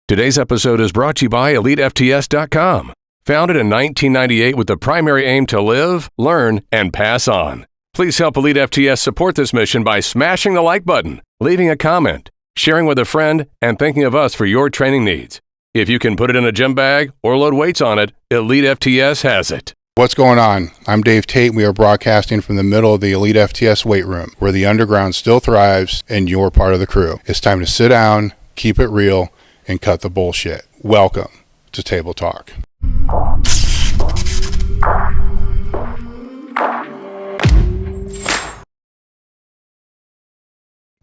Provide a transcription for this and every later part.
Today's episode is brought to you by EliteFTS.com. Founded in 1998 with the primary aim to live, learn, and pass on. Please help EliteFTS support this mission by smashing the like button, leaving a comment, sharing with a friend, and thinking of us for your training needs. If you can put it in a gym bag or load weights on it, EliteFTS has it. What's going on? I'm Dave Tate. We are broadcasting from the middle of the EliteFTS weight room, where the underground still thrives and you're part of the crew. It's time to sit down, keep it real, and cut the bullshit. Welcome to Table Talk.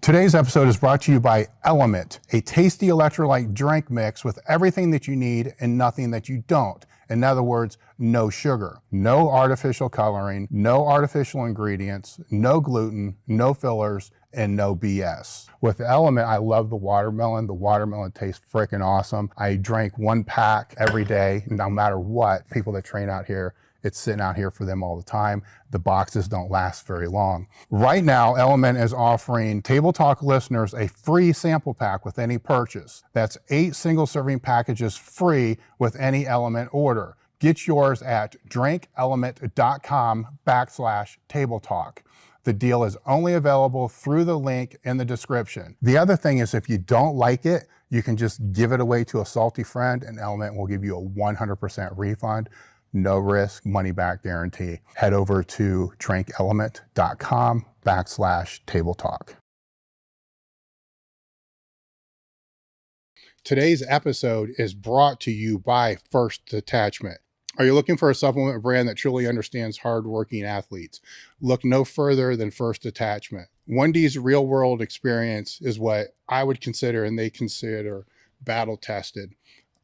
Today's episode is brought to you by Element, a tasty electrolyte drink mix with everything that you need and nothing that you don't. In other words, no sugar, no artificial coloring, no artificial ingredients, no gluten, no fillers, and no BS. With Element, I love the watermelon. The watermelon tastes freaking awesome. I drank one pack every day, no matter what. People that train out here, it's sitting out here for them all the time. The boxes don't last very long. Right now, Element is offering Table Talk listeners a free sample pack with any purchase. That's 8 single-serving packages free with any Element order. Get yours at drinkelement.com/Table Talk. The deal is only available through the link in the description. The other thing is, if you don't like it, you can just give it away to a salty friend and Element will give you a 100% refund. No risk, money back guarantee. Head over to drinkelement.com/Table Talk. Today's episode is brought to you by First Detachment. Are you looking for a supplement brand that truly understands hardworking athletes? Look no further than First Detachment. 1D's real world experience is what I would consider, and they consider, battle tested.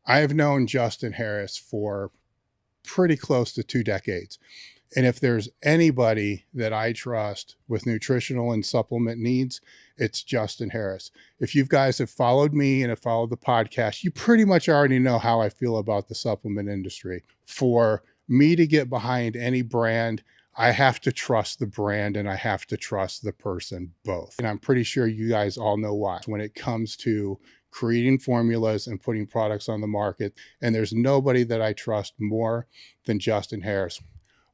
I have known Justin Harris for pretty close to 2 decades. And if there's anybody that I trust with nutritional and supplement needs, it's Justin Harris. If you guys have followed me and have followed the podcast, you pretty much already know how I feel about the supplement industry. For me to get behind any brand, I have to trust the brand and I have to trust the person both. And I'm pretty sure you guys all know why. When it comes to creating formulas and putting products on the market, and there's nobody that I trust more than Justin Harris.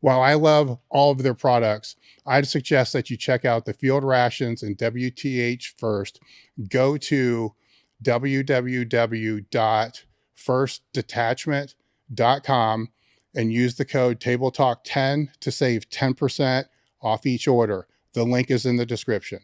While I love all of their products, I'd suggest that you check out the Field Rations and WTH first. Go to www.firstdetachment.com and use the code TABLETALK10 to save 10% off each order. The link is in the description.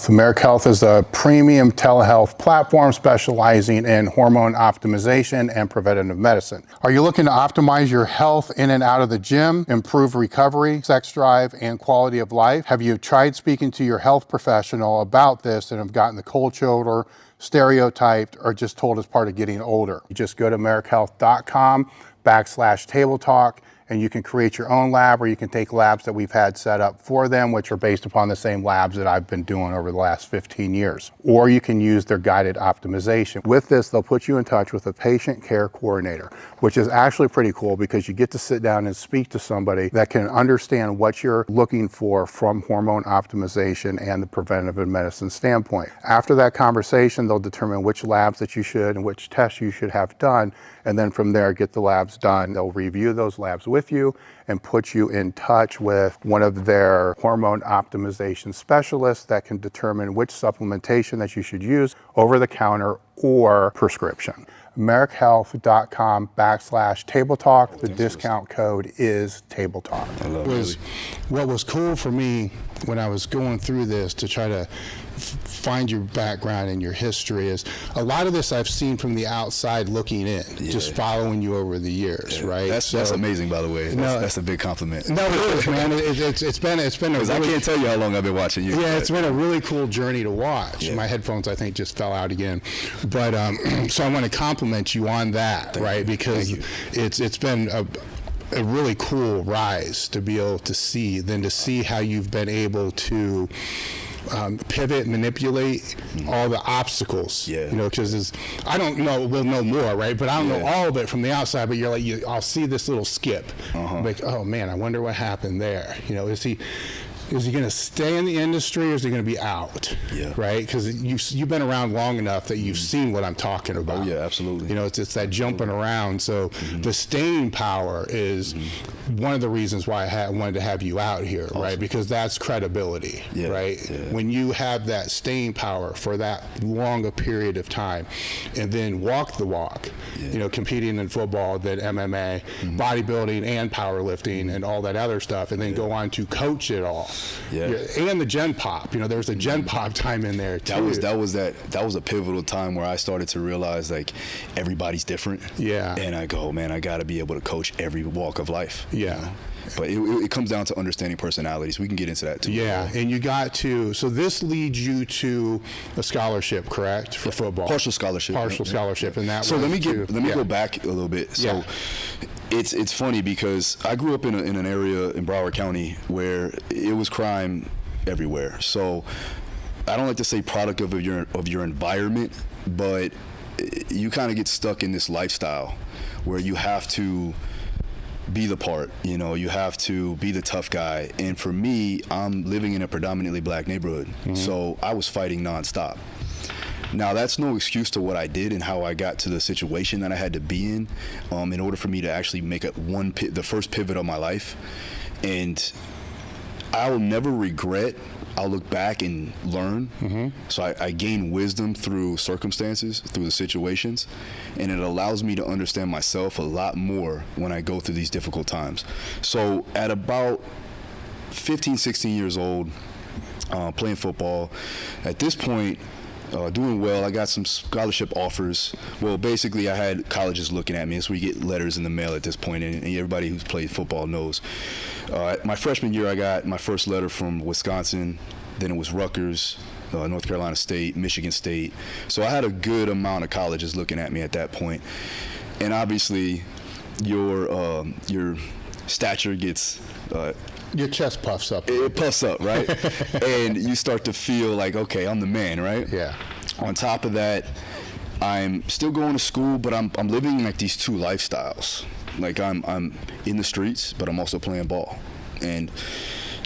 Marek Health is a premium telehealth platform specializing in hormone optimization and preventative medicine. Are you looking to optimize your health in and out of the gym, improve recovery, sex drive, and quality of life? Have you tried speaking to your health professional about this and have gotten the cold shoulder, stereotyped, or just told it's part of getting older? You just go to marekhealth.com/Table Talk, and you can create your own lab, or you can take labs that we've had set up for them, which are based upon the same labs that I've been doing over the last 15 years. Or you can use their guided optimization. With this, they'll put you in touch with a patient care coordinator, which is actually pretty cool because you get to sit down and speak to somebody that can understand what you're looking for from hormone optimization and the preventative medicine standpoint. After that conversation, they'll determine which labs that you should and which tests you should have done, and then from there, get the labs done. They'll review those labs with you and put you in touch with one of their hormone optimization specialists that can determine which supplementation that you should use over the counter or prescription. marekhealth.com/Table Talk. The discount code is Table Talk. What was cool for me when I was going through this to try to find your background and your history is a lot of this I've seen from the outside looking in, just following you over the years, right? That's amazing, by the way. That's a big compliment. No, it is, man. It's been a really, I can't tell you how long I've been watching you. Yeah, it's been a really cool journey to watch. My headphones, I think, just fell out again. But so I want to compliment you on that, right? Because it's been a really cool rise to be able to see, to see how you've been able to pivot, manipulate all the obstacles, you know, because I don't know, we'll know more, right? But I don't know all of it from the outside, but you're like, I'll see this little skip, like, oh man, I wonder what happened there. You know, Is he going to stay in the industry or is he going to be out? Yeah. Right? Because you've been around long enough that you've seen what I'm talking about. Oh, yeah, absolutely. You know, it's that jumping around. So the staying power is one of the reasons why I wanted to have you out here, right? Because that's credibility, right? Yeah. When you have that staying power for that long a period of time and then walk the walk, you know, competing in football, then MMA, bodybuilding and powerlifting and all that other stuff, and then go on to coach it all. And the Gen Pop, you know, there's a Gen Pop time in there too. That was a pivotal time where I started to realize like everybody's different. Yeah. And I go, man, I got to be able to coach every walk of life. Yeah. You know? But it comes down to understanding personalities. We can get into that too. Yeah, and you got to, so this leads you to a scholarship, correct, for football? Partial scholarship. Partial scholarship, and that. So let me go back a little bit. So it's funny because I grew up in an area in Broward County where it was crime everywhere. So I don't like to say product of your environment, but you kind of get stuck in this lifestyle where you have to be the part, you know, you have to be the tough guy. And for me, I'm living in a predominantly black neighborhood, so I was fighting nonstop. Now, that's no excuse to what I did and how I got to the situation that I had to be in order for me to actually make the first pivot of my life. And I will never regret. I'll look back and learn. So I gain wisdom through circumstances, through the situations, and it allows me to understand myself a lot more when I go through these difficult times. So at about 15, 16 years old, playing football, at this point, doing well. I got some scholarship offers. Well, basically, I had colleges looking at me. So we get letters in the mail at this point, and everybody who's played football knows. My freshman year, I got my first letter from Wisconsin. Then it was Rutgers, North Carolina State, Michigan State. So I had a good amount of colleges looking at me at that point. And obviously, your stature gets your chest puffs up. It puffs up, right? And you start to feel like, okay, I'm the man, right? Yeah. On top of that, I'm still going to school, but I'm living like these two lifestyles. Like I'm in the streets, but I'm also playing ball and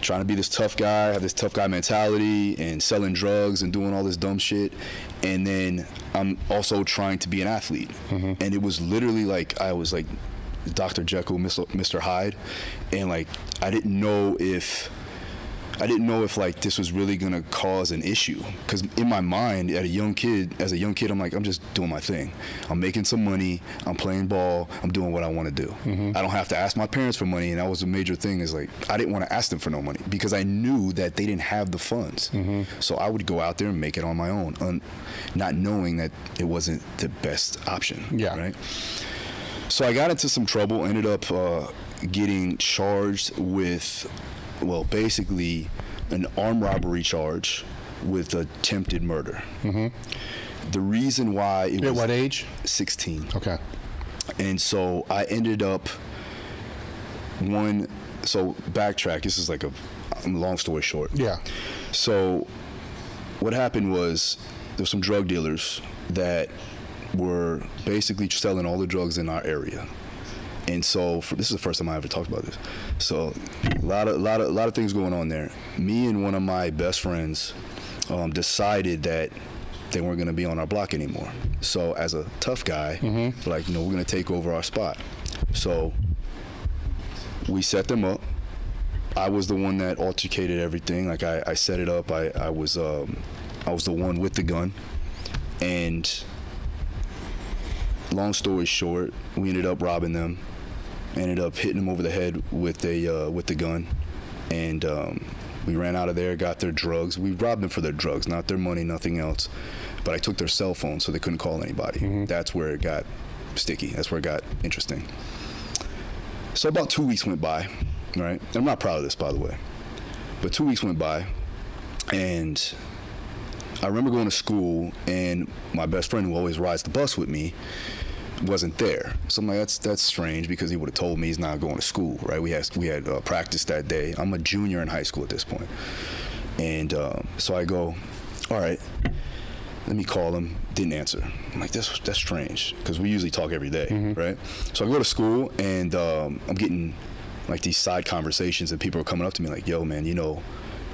trying to be this tough guy, have this tough guy mentality, and selling drugs and doing all this dumb shit. And then I'm also trying to be an athlete. And it was literally like I was like Dr. Jekyll, Mr. Hyde, and like I didn't know if like this was really gonna cause an issue, because in my mind as a young kid, I'm like, I'm just doing my thing. I'm making some money, I'm playing ball, I'm doing what I want to do. I don't have to ask my parents for money, and that was a major thing, is like I didn't want to ask them for no money because I knew that they didn't have the funds. So I would go out there and make it on my own, not knowing that it wasn't the best option. Right. So I got into some trouble, ended up getting charged with, well, basically an armed robbery charge with attempted murder. The reason why it was... At what age? 16. Okay. And so I ended up so backtrack, this is like a long story short. Yeah. So what happened was there were some drug dealers that were basically selling all the drugs in our area. And so this is the first time I ever talked about this. So a lot of things going on there. Me and one of my best friends decided that they weren't going to be on our block anymore. So as a tough guy, like, we're going to take over our spot. So we set them up. I was the one that altercated everything. Like I set it up. I was the one with the gun. And long story short, we ended up robbing them. Ended up hitting them over the head with the gun, and we ran out of there, got their drugs. We robbed them for their drugs, not their money, nothing else. But I took their cell phone so they couldn't call anybody. That's where it got sticky. That's where it got interesting. So about 2 weeks went by, right? I'm not proud of this, by the way, but 2 weeks went by, and I remember going to school, and my best friend, who always rides the bus with me, wasn't there. So I'm like, that's strange, because he would have told me he's not going to school, right? We had practice that day. I'm a junior in high school at this point. And so I go, all right, let me call him. Didn't answer. I'm like, that's strange, because we usually talk every day, right? So I go to school, and I'm getting like these side conversations, and people are coming up to me like, yo, man, you know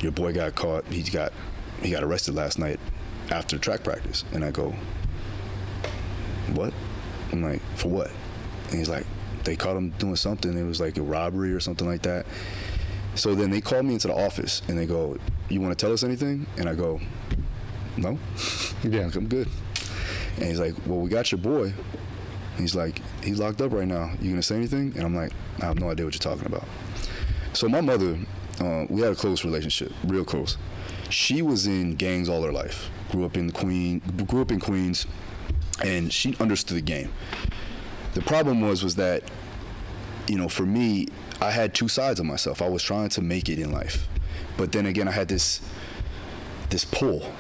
your boy got caught. He got arrested last night after track practice. And I go, what? I'm like, for what? And he's like, they caught him doing something. It was like a robbery or something like that. So then they called me into the office and they go, you want to tell us anything? And I go, no. Yeah, I'm good. And he's like, well, we got your boy. He's like, he's locked up right now. You gonna say anything? And I'm like, I have no idea what you're talking about. So my mother, we had a close relationship, real close. She was in gangs all her life. Grew up in Queens, and she understood the game. The problem was that, you know, for me, I had two sides of myself. I was trying to make it in life, but then again, I had this pull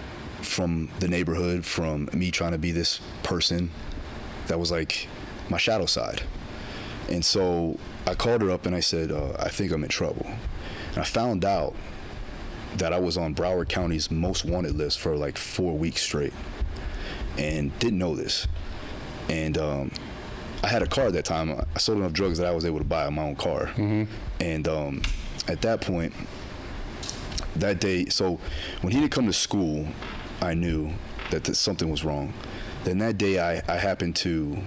from the neighborhood, from me trying to be this person that was like my shadow side. And so I called her up and I said, I think I'm in trouble. And I found out that I was on Broward County's most wanted list for like 4 weeks straight, and didn't know this. And I had a car at that time. I sold enough drugs that I was able to buy my own car. Mm-hmm. And at that point, that day, so when he didn't come to school, I knew that something was wrong. Then that day, I happened to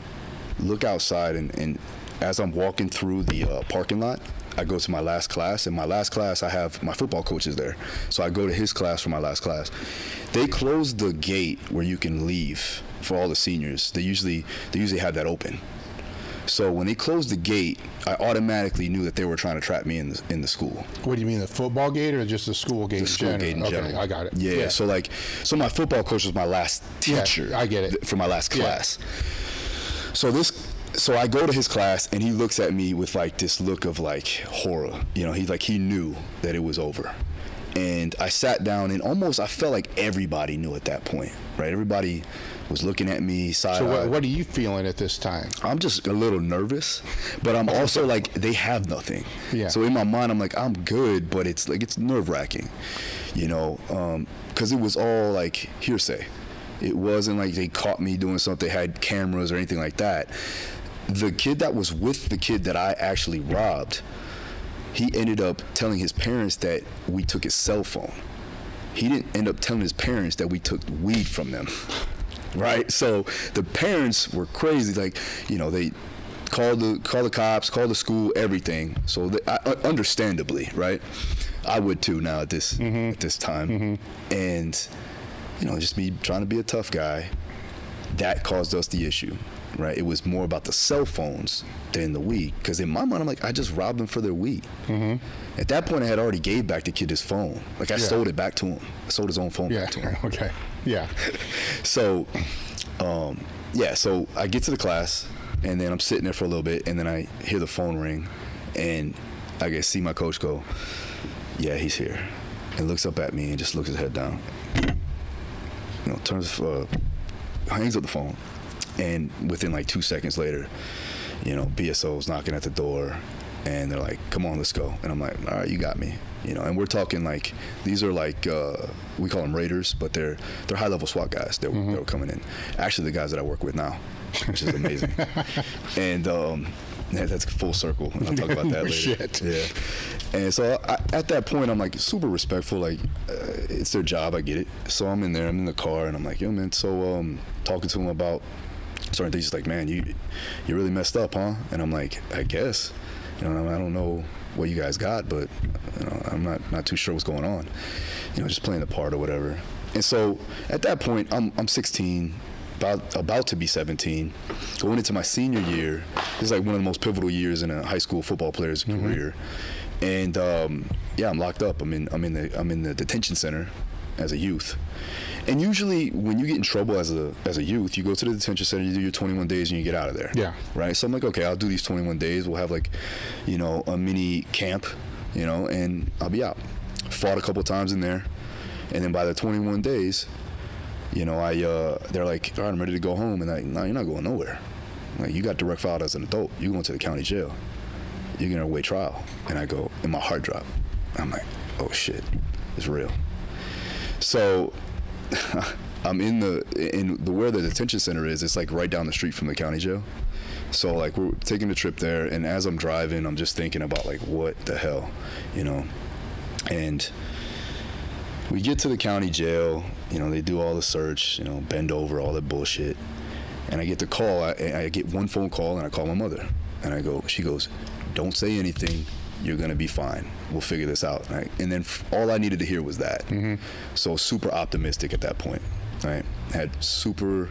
look outside, and as I'm walking through the parking lot, I go to my last class. In my last class, I have my football coaches there. So I go to his class for my last class. They closed the gate where you can leave for all the seniors. They usually have that open. So when they closed the gate, I automatically knew that they were trying to trap me in the school. What do you mean, the football gate or just the school gate? The school gate in general. Okay, I got it. Yeah. So my football coach was my last teacher. Yeah, I get it. For my last class. Yeah. So I go to his class, and he looks at me with like this look of like horror. You know, he knew that it was over. And I sat down, and almost I felt like everybody knew at that point, right? Everybody was looking at me side-eyed. So what are you feeling at this time? I'm just a little nervous, but I'm also like, they have nothing. Yeah. So in my mind, I'm like, I'm good, but it's like, it's nerve-wracking, you know, because it was all like hearsay. It wasn't like they caught me doing something, had cameras or anything like that. The kid that was with the kid that I actually robbed, he ended up telling his parents that we took his cell phone. He didn't end up telling his parents that we took weed from them, right? So the parents were crazy. Like, you know, they called the cops, called the school, everything. So understandably, right? I would too now at this time. Mm-hmm. And, you know, just me trying to be a tough guy, that caused us the issue. Right, it was more about the cell phones than the weed. Because in my mind, I'm like, I just robbed them for their weed. Mm-hmm. At that point, I had already gave back the kid his phone. Like I sold it back to him. I sold his own phone back to him. Okay. Yeah. So, so I get to the class, and then I'm sitting there for a little bit, and then I hear the phone ring, and I see my coach go, "Yeah, he's here," and looks up at me and just looks his head down. You know, hangs up the phone. And within like 2 seconds later, you know, BSO's knocking at the door, and they're like, "Come on, let's go." And I'm like, "All right, you got me." You know, and we're talking like, these are like, we call them raiders, but they're high-level SWAT guys that were coming in. Actually, the guys that I work with now, which is amazing. And that's full circle. I'll talk about that later. Shit. Yeah. And so at that point, I'm like super respectful. Like, it's their job. I get it. So I'm in there. I'm in the car, and I'm like, "Yo, man." So talking to him about certain things. He's like, "Man, you really messed up, huh?" And I'm like, "I guess. You know, I don't know what you guys got, but you know, I'm not too sure what's going on. You know, just playing the part or whatever." And so at that point, I'm 16, about to be 17, going into my senior year. This is like one of the most pivotal years in a high school football player's career. And I'm locked up. I'm in the detention center as a youth. And usually when you get in trouble as a youth, you go to the detention center, you do your 21 days, and you get out of there. Yeah. Right? So I'm like, okay, I'll do these 21 days. We'll have like, you know, a mini camp, you know, and I'll be out. Fought a couple times in there. And then by the 21 days, you know, they're like, "All right, I'm ready to go home." And I'm like, "No, you're not going nowhere. Like, you got direct filed as an adult. You're going to the county jail. You're going to await trial." And I go, and my heart dropped. I'm like, "Oh shit, it's real." So I'm in where the detention center is. It's like right down the street from the county jail. So like we're taking the trip there, and as I'm driving, I'm just thinking about like, what the hell, you know? And We get to the county jail, you know, they do all the search, you know, bend over, all that bullshit. And I get the call, I get one phone call, and I call my mother. And she goes, don't say anything, you're gonna be fine. We'll figure this out, right? And then all I needed to hear was that. So super optimistic at that point, right? Had super,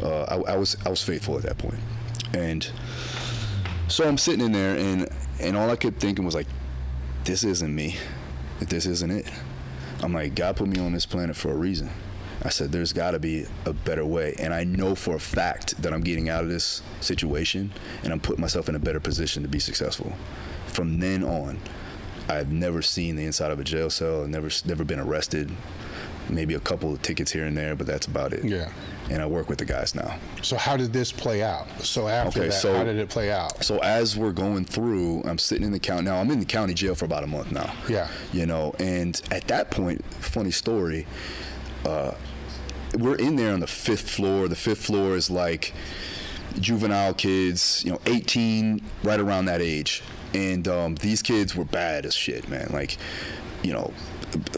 I was faithful at that point. And so I'm sitting in there, and all I kept thinking was like, this isn't me, this isn't it. I'm like, God put me on this planet for a reason. I said, there's gotta be a better way. And I know for a fact that I'm getting out of this situation and I'm putting myself in a better position to be successful. From then on, I've never seen the inside of a jail cell. I've never been arrested. Maybe a couple of tickets here and there, but that's about it. Yeah. And I work with the guys now. So how did this play out? So after how did it play out? So as we're going through, I'm sitting in the county. Now, I'm in the county jail for about a month now. Yeah. You know, and at that point, funny story, we're in there on the 5th floor. The 5th floor is like juvenile kids, you know, 18, right around that age. And these kids were bad as shit, man. Like, you know,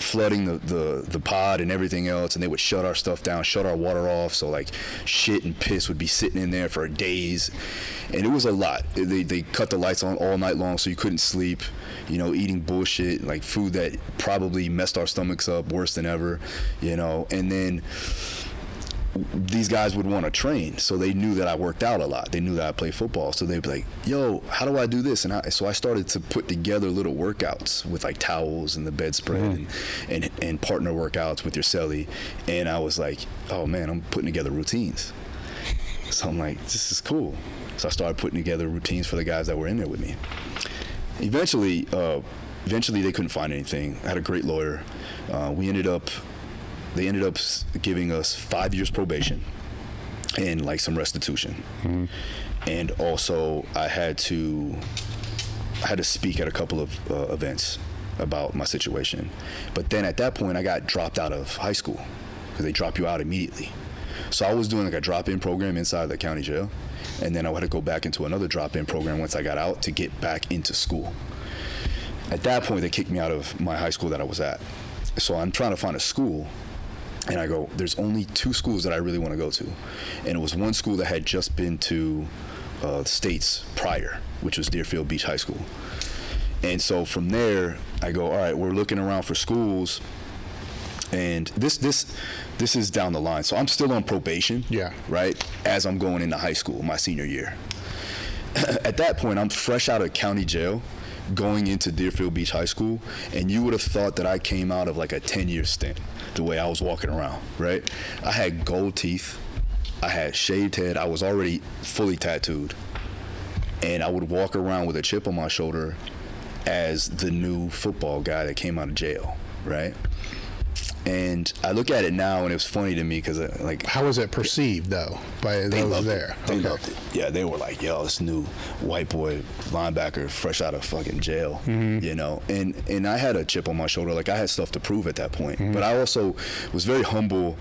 flooding the pod and everything else, and they would shut our stuff down, shut our water off, so like shit and piss would be sitting in there for days, and it was a lot. They cut the lights on all night long so you couldn't sleep, you know, eating bullshit, like food that probably messed our stomachs up worse than ever, you know. And then these guys would want to train, so they knew that I worked out a lot. They knew that I played football, so they'd be like, yo, how do I do this? And so I started to put together little workouts with like towels and the bedspread and partner workouts with your celly. And I was like, oh man, I'm putting together routines. So I'm like, this is cool. So I started putting together routines for the guys that were in there with me. Eventually they couldn't find anything. I had a great lawyer. They ended up giving us 5 years probation and like some restitution. And also I had to speak at a couple of events about my situation. But then at that point I got dropped out of high school because they drop you out immediately. So I was doing like a drop-in program inside the county jail, and then I had to go back into another drop-in program once I got out to get back into school. At that point they kicked me out of my high school that I was at. So I'm trying to find a school. And I go, there's only 2 schools that I really want to go to. And it was one school that had just been to the States prior, which was Deerfield Beach High School. And so from there, I go, all right, we're looking around for schools. And this is down the line. So I'm still on probation, right, as I'm going into high school, my senior year. At that point, I'm fresh out of county jail, going into Deerfield Beach High School, and you would have thought that I came out of like a 10-year stint, the way I was walking around, right? I had gold teeth, I had shaved head, I was already fully tattooed, and I would walk around with a chip on my shoulder as the new football guy that came out of jail, right? And I look at it now, and it was funny to me because, like, how was it perceived though by those there? They loved it. Yeah, they were like, "Yo, this new white boy linebacker, fresh out of fucking jail," you know. And I had a chip on my shoulder, like I had stuff to prove at that point. But I also was very humble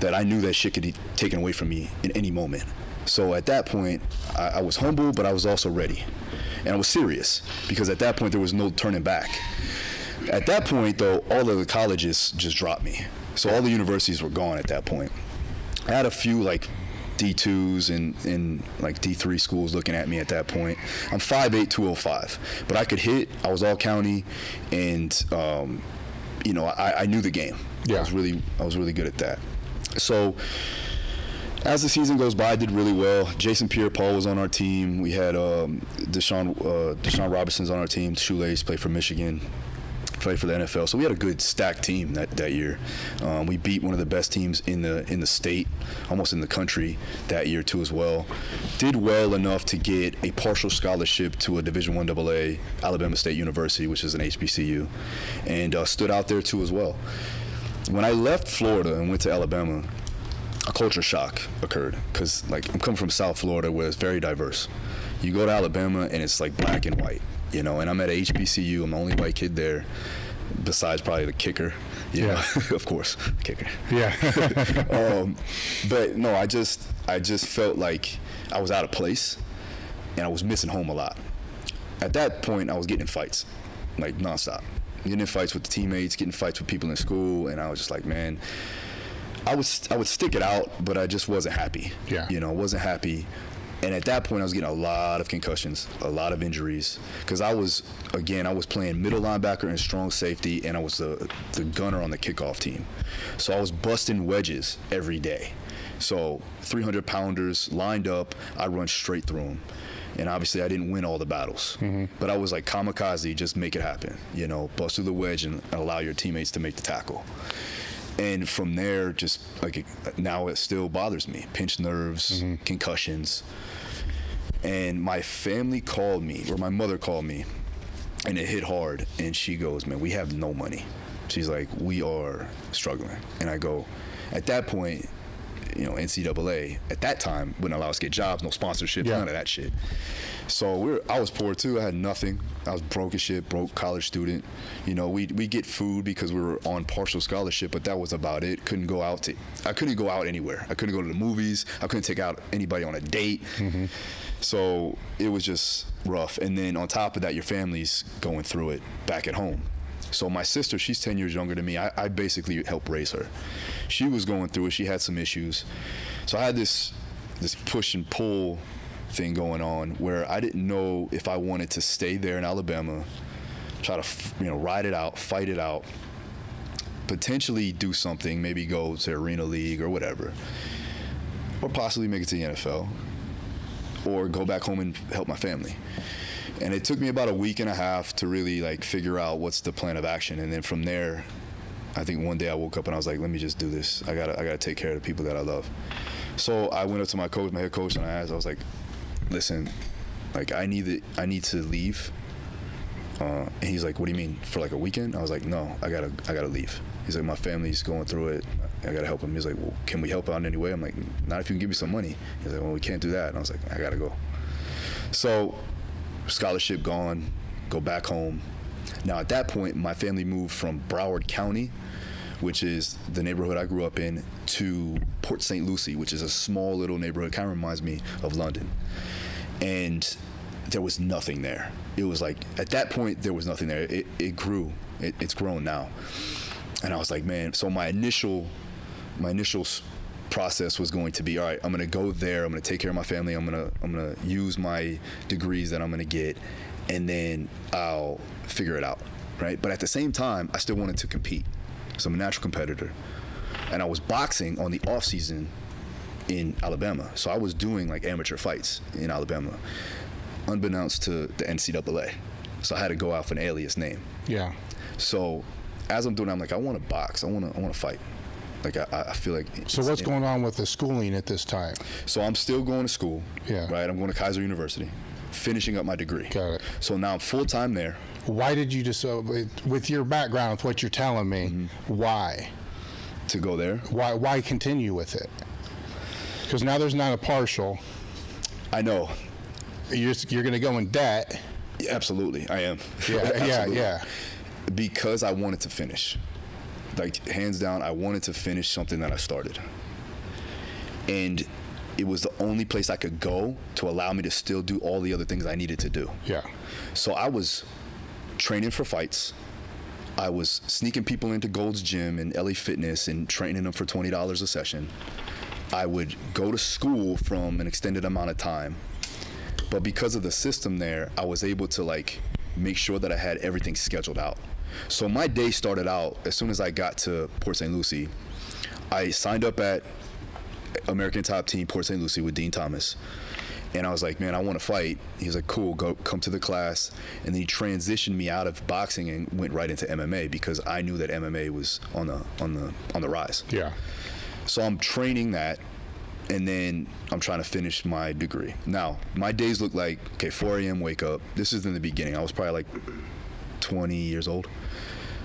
that I knew that shit could be taken away from me in any moment. So at that point, I was humble, but I was also ready, and I was serious because at that point there was no turning back. At that point, though, all of the colleges just dropped me. So all the universities were gone at that point. I had a few, like, D2s and like, D3 schools looking at me at that point. I'm 5'8", 205. But I could hit. I was all county. And, you know, I knew the game. Yeah. I was really good at that. So as the season goes by, I did really well. Jason Pierre-Paul was on our team. We had Deshaun Robinson's on our team. Shoelace played for Michigan. Played for the NFL, so we had a good stacked team that year. We beat one of the best teams in the state, almost in the country that year too as well. Did well enough to get a partial scholarship to a Division I AA Alabama State University, which is an HBCU, and stood out there too as well. When I left Florida and went to Alabama, a culture shock occurred because, like, I'm coming from South Florida where it's very diverse. You go to Alabama and it's like black and white. You know, and I'm at a HBCU. I'm the only white kid there, besides probably the kicker. You know, of course, kicker. Yeah. But no, I just felt like I was out of place, and I was missing home a lot. At that point, I was getting in fights, like nonstop. getting in fights with the teammates, getting fights with people in school, and I was just like, man, I would stick it out, but I just wasn't happy. Yeah. Wasn't happy. And at that point, I was getting a lot of concussions, a lot of injuries, because I was playing middle linebacker and strong safety, and I was the gunner on the kickoff team. So I was busting wedges every day. So 300-pounders lined up, I'd run straight through them. And obviously, I didn't win all the battles. But I was like kamikaze, just make it happen. Bust through the wedge and allow your teammates to make the tackle. And from there, just like now it still bothers me. Pinched nerves, concussions. And my family called me, or my mother called me, and it hit hard. And she goes, man, we have no money. She's like, we are struggling. And I go, at that point, NCAA at that time wouldn't allow us to get jobs, no sponsorship, none of that shit. So I was poor too. I had nothing. I was broke as shit, broke college student. We get food because we were on partial scholarship, but that was about it. I couldn't go out anywhere. I couldn't go to the movies. I couldn't take out anybody on a date. So it was just rough. And then on top of that, your family's going through it back at home. So my sister, she's 10 years younger than me. I basically helped raise her. She was going through it. She had some issues. So I had this push and pull thing going on where I didn't know if I wanted to stay there in Alabama, try to ride it out, fight it out, potentially do something, maybe go to Arena League or whatever, or possibly make it to the NFL, or go back home and help my family. And it took me about a week and a half to really figure out what's the plan of action. And then from there, I think one day I woke up and I was like, let me just do this. I gotta take care of the people that I love. So I went up to my head coach, and I was like, listen, I need to leave. And he's like, what do you mean, for a weekend? I was like, no, I gotta leave. He's like, my family's going through it. I gotta help him. He's like, well, can we help out in any way? I'm like, not if you can give me some money. He's like, well, we can't do that. And I was like, I gotta go. So scholarship gone, go back home. Now at that point, my family moved from Broward County, which is the neighborhood I grew up in, to Port St Lucie, which is a small little neighborhood, kind of reminds me of London. And there was nothing there. It was like, at that point, there was nothing there. It grew. It's grown now. And I was like, man, so my initial process was going to be, all right, I'm going to go there, I'm going to take care of my family, I'm going to use my degrees that I'm going to get, and then I'll figure it out, right? But at the same time, I still wanted to compete. So I'm a natural competitor, and I was boxing on the off season in Alabama. So I was doing amateur fights in Alabama, unbeknownst to the NCAA. So I had to go out for an alias name. Yeah. So as I'm doing it, I'm like, I want to box, I want to fight. I feel like. So what's going on with the schooling at this time? So I'm still going to school. Yeah. Right. I'm going to Kaiser University, finishing up my degree. Got it. So now I'm full time there. Why did you just, with your background, with what you're telling me, why? To go there. Why continue with it? Because now there's not a partial. I know. You're going to go in debt. Yeah, absolutely, I am. Yeah, yeah. Because I wanted to finish. Hands down, I wanted to finish something that I started. And it was the only place I could go to allow me to still do all the other things I needed to do. Yeah. So I was training for fights. I was sneaking people into Gold's Gym and EliteFTS and training them for $20 a session. I would go to school from an extended amount of time. But because of the system there, I was able to make sure that I had everything scheduled out. So my day started out as soon as I got to Port St Lucie. I signed up at American Top Team Port St Lucie with Dean Thomas, and I was like, man, I want to fight. He was like, cool, come to the class. And then he transitioned me out of boxing and went right into MMA because I knew that MMA was on the rise. Yeah. So I'm training that, and then I'm trying to finish my degree. Now my days look like, okay, 4 a.m. wake up. This is in the beginning. I was probably 20 years old.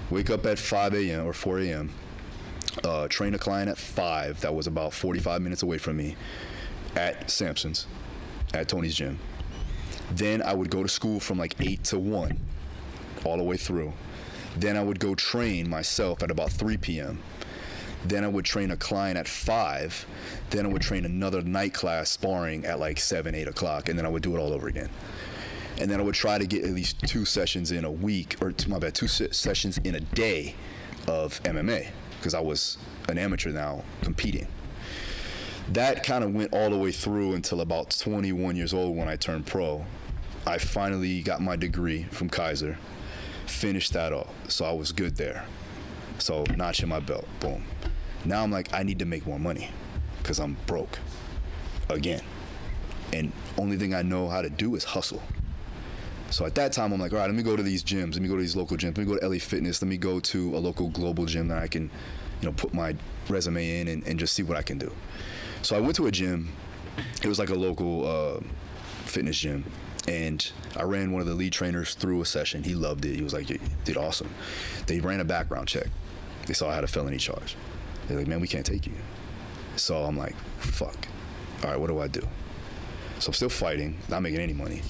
Wake up at 5 a.m. or 4 a.m. Train a client at 5 that was about 45 minutes away from me at Sampson's, at Tony's gym. Then I would go to school from 8 to 1 all the way through. Then I would go train myself at about 3 p.m. Then I would train a client at 5. Then I would train another night class sparring at 7, 8 o'clock, and then I would do it all over again. And then I would try to get at least 2 sessions in a week, or 2 sessions in a day of MMA, because I was an amateur now competing. That kind of went all the way through until about 21 years old when I turned pro. I finally got my degree from Kaiser, finished that up, so I was good there. So notch in my belt, boom. Now I'm like, I need to make more money because I'm broke again. And only thing I know how to do is hustle. So at that time, I'm like, all right, let me go to these gyms. Let me go to these local gyms. Let me go to EliteFTS. Let me go to a local global gym that I can, put my resume in and just see what I can do. So I went to a gym. It was like a local fitness gym. And I ran one of the lead trainers through a session. He loved it. He was like, you did awesome. They ran a background check. They saw I had a felony charge. They're like, man, we can't take you. So I'm like, fuck. All right, what do I do? So I'm still fighting, not making any money.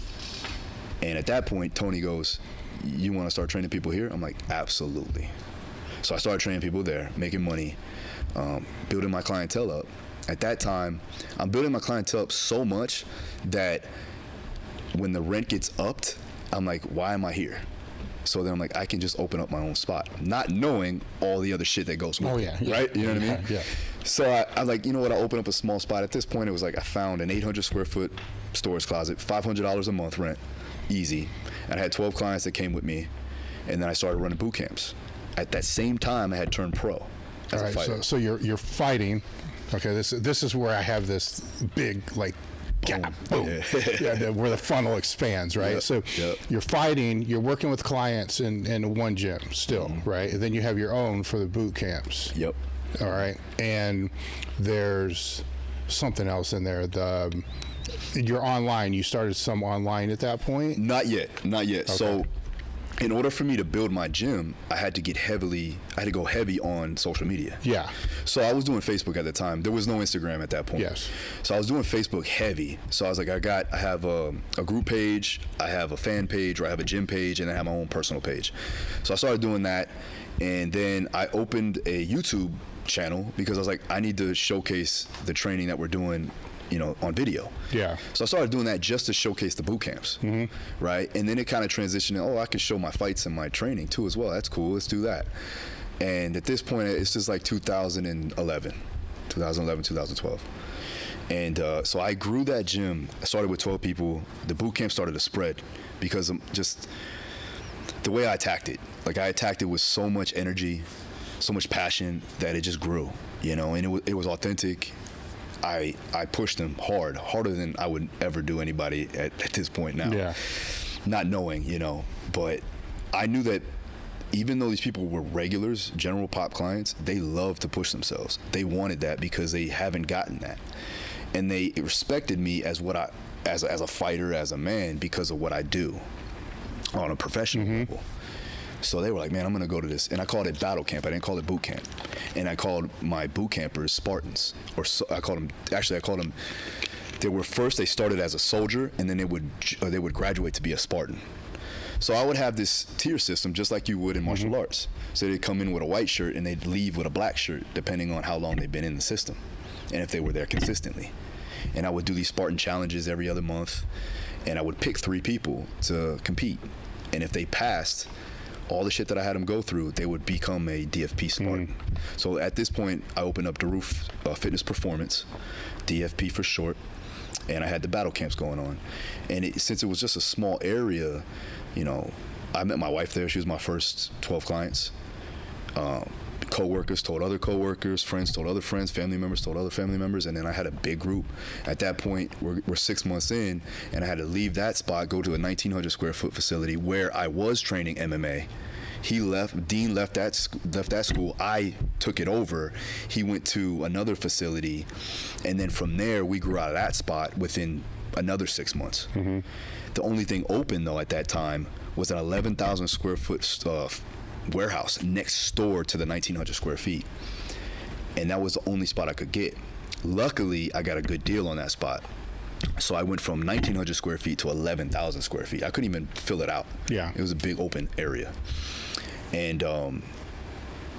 And at that point, Tony goes, you want to start training people here? I'm like, absolutely. So I started training people there, making money, building my clientele up. At that time, I'm building my clientele up so much that when the rent gets upped, I'm like, why am I here? So then I'm like, I can just open up my own spot, not knowing all the other shit that goes with it, right? You know what I mean? Yeah. So I like, you know what, I opened up a small spot. At this point, it was like I found an 800 square foot storage closet, $500 a month rent, easy. And I had 12 clients that came with me, and then I started running boot camps. At that same time, I had turned pro as a fighter. So you're fighting. Okay, this is where I have this big gap, boom. Where the funnel expands, right? So you're fighting, you're working with clients in one gym still, right? And then you have your own for the boot camps. Yep. All right, and there's something else in there. You're online. You started some online at that point? Not yet. Okay. So in order for me to build my gym, I had to go heavy on social media. Yeah. So I was doing Facebook at the time. There was no Instagram at that point. Yes. So I was doing Facebook heavy. So I was like, I have a group page, I have a fan page, or I have a gym page, and I have my own personal page. So I started doing that, and then I opened a YouTube channel because I was like, I need to showcase the training that we're doing, on video. Yeah. So I started doing that just to showcase the boot camps, right? And then it kind of transitioned, I can show my fights and my training too as well. That's cool, let's do that. And at this point, it's just like 2011, 2012. And so I grew that gym. I started with 12 people. The boot camp started to spread because of just the way I attacked it. Like I attacked it with so much energy, so much passion that it just grew, and it was authentic. I pushed them harder than I would ever do anybody at this point now. Yeah. Not knowing, but I knew that even though these people were regulars, general pop clients, they love to push themselves. They wanted that because they haven't gotten that. And they respected me as as a fighter, as a man, because of what I do on a professional level. So they were like, man, I'm gonna go to this. And I called it battle camp. I didn't call it boot camp. And I called my boot campers Spartans. I called them, they started as a soldier, and then they would graduate to be a Spartan. So I would have this tier system just like you would in martial arts. So they'd come in with a white shirt and they'd leave with a black shirt, depending on how long they've been in the system and if they were there consistently. And I would do these Spartan challenges every other month, and I would pick 3 people to compete. And if they passed all the shit that I had them go through, they would become a DFP Spartan. So at this point, I opened up Daru Fitness Performance, DFP for short, and I had the battle camps going on. And since it was just a small area, I met my wife there. She was my first 12 clients. Co-workers told other co-workers, friends told other friends, family members told other family members, and then I had a big group. At that point, we're 6 months in, and I had to leave that spot, go to a 1,900 square foot facility where I was training MMA. Dean left that school. I took it over. He went to another facility, and then from there, we grew out of that spot within another 6 months. The only thing open, though, at that time was an 11,000 square foot warehouse next door to the 1,900 square feet. And that was the only spot I could get. Luckily, I got a good deal on that spot. So I went from 1,900 square feet to 11,000 square feet. I couldn't even fill it out. Yeah. It was a big open area. And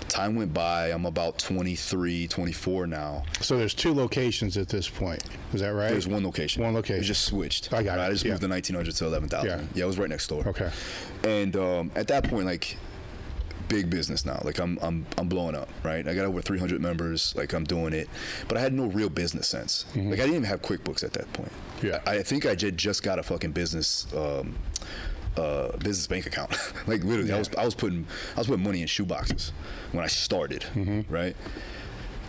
time went by. I'm about 23, 24 now. So there's 2 locations at this point. Is that right? There's one location. One location. It just switched. I got it. I just moved the 1900 to 11,000. Yeah, it was right next door. Okay. And at that point, like, big business now. Like, I'm blowing up, right? I got over 300 members. Like, I'm doing it, but I had no real business sense. Like, I didn't even have QuickBooks at that point. Yeah. I think I just got a fucking business bank account. Like, literally, I was putting money in shoe boxes when I started, right?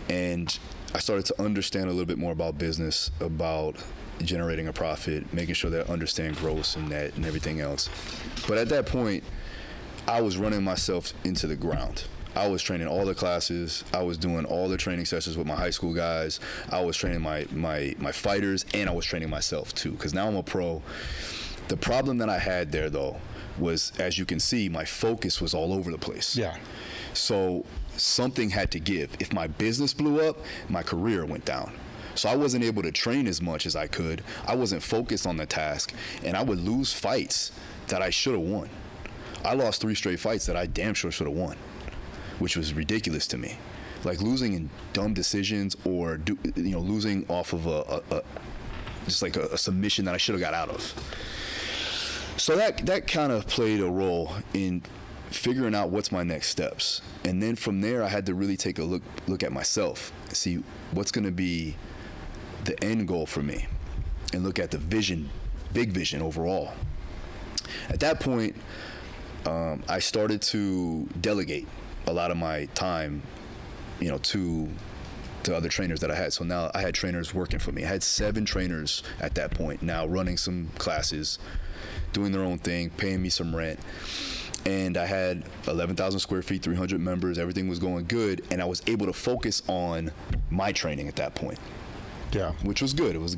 And I started to understand a little bit more about business, about generating a profit, making sure that I understand gross and net and everything else. But at that point, I was running myself into the ground. I was training all the classes. I was doing all the training sessions with my high school guys. I was training my fighters, and I was training myself too, because now I'm a pro. The problem that I had there, though, was, as you can see, my focus was all over the place. Yeah. So something had to give. If my business blew up, my career went down. So I wasn't able to train as much as I could. I wasn't focused on the task, and I would lose fights that I should have won. I lost 3 straight fights that I damn sure should have won, which was ridiculous to me. Like, losing in dumb decisions, or losing off of a submission that I should have got out of. So that kind of played a role in figuring out what's my next steps. And then from there, I had to really take a look at myself, see what's going to be the end goal for me, and look at the vision, big vision overall. At that point, I started to delegate a lot of my time, to other trainers that I had. So now I had trainers working for me. I had 7 trainers at that point, now running some classes, doing their own thing, paying me some rent. And I had 11,000 square feet, 300 members. Everything was going good, and I was able to focus on my training at that point. Yeah, which was good. It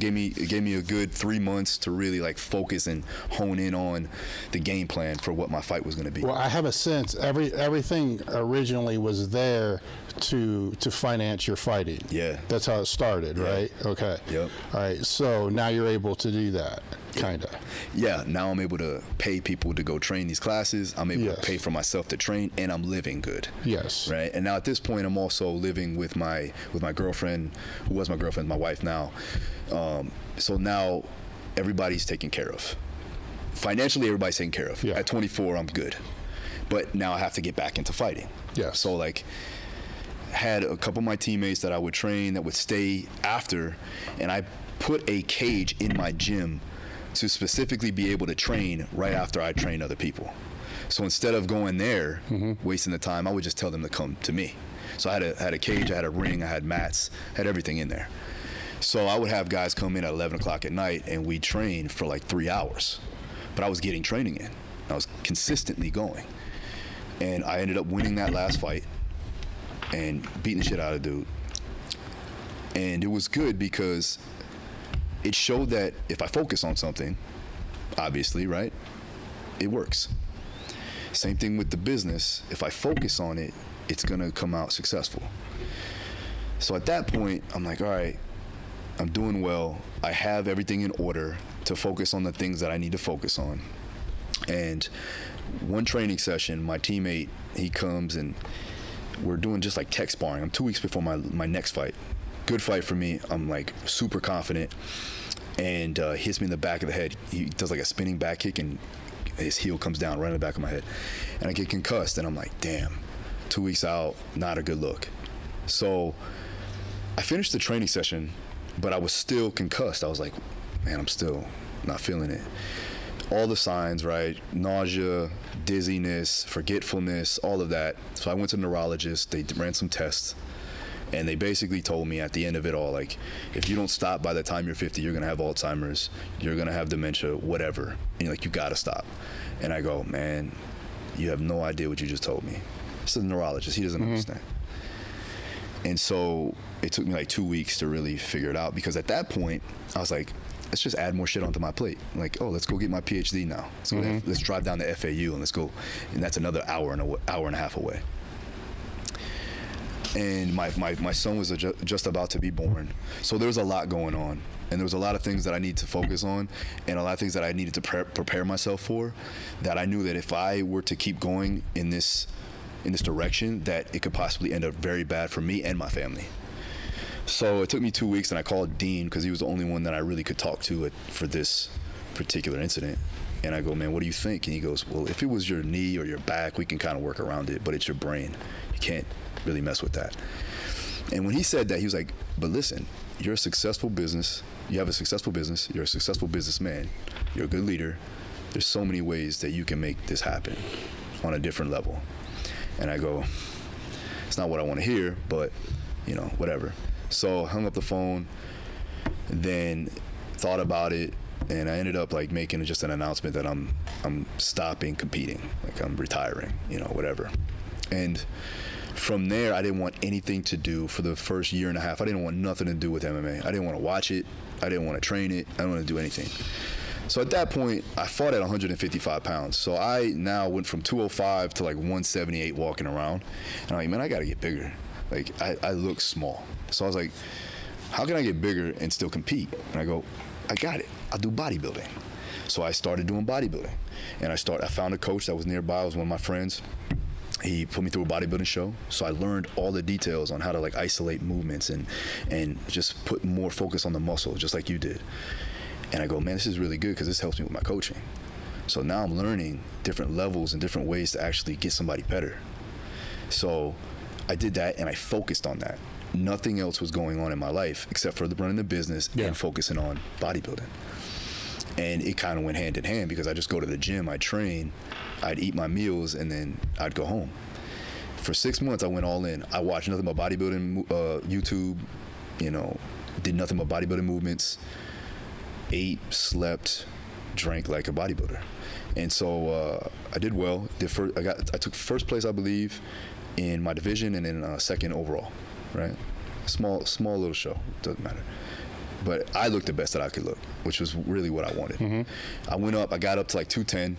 gave me a good 3 months to really like focus and hone in on the game plan for what my fight was going to be. Well, I have a sense everything originally was there to finance your fighting. Yeah, that's how it started, right? Okay. Yep. All right. So now you're able to do that, kind of. Yeah. Now I'm able to pay people to go train these classes. I'm able to pay for myself to train, and I'm living good. Yes. Right. And now at this point, I'm also living with my girlfriend, who was my girlfriend, my wife now. So now everybody's taken care of. Financially, everybody's taken care of. Yeah. At 24, I'm good. But now I have to get back into fighting. Yeah. So like, had a couple of my teammates that I would train that would stay after, and I put a cage in my gym to specifically be able to train right after I train other people. So instead of going there, wasting the time, I would just tell them to come to me. So I had a cage, I had a ring, I had mats, had everything in there. So I would have guys come in at 11 o'clock at night, and we'd train for like 3 hours. But I was getting training in. I was consistently going. And I ended up winning that last fight and beating the shit out of dude. And it was good because it showed that if I focus on something, obviously, right, it works. Same thing with the business. If I focus on it, it's gonna come out successful. So at that point, I'm like, all right, I'm doing well. I have everything in order to focus on the things that I need to focus on. And one training session, my teammate, he comes and we're doing just like tech sparring. I'm 2 weeks before my next fight. Good fight for me. I'm like super confident, and hits me in the back of the head. He does like a spinning back kick, and his heel comes down right in the back of my head, and I get concussed. And I'm like, damn, 2 weeks out, not a good look. So I finished the training session, but I was still concussed. I was like, man, I'm still not feeling it. All the signs, right? Nausea, dizziness, forgetfulness, all of that. So I went to the neurologist. They ran some tests, and they basically told me at the end of it all, like, if you don't stop by the time you're 50, you're gonna have Alzheimer's, you're gonna have dementia, whatever. And you're like, you gotta stop. And I go, man, you have no idea what you just told me. This is a neurologist, he doesn't understand. And so it took me like 2 weeks to really figure it out, because at that point, I was like, let's just add more shit onto my plate. Like, oh, let's go get my PhD now. So let's drive down to FAU and let's go. And that's another hour and a half away. And my son was just about to be born. So there was a lot going on. And there was a lot of things that I needed to focus on, and a lot of things that I needed to prepare myself for, that I knew that if I were to keep going in this in this direction that it could possibly end up very bad for me and my family. So it took me 2 weeks, and I called Dean because he was the only one that I really could talk to for this particular incident. And I go, man, what do you think? And he goes, well, if it was your knee or your back, we can kind of work around it, but it's your brain. You can't really mess with that. And when he said that, he was like, but listen, you're a successful business. You have a successful business. You're a successful businessman. You're a good leader. There's so many ways that you can make this happen on a different level. And I go, it's not what I want to hear, but, you know, whatever. So I hung up the phone, then thought about it, and I ended up like making just an announcement that I'm stopping competing, like I'm retiring, you know, whatever. And from there, I didn't want anything to do for the first year and a half. I didn't want nothing to do with MMA. I didn't want to watch it. I didn't want to train it. I didn't want to do anything. So at that point, I fought at 155 pounds. So I now went from 205 to like 178 walking around. And I'm like, man, I got to get bigger. Like, I look small. So I was like, how can I get bigger and still compete? And I go, I got it. I'll do bodybuilding. So I started doing bodybuilding. And I found a coach that was nearby. It was one of my friends. He put me through a bodybuilding show. So I learned all the details on how to like isolate movements and just put more focus on the muscle, just like you did. And I go, man, this is really good because this helps me with my coaching. So now I'm learning different levels and different ways to actually get somebody better. So I did that, and I focused on that. Nothing else was going on in my life except for running the business and focusing on bodybuilding. And it kind of went hand in hand because I just go to the gym, I'd train, I'd eat my meals, and then I'd go home. For 6 months, I went all in. I watched nothing but bodybuilding YouTube, you know, did nothing but bodybuilding movements, ate, slept, drank like a bodybuilder. And so I did well. I took first place, I believe, in my division, and then second overall, right? Small little show, doesn't matter. But I looked the best that I could look, which was really what I wanted. Mm-hmm. I got up to like 210,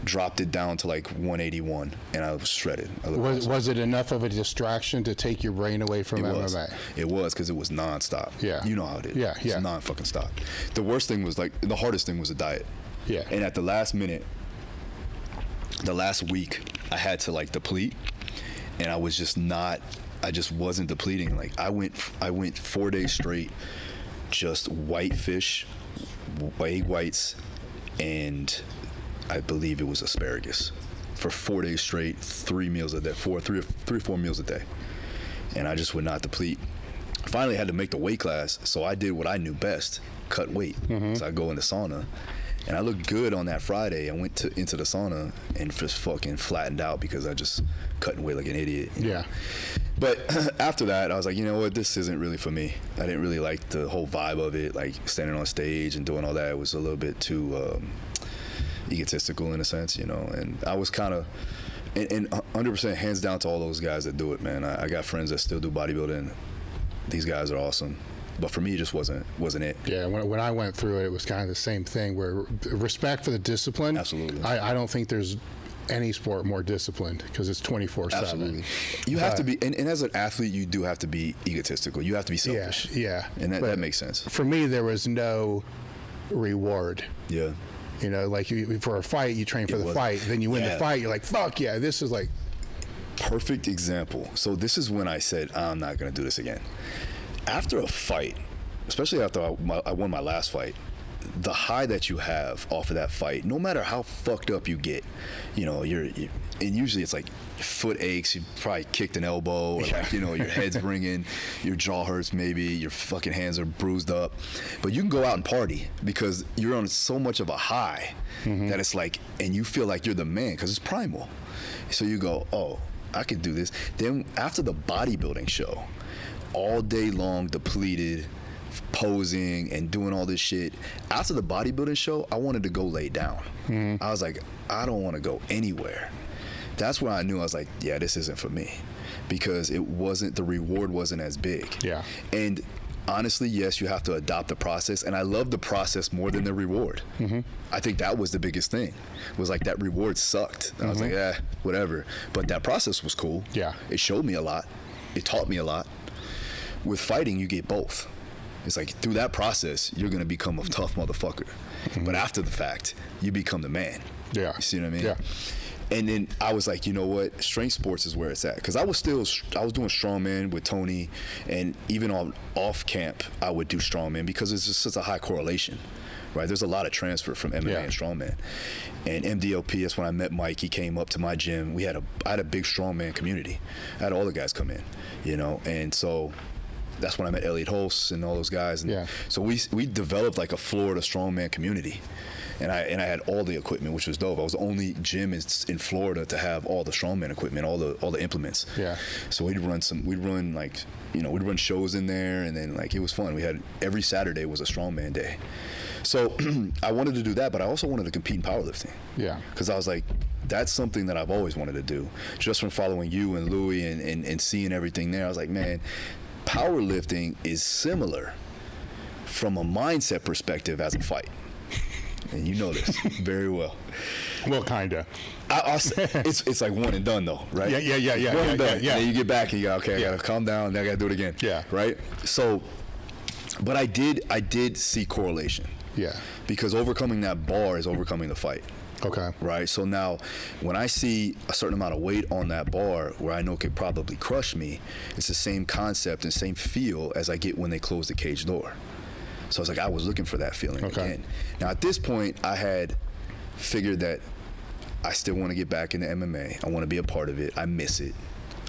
dropped it down to like 181, and I was shredded. Was it enough of a distraction to take your brain away from MMA? It was, because it was nonstop. Yeah. You know how it is. Yeah, It's non-fucking stop. The worst thing was the hardest thing was the diet. Yeah. And at the last minute, the last week, I had to like deplete, and I just wasn't depleting. Like I went 4 days straight, just white fish, egg whites, and I believe it was asparagus for 4 days straight, 3 meals a day, three or four meals a day. And I just would not deplete. Finally, I had to make the weight class, so I did what I knew best, cut weight. Mm-hmm. So I go in the sauna, and I looked good on that Friday. I went into the sauna and just fucking flattened out because I just cutting weight like an idiot. Yeah. But after that, I was like, you know what, this isn't really for me. I didn't really like the whole vibe of it, like standing on stage and doing all that. It was a little bit too egotistical in a sense, you know. And I was kind of, and 100% hands down to all those guys that do it, man. I got friends that still do bodybuilding. These guys are awesome. But for me, it just wasn't it. Yeah, when I went through it, it was kind of the same thing, where respect for the discipline. Absolutely. I don't think there's any sport more disciplined, because it's 24/7. Absolutely. You have to be, and as an athlete, you do have to be egotistical. You have to be selfish. Yeah. And that makes sense. For me, there was no reward. Yeah. You know, like for a fight, you train for the fight, then you win the fight, you're like, fuck yeah, this is like. Perfect example. So this is when I said, I'm not going to do this again. After a fight, especially after I won my last fight, the high that you have off of that fight, no matter how fucked up you get, you know, and usually it's like your foot aches, you probably kicked an elbow, or like, you know, your head's ringing, your jaw hurts maybe, your fucking hands are bruised up. But you can go out and party because you're on so much of a high that it's like, and you feel like you're the man because it's primal. So you go, oh, I could do this. Then after the bodybuilding show, all day long depleted, posing and doing all this shit. After the bodybuilding show, I wanted to go lay down. I was like, I don't want to go anywhere. That's when I knew, I was like, yeah, this isn't for me, because the reward wasn't as big. Yeah. And honestly, yes, you have to adopt the process, and I love the process more than the reward. I think that was the biggest thing, was like that reward sucked. And I was like, whatever. But that process was cool. Yeah. It showed me a lot. It taught me a lot. With fighting, you get both. It's like through that process, you're going to become a tough motherfucker. But after the fact, you become the man. Yeah. You see what I mean? Yeah. And then I was like, you know what? Strength sports is where it's at. Because I was doing strongman with Tony, and even on off camp, I would do strongman because it's just such a high correlation, right? There's a lot of transfer from MMA and strongman. And MDLP, when I met Mike, he came up to my gym. I had a big strongman community. I had all the guys come in, you know, and so that's when I met Elliot Holst and all those guys. And so we developed like a Florida strongman community. And I had all the equipment, which was dope. I was the only gym in Florida to have all the strongman equipment, all the implements. Yeah. So we'd run shows in there, and then like it was fun. We had every Saturday was a strongman day. So I wanted to do that, but I also wanted to compete in powerlifting. Yeah. Because I was like, that's something that I've always wanted to do. Just from following you and Louie and seeing everything there, I was like, man, powerlifting is similar from a mindset perspective as a fight. And you know this very well. Well, kinda. It's like one and done though, right? Yeah. One and done. And then you get back and you go, okay, I gotta calm down. Then I gotta do it again. Yeah. Right. So, but I did see correlation. Yeah. Because overcoming that bar is overcoming the fight. Okay. Right. So now, when I see a certain amount of weight on that bar where I know it could probably crush me, it's the same concept and same feel as I get when they close the cage door. So I was like, I was looking for that feeling again. Now at this point, I had figured that I still want to get back into MMA. I want to be a part of it. I miss it.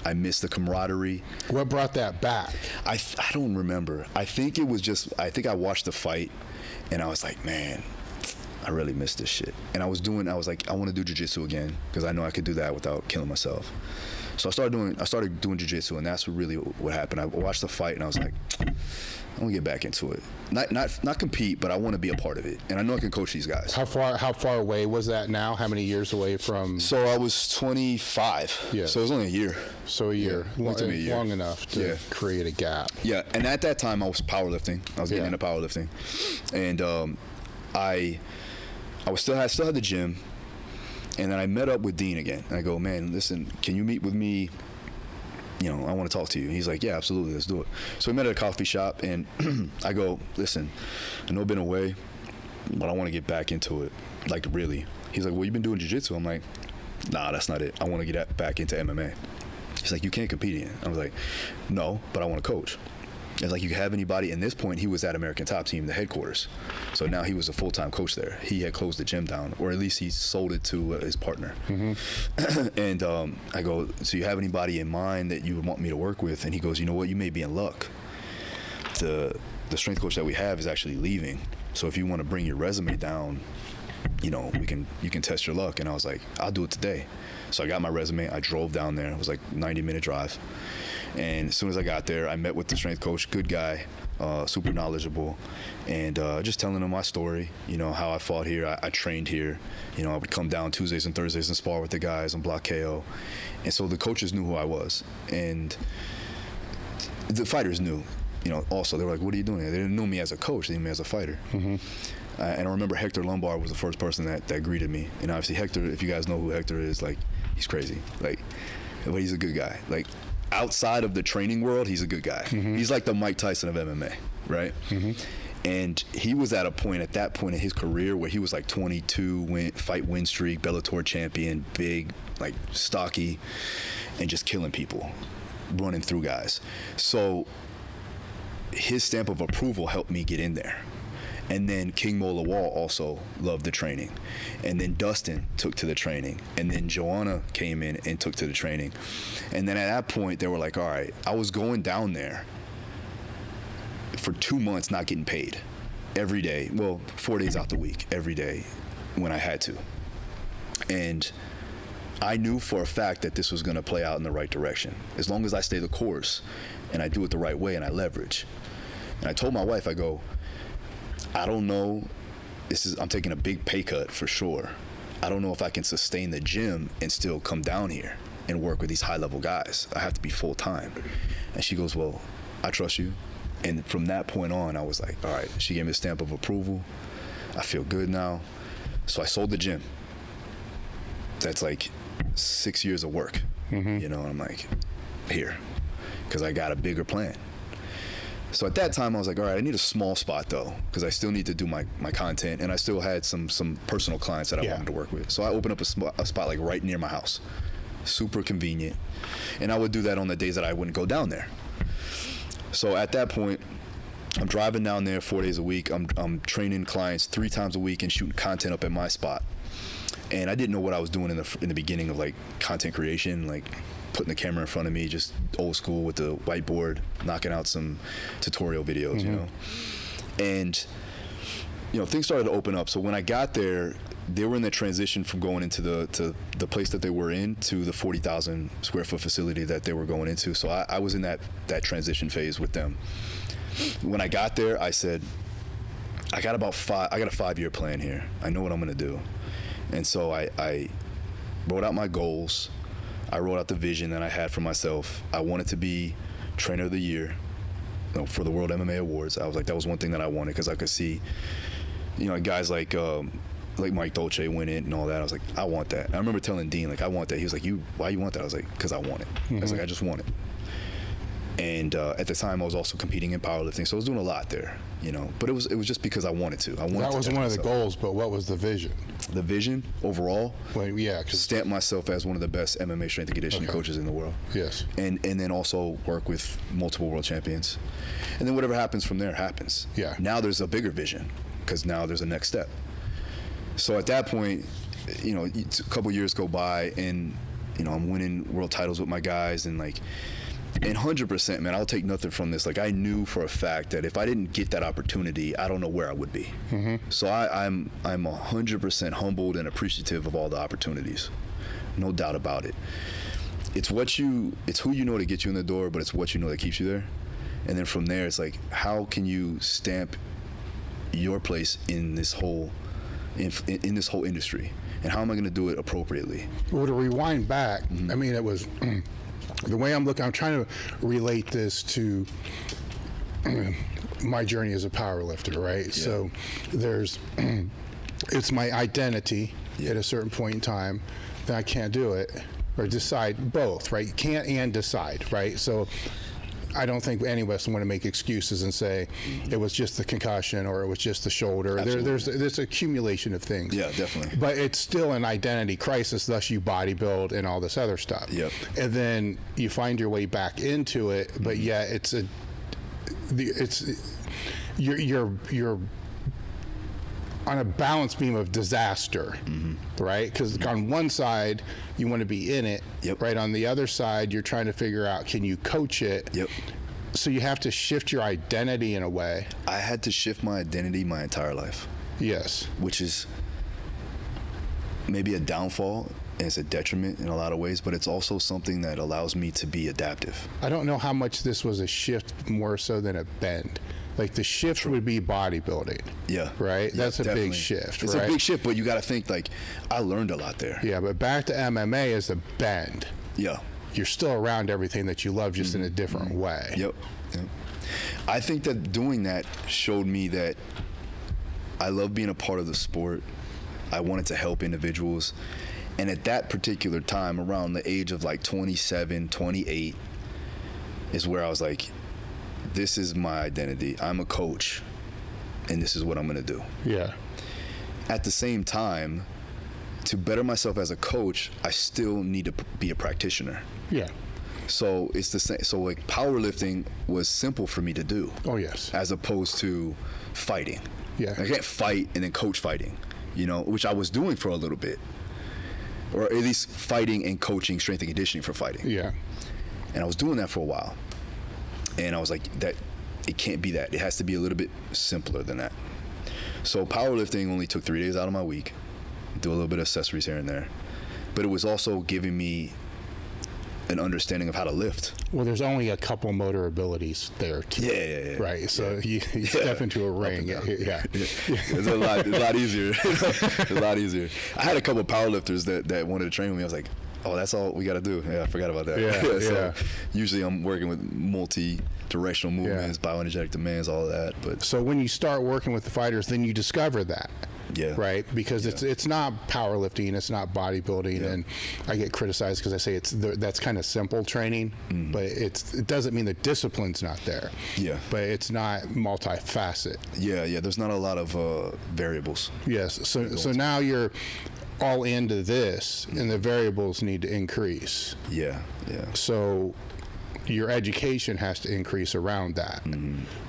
I miss the camaraderie. What brought that back? I don't remember. I think it was just, I think I watched the fight and I was like, man, I really miss this shit. And I was like, I want to do jiu-jitsu again because I know I could do that without killing myself. So I started doing jiu-jitsu, and that's really what happened. I watched the fight and I was like, I want to get back into it. Not compete, but I want to be a part of it. And I know I can coach these guys. How far away was that now? How many years away from? So I was 25. Yeah. So it was only a year. So a year. Yeah, long enough to create a gap. Yeah. And at that time I was powerlifting. I was getting into powerlifting. And I still had the gym. And then I met up with Dean again. And I go, man, listen, can you meet with me? You know, I want to talk to you. He's like, yeah, absolutely, let's do it. So we met at a coffee shop, and I go, listen, I know I've been away, but I want to get back into it, like really. He's like, well, you've been doing jiu-jitsu. I'm like, nah, that's not it. I want to get back into MMA. He's like, you can't compete in. I was like, no, but I want to coach. It's like, you have anybody? At this point, he was at American Top Team, the headquarters. So now he was a full-time coach there. He had closed the gym down, or at least he sold it to his partner. Mm-hmm. And I go, so you have anybody in mind that you would want me to work with? And he goes, you know what? You may be in luck. The strength coach that we have is actually leaving. So if you want to bring your resume down, you know, you can test your luck. And I was like, I'll do it today. So I got my resume. I drove down there. It was like a 90-minute drive. And as soon as I got there, I met with the strength coach, good guy, super knowledgeable, and just telling him my story, you know, how I fought here, I trained here. You know, I would come down Tuesdays and Thursdays and spar with the guys on Block KO. And so the coaches knew who I was. And the fighters knew, you know, also. They were like, what are you doing here? They didn't know me as a coach. They knew me as a fighter. Mm-hmm. And I remember Hector Lombard was the first person that greeted me. And obviously Hector, if you guys know who Hector is, like, he's crazy. Like, but he's a good guy. Like, outside of the training world, he's a good guy. Mm-hmm. He's like the Mike Tyson of MMA, right? Mm-hmm. And he was at that point in his career where he was like 22, fight win streak, Bellator champion, big, like stocky, and just killing people, running through guys. So his stamp of approval helped me get in there. And then King Mo Lawal also loved the training. And then Dustin took to the training. And then Joanna came in and took to the training. And then at that point, they were like, all right, I was going down there for 2 months not getting paid every day. Well, 4 days out the week, every day when I had to. And I knew for a fact that this was going to play out in the right direction. As long as I stay the course and I do it the right way and I leverage. And I told my wife, I go, I don't know, I'm taking a big pay cut for sure. I don't know if I can sustain the gym and still come down here and work with these high-level guys. I have to be full-time. And she goes, well, I trust you. And from that point on, I was like, all right. She gave me a stamp of approval. I feel good now. So I sold the gym. That's like 6 years of work, mm-hmm. you know, and I'm like, here, because I got a bigger plan. So at that time, I was like, all right, I need a small spot though, because I still need to do my content, and I still had some personal clients that I wanted to work with. So I opened up a spot like right near my house, super convenient, and I would do that on the days that I wouldn't go down there. So at that point, I'm driving down there 4 days a week. I'm training clients 3 times a week and shooting content up at my spot. And I didn't know what I was doing in the beginning of like content creation, like putting the camera in front of me, just old school with the whiteboard, knocking out some tutorial videos, you know. And things started to open up. So when I got there, they were in the transition from going into the place that they were in to the 40,000 square foot facility that they were going into. So I was in that transition phase with them. When I got there, I said, I got a 5-year plan here. I know what I'm gonna do. And so I wrote out my goals. I wrote out the vision that I had for myself. I wanted to be trainer of the year, for the World MMA Awards. I was like, that was one thing that I wanted, because I could see, guys like Mike Dolce win it and all that. I was like, I want that. And I remember telling Dean, like, I want that. He was like, why you want that? I was like, because I want it. I was like, I just want it. And at the time, I was also competing in powerlifting, so I was doing a lot there, But it was just because I wanted to. That was one of the goals, but what was the vision? The vision overall? Well, yeah, stamp myself as one of the best MMA strength and conditioning coaches in the world. Yes. And then also work with multiple world champions. And then whatever happens from there happens. Yeah. Now there's a bigger vision, because now there's a next step. So at that point, a couple years go by, and I'm winning world titles with my guys, and 100%, man, I'll take nothing from this. Like, I knew for a fact that if I didn't get that opportunity, I don't know where I would be. So I'm 100% humbled and appreciative of all the opportunities, no doubt about it. It's who you know to get you in the door, but it's what you know that keeps you there. And then from there, it's like, how can you stamp your place in this whole in this whole industry, and how am I going to do it appropriately? Well, to rewind back, I mean, it was. The way I'm trying to relate this to my journey as a power lifter, right? Yeah. So it's my identity at a certain point in time that I can't do it, or decide both, right? Can't and decide, right? So I don't think any of us want to make excuses and say it was just the concussion or it was just the shoulder. There's accumulation of things. Yeah, definitely. But it's still an identity crisis, thus you bodybuild and all this other stuff. Yep. And then you find your way back into it, but yet you're on a balance beam of disaster, right? Because on one side, you want to be in it, right? On the other side, you're trying to figure out, can you coach it? Yep. So you have to shift your identity in a way. I had to shift my identity my entire life. Yes. Which is maybe a downfall, and it's a detriment in a lot of ways, but it's also something that allows me to be adaptive. I don't know how much this was a shift more so than a bend. Like, the shift would be bodybuilding. Yeah. Right? That's a definitely. big shift, It's right? a big shift, but you got to think, like, I learned a lot there. Yeah, but back to MMA is a bend. Yeah. You're still around everything that you love, just in a different way. Yep. I think that doing that showed me that I love being a part of the sport. I wanted to help individuals. And at that particular time, around the age of like 27, 28, is where I was like, this is my identity. I'm a coach, and this is what I'm going to do. Yeah. At the same time, to better myself as a coach, I still need to be a practitioner. Yeah. So it's the same. So like, powerlifting was simple for me to do. Oh, yes. As opposed to fighting. Yeah. I can't fight and then coach fighting, which I was doing for a little bit, or at least fighting and coaching strength and conditioning for fighting. Yeah. And I was doing that for a while. And I was like, that it can't be that. It has to be a little bit simpler than that. So powerlifting only took 3 days out of my week, do a little bit of accessories here and there. But it was also giving me an understanding of how to lift. Well, there's only a couple motor abilities there too. Yeah. Right. So you step into a ring. Yeah. It's a lot easier. It's a lot easier. I had a couple of powerlifters that wanted to train with me. I was like, Oh, that's all we got to do. Yeah, I forgot about that. Yeah, So usually I'm working with multi-directional movements, bioenergetic demands, all of that. But so when you start working with the fighters, then you discover that. Yeah. Right. Because it's not powerlifting, it's not bodybuilding, and I get criticized because I say that's kind of simple training, but it doesn't mean the discipline's not there. Yeah. But it's not multifaceted. Yeah. There's not a lot of variables. Yes. So now you're all into this, and the variables need to increase. Yeah. So your education has to increase around that.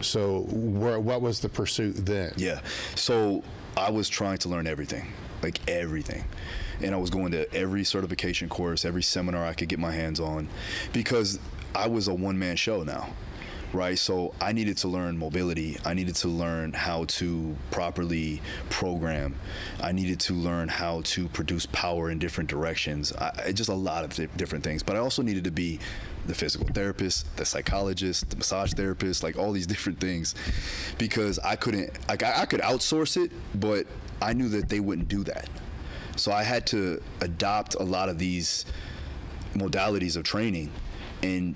So what was the pursuit then? Yeah. So I was trying to learn everything, like everything. And I was going to every certification course, every seminar I could get my hands on, because I was a one-man show now, right? So I needed to learn mobility. I needed to learn how to properly program. I needed to learn how to produce power in different directions. Just a lot of different things. But I also needed to be the physical therapist, the psychologist, the massage therapist, like all these different things, because I couldn't, like I could outsource it, but I knew that they wouldn't do that. So I had to adopt a lot of these modalities of training and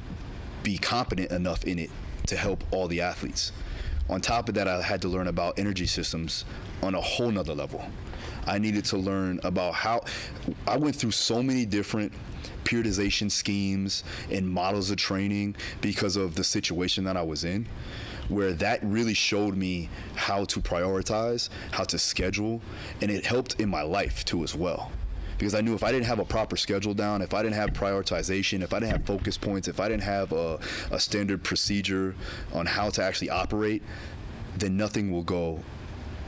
be competent enough in it to help all the athletes. On top of that, I had to learn about energy systems on a whole nother level. I needed to learn about how, I went through so many different periodization schemes and models of training because of the situation that I was in, where that really showed me how to prioritize, how to schedule, and it helped in my life too as well. Because I knew if I didn't have a proper schedule down, if I didn't have prioritization, if I didn't have focus points, if I didn't have a standard procedure on how to actually operate, then nothing will go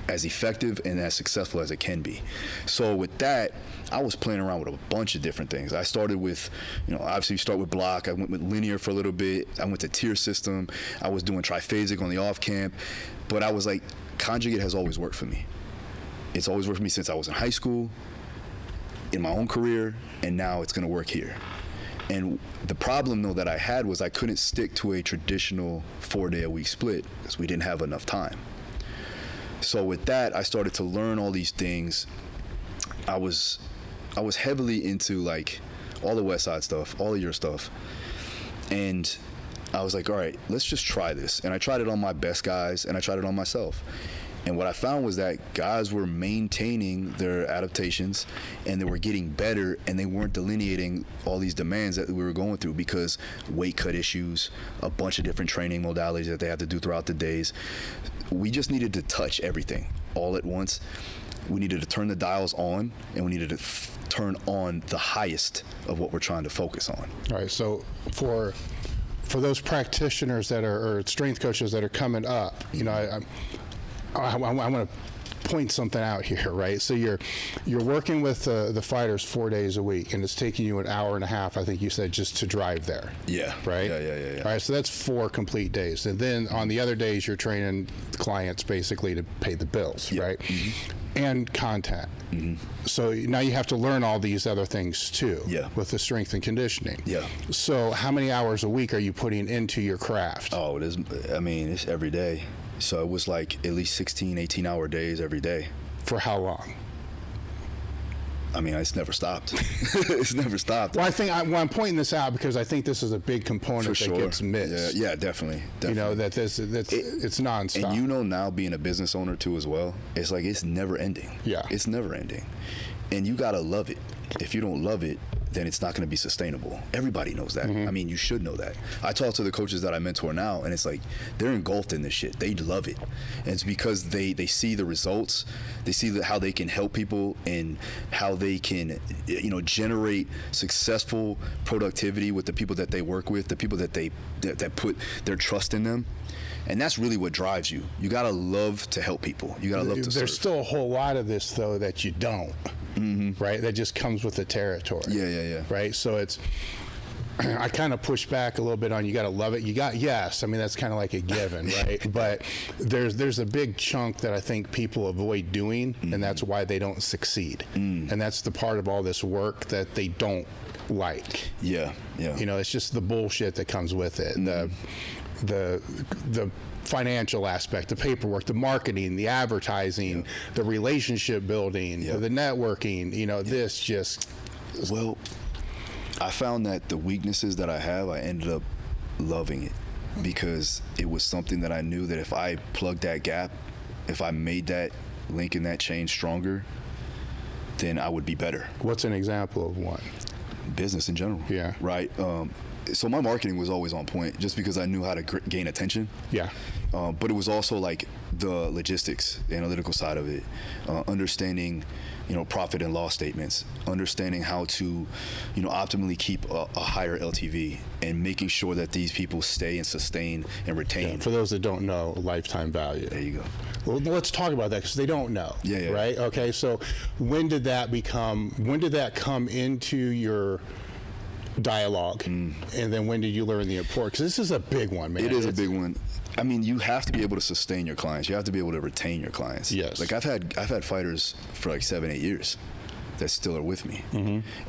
as effective and as successful as it can be. So with that, I was playing around with a bunch of different things. I started with, obviously you start with block. I went with linear for a little bit. I went to tier system. I was doing triphasic on the off camp. But I was like, conjugate has always worked for me. It's always worked for me since I was in high school, in my own career, and now it's gonna work here. And the problem though that I had was I couldn't stick to a traditional 4-day-a-week split because we didn't have enough time. So with that, I started to learn all these things. I was heavily into like all the West Side stuff, all of your stuff. And I was like, all right, let's just try this. And I tried it on my best guys, and I tried it on myself. And what I found was that guys were maintaining their adaptations, and they were getting better, and they weren't delineating all these demands that we were going through because weight cut issues, a bunch of different training modalities that they had to do throughout the days. We just needed to touch everything all at once. We needed to turn the dials on, and we needed to turn on the highest of what we're trying to focus on. All right, so for those practitioners that are, or strength coaches that are coming up, I want to point something out here, right? So you're working with the fighters 4 days a week, and it's taking you an hour and a half, I think you said, just to drive there. Yeah. Right? Yeah. All right, so that's 4 complete days. And then on the other days, you're training clients basically to pay the bills, right? Mm-hmm. And content. Mm-hmm. So now you have to learn all these other things too, with the strength and conditioning. Yeah. So how many hours a week are you putting into your craft? Oh, it's every day. So it was like at least 16, 18-hour days every day. For how long? I mean, it's never stopped. It's never stopped. Well, I'm pointing this out because I think this is a big component that gets missed. Yeah, definitely. That it's nonstop. And now being a business owner too as well, it's like it's never ending. Yeah. It's never ending. And you gotta love it. If you don't love it, then it's not going to be sustainable. Everybody knows that. Mm-hmm. I mean, you should know that. I talk to the coaches that I mentor now, and it's like they're engulfed in this shit. They love it, and it's because they see the results. They see how they can help people and how they can, generate successful productivity with the people that they work with, the people that that put their trust in them. And that's really what drives you. You gotta love to help people. You gotta love to serve. There's still a whole lot of this though that you don't. Mm-hmm. Right? That just comes with the territory. Yeah. Right? So I kind of push back a little bit on you got to love it. Yes. I mean, that's kind of like a given, right? But there's a big chunk that I think people avoid doing, and that's why they don't succeed. And that's the part of all this work that they don't like. Yeah. It's just the bullshit that comes with it. The financial aspect, the paperwork, the marketing, the advertising, the relationship building, the networking, this just... Well, I found that the weaknesses that I have, I ended up loving it because it was something that I knew that if I plugged that gap, if I made that link in that chain stronger, then I would be better. What's an example of one? Business in general. Yeah. Right. So my marketing was always on point just because I knew how to gain attention. Yeah. But it was also like the logistics, the analytical side of it, understanding, profit and loss statements, understanding how to, optimally keep a higher LTV and making sure that these people stay and sustain and retain. Yeah, for those that don't know, lifetime value. There you go. Well, let's talk about that because they don't know. Yeah. Right? Okay, so when did that come into your dialogue? And then when did you learn the importance? Because this is a big one, man. It is a big one. I mean, you have to be able to sustain your clients. You have to be able to retain your clients. Yes. Like I've had fighters for like 7-8 years that still are with me.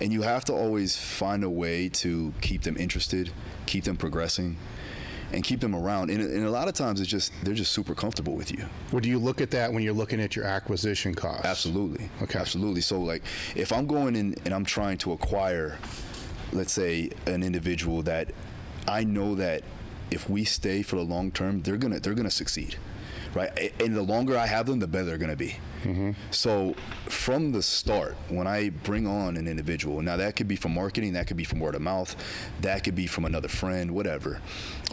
And you have to always find a way to keep them interested, keep them progressing, and keep them around. And a lot of times they're just super comfortable with you. Well, do you look at that when you're looking at your acquisition costs? Absolutely. Okay. Absolutely. So like if I'm going in and I'm trying to acquire, let's say, an individual that I know that if we stay for the long term, they're gonna succeed, right? And the longer I have them, the better they're gonna be. So from the start, when I bring on an individual, now that could be from marketing, that could be from word of mouth, that could be from another friend, whatever,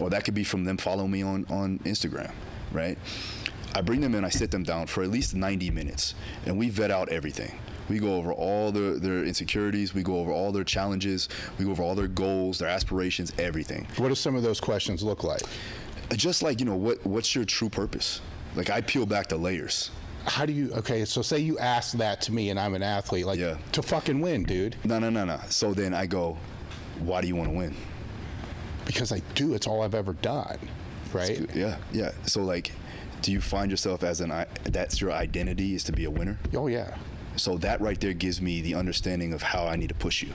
or that could be from them following me on Instagram, right? I bring them in, I sit them down for at least 90 minutes, and we vet out everything. We go over all their insecurities. We go over all their challenges. We go over all their goals, their aspirations, everything. What do some of those questions look like? Just like, what's your true purpose? Like I peel back the layers. How do you, okay, so say you ask that to me and I'm an athlete, like to fucking win, dude. No. So then I go, why do you want to win? Because I do, it's all I've ever done, right? Yeah. So like, do you find yourself as that's your identity, is to be a winner? Oh yeah. So that right there gives me the understanding of how I need to push you.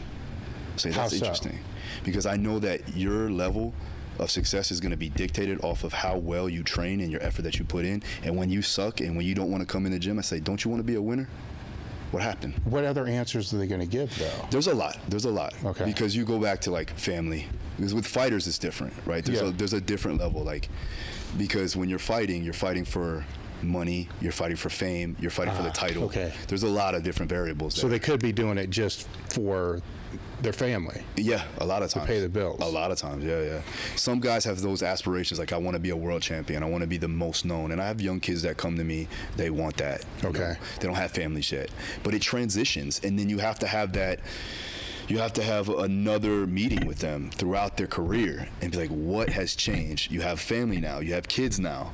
So that's interesting. Because I know that your level of success is going to be dictated off of how well you train and your effort that you put in. And when you suck and when you don't want to come in the gym, I say, don't you want to be a winner? What happened? What other answers are they going to give, though? There's a lot. Okay. Because you go back to like family. Because with fighters, it's different, right? There's a different level. Like, because when you're fighting for money, you're fighting for fame, you're fighting for the title. Okay. There's a lot of different variables there. So they could be doing it just for their family. Yeah, a lot of times. To pay the bills. A lot of times, yeah. Some guys have those aspirations, like I want to be a world champion, I want to be the most known. And I have young kids that come to me, they want that. Okay. They don't have families yet. But it transitions, and then you have to have that. You have to have another meeting with them throughout their career and be like, what has changed? You have family now, you have kids now.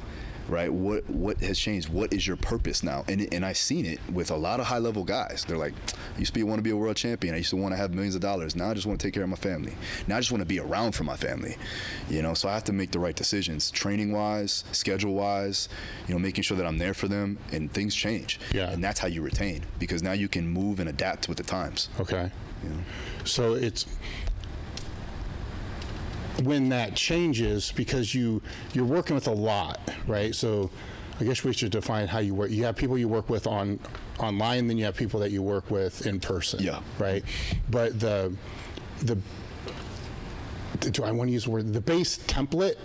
Right? What has changed? What is your purpose now? And I've seen it with a lot of high level guys. They're like, I used to want to be a world champion. I used to want to have millions of dollars. Now I just want to take care of my family. Now I just want to be around for my family. So I have to make the right decisions, training wise, schedule wise, making sure that I'm there for them, and things change. Yeah. And that's how you retain, because now you can move and adapt with the times. Okay. So it's when that changes, because you're working with a lot, right? So I guess we should define how you work. You have people you work with online, then you have people that you work with in person. Yeah. Right. But do I want to use the word, the base template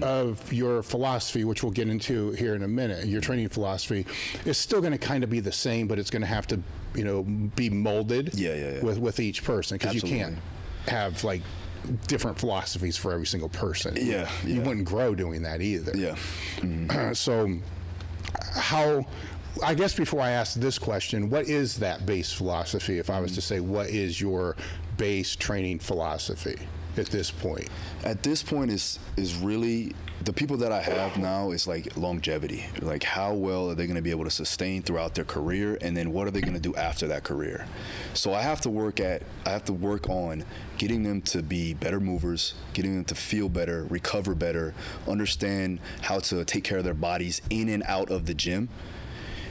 of your philosophy, which we'll get into here in a minute, your training philosophy, is still going to kind of be the same, but it's going to have to, be molded with each person, because you can't have like different philosophies for every single person. Yeah. You wouldn't grow doing that either. Yeah. Mm-hmm. So I guess before I ask this question, what is that base philosophy? If I was to say, what is your base training philosophy at this point? At this point is really, the people that I have now is like longevity. Like, how well are they going to be able to sustain throughout their career, and then what are they going to do after that career? So I have to work on getting them to be better movers, getting them to feel better, recover better, understand how to take care of their bodies in and out of the gym.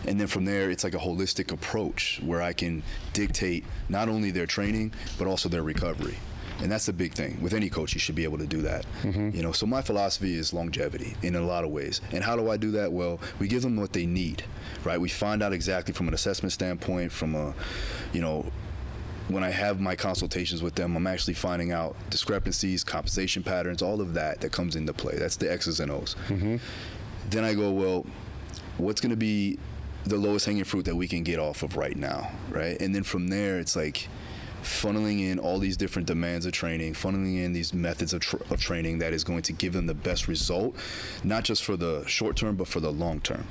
And then from there, it's like a holistic approach where I can dictate not only their training, but also their recovery. And that's the big thing. With any coach, you should be able to do that. Mm-hmm. So my philosophy is longevity in a lot of ways. And how do I do that? Well, we give them what they need, right? We find out exactly from an assessment standpoint, from a, when I have my consultations with them, I'm actually finding out discrepancies, compensation patterns, all of that comes into play. That's the X's and O's. Then I go, well, what's going to be the lowest hanging fruit that we can get off of right now, right? And then from there, it's like funneling in all these different demands of training, funneling in these methods of training that is going to give them the best result, not just for the short term, but for the long term.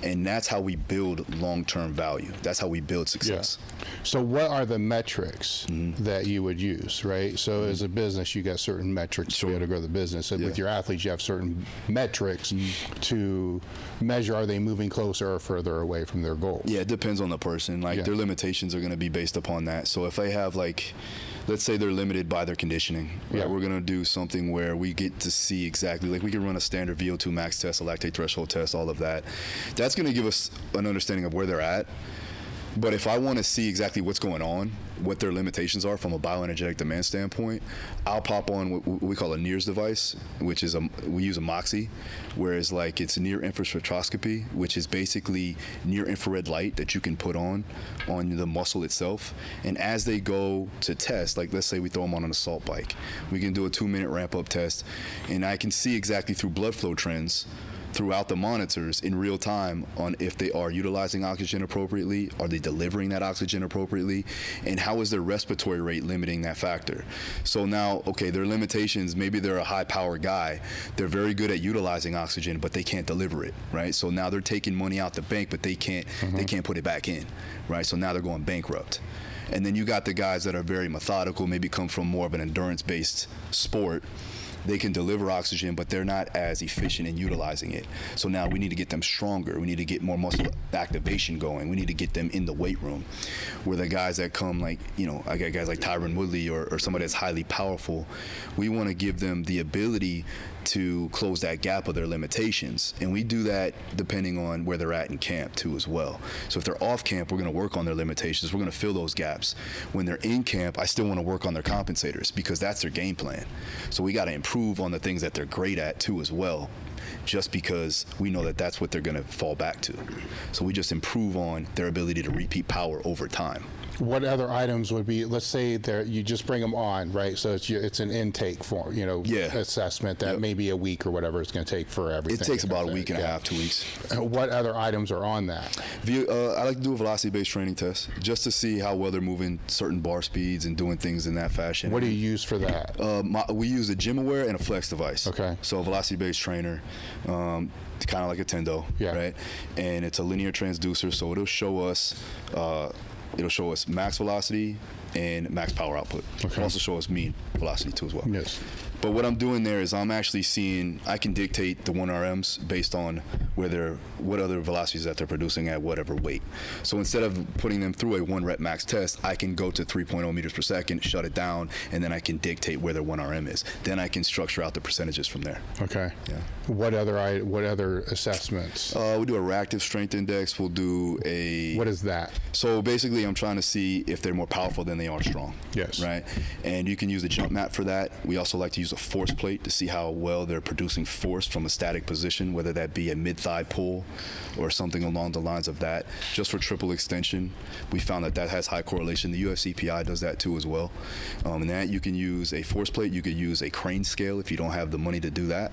And that's how we build long-term value. That's how we build success. Yeah. So what are the metrics that you would use, right? So as a business, you got certain metrics to be able to grow the business. And with your athletes, you have certain metrics to measure, are they moving closer or further away from their goals? Yeah, it depends on the person. Like their limitations are going to be based upon that. So if I have like, let's say they're limited by their conditioning, right? We're going to do something where we get to see exactly, like we can run a standard VO2 max test, a lactate threshold test, all of that. That's going to give us an understanding of where they're at. But if I want to see exactly what's going on, what their limitations are from a bioenergetic demand standpoint, I'll pop on what we call a NIRS device, which is we use a MOXIE, whereas like it's near infrared spectroscopy, which is basically near infrared light that you can put on the muscle itself. And as they go to test, like let's say we throw them on an assault bike, we can do a 2-minute ramp up test, and I can see exactly through blood flow trends throughout the monitors in real time on if they are utilizing oxygen appropriately, are they delivering that oxygen appropriately, and how is their respiratory rate limiting that factor. So now, okay, their limitations, maybe they're a high power guy, they're very good at utilizing oxygen, but they can't deliver it, right? So now they're taking money out the bank, but they can't put it back in, right? So now they're going bankrupt. And then you got the guys that are very methodical, maybe come from more of an endurance-based sport. They can deliver oxygen, but they're not as efficient in utilizing it. So now we need to get them stronger. We need to get more muscle activation going. We need to get them in the weight room. Where the guys that come, like, you know, I got guys like Tyron Woodley or somebody that's highly powerful, we want to give them the ability to close that gap of their limitations. And we do that depending on where they're at in camp too as well. So if they're off camp, we're going to work on their limitations. We're going to fill those gaps. When they're in camp, I still want to work on their compensators because that's their game plan. So we got to improve on the things that they're great at too as well, just because we know that that's what they're going to fall back to. So we just improve on their ability to repeat power over time. What other items would be, let's say you just bring them on, right? So it's an intake form, assessment that maybe a week or whatever it's going to take for everything. It takes about a week and a half, 2 weeks. What other items are on that? I like to do a velocity-based training test just to see how well they're moving certain bar speeds and doing things in that fashion. What do you use for that? We use a gym aware and a flex device. Okay. So a velocity-based trainer, kind of like a Tendo, right? And it's a linear transducer, so it'll show us max velocity and max power output. It'll also show us mean velocity too as well. Yes. But what I'm doing there is I'm actually seeing, I can dictate the 1RMs based on what other velocities that they're producing at whatever weight. So instead of putting them through a 1 rep max test, I can go to 3.0 meters per second, shut it down, and then I can dictate where their 1RM is. Then I can structure out the percentages from there. Okay. Yeah. What other assessments? We do a reactive strength index. We'll do a... What is that? So basically I'm trying to see if they're more powerful than they are strong. Yes. Right? And you can use a jump map for that. We also like to use a force plate to see how well they're producing force from a static position, whether that be a mid-thigh pull or something along the lines of that. Just for triple extension, we found that has high correlation. The UFC PI does that too as well. And that you can use a force plate. You could use a crane scale if you don't have the money to do that.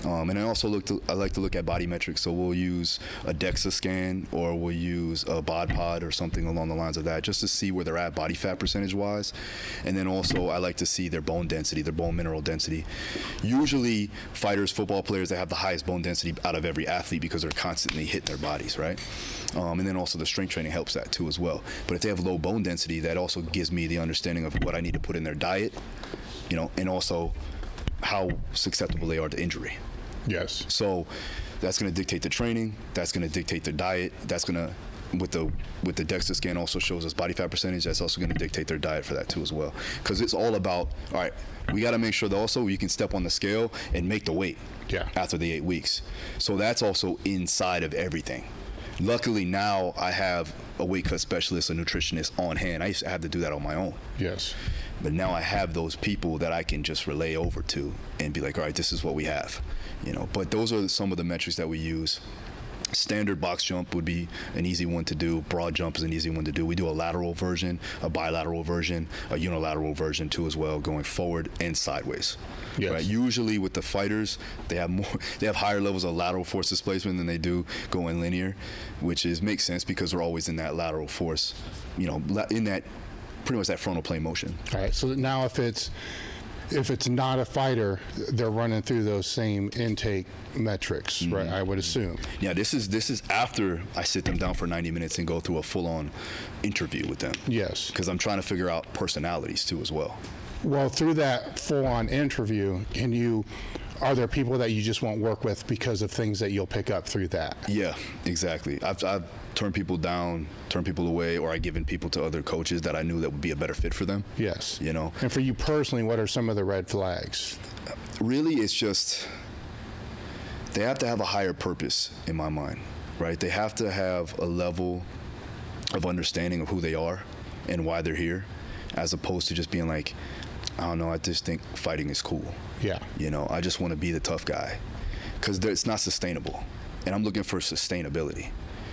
And I also I like to look at body metrics. So we'll use a DEXA scan or we'll use a bod pod or something along the lines of that, just to see where they're at body fat percentage wise. And then also I like to see their bone density, their bone mineral density. Usually fighters, football players, they have the highest bone density out of every athlete because they're constantly hitting their bodies, right? And then also the strength training helps that too as well. But if they have low bone density, that also gives me the understanding of what I need to put in their diet, and also how susceptible they are to injury. Yes. So that's going to dictate the training. That's going to dictate the diet. That's going to, with the DEXA scan, also shows us body fat percentage. That's also going to dictate their diet for that too as well. Because it's all about, all right, we got to make sure that also you can step on the scale and make the weight after the 8 weeks. So that's also inside of everything. Luckily now I have a weight cut specialist, a nutritionist on hand. I used to have to do that on my own. Yes. But now I have those people that I can just relay over to and be like, all right, this is what we have. But those are some of the metrics that we use. Standard box jump would be an easy one to do. Broad jump is an easy one to do. We do a lateral version, a bilateral version, a unilateral version too as well, going forward and sideways. Yes. Right? Usually with the fighters, they have higher levels of lateral force displacement than they do going linear, which makes sense because we're always in that lateral force, in that pretty much that frontal plane motion. All right. So now if it's not a fighter, they're running through those same intake metrics, right? I would assume. Yeah, this is after I sit them down for 90 minutes and go through a full-on interview with them. Yes. Because I'm trying to figure out personalities too as well. Well, through that full-on interview, are there people that you just won't work with because of things that you'll pick up through that? Yeah, exactly. I've turned people down, turned people away, or I've given people to other coaches that I knew that would be a better fit for them. Yes. And for you personally, what are some of the red flags? Really, it's just they have to have a higher purpose in my mind, right? They have to have a level of understanding of who they are and why they're here, as opposed to just being like, I don't know, I just think fighting is cool. Yeah. I just want to be the tough guy, because it's not sustainable, and I'm looking for sustainability.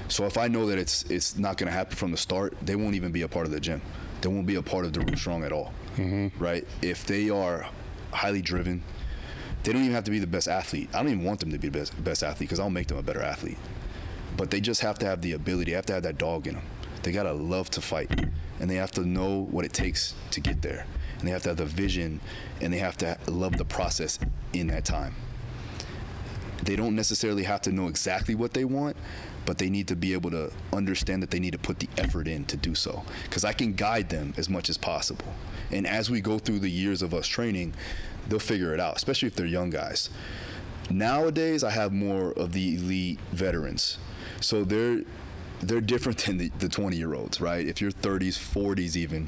So if I know that it's not going to happen from the start, they won't even be a part of the gym. They won't be a part of the Root Strong at all, right? If they are highly driven, they don't even have to be the best athlete. I don't even want them to be the best athlete, because I'll make them a better athlete. But they just have to have the ability, they have to have that dog in them. They got to love to fight, and they have to know what it takes to get there. And they have to have the vision, and they have to love the process in that time. They don't necessarily have to know exactly what they want, but they need to be able to understand that they need to put the effort in to do so, because I can guide them as much as possible. And as we go through the years of us training, they'll figure it out, especially if they're young guys. Nowadays, I have more of the elite veterans. So they're different than the 20-year-olds, right? If you're 30s, 40s even,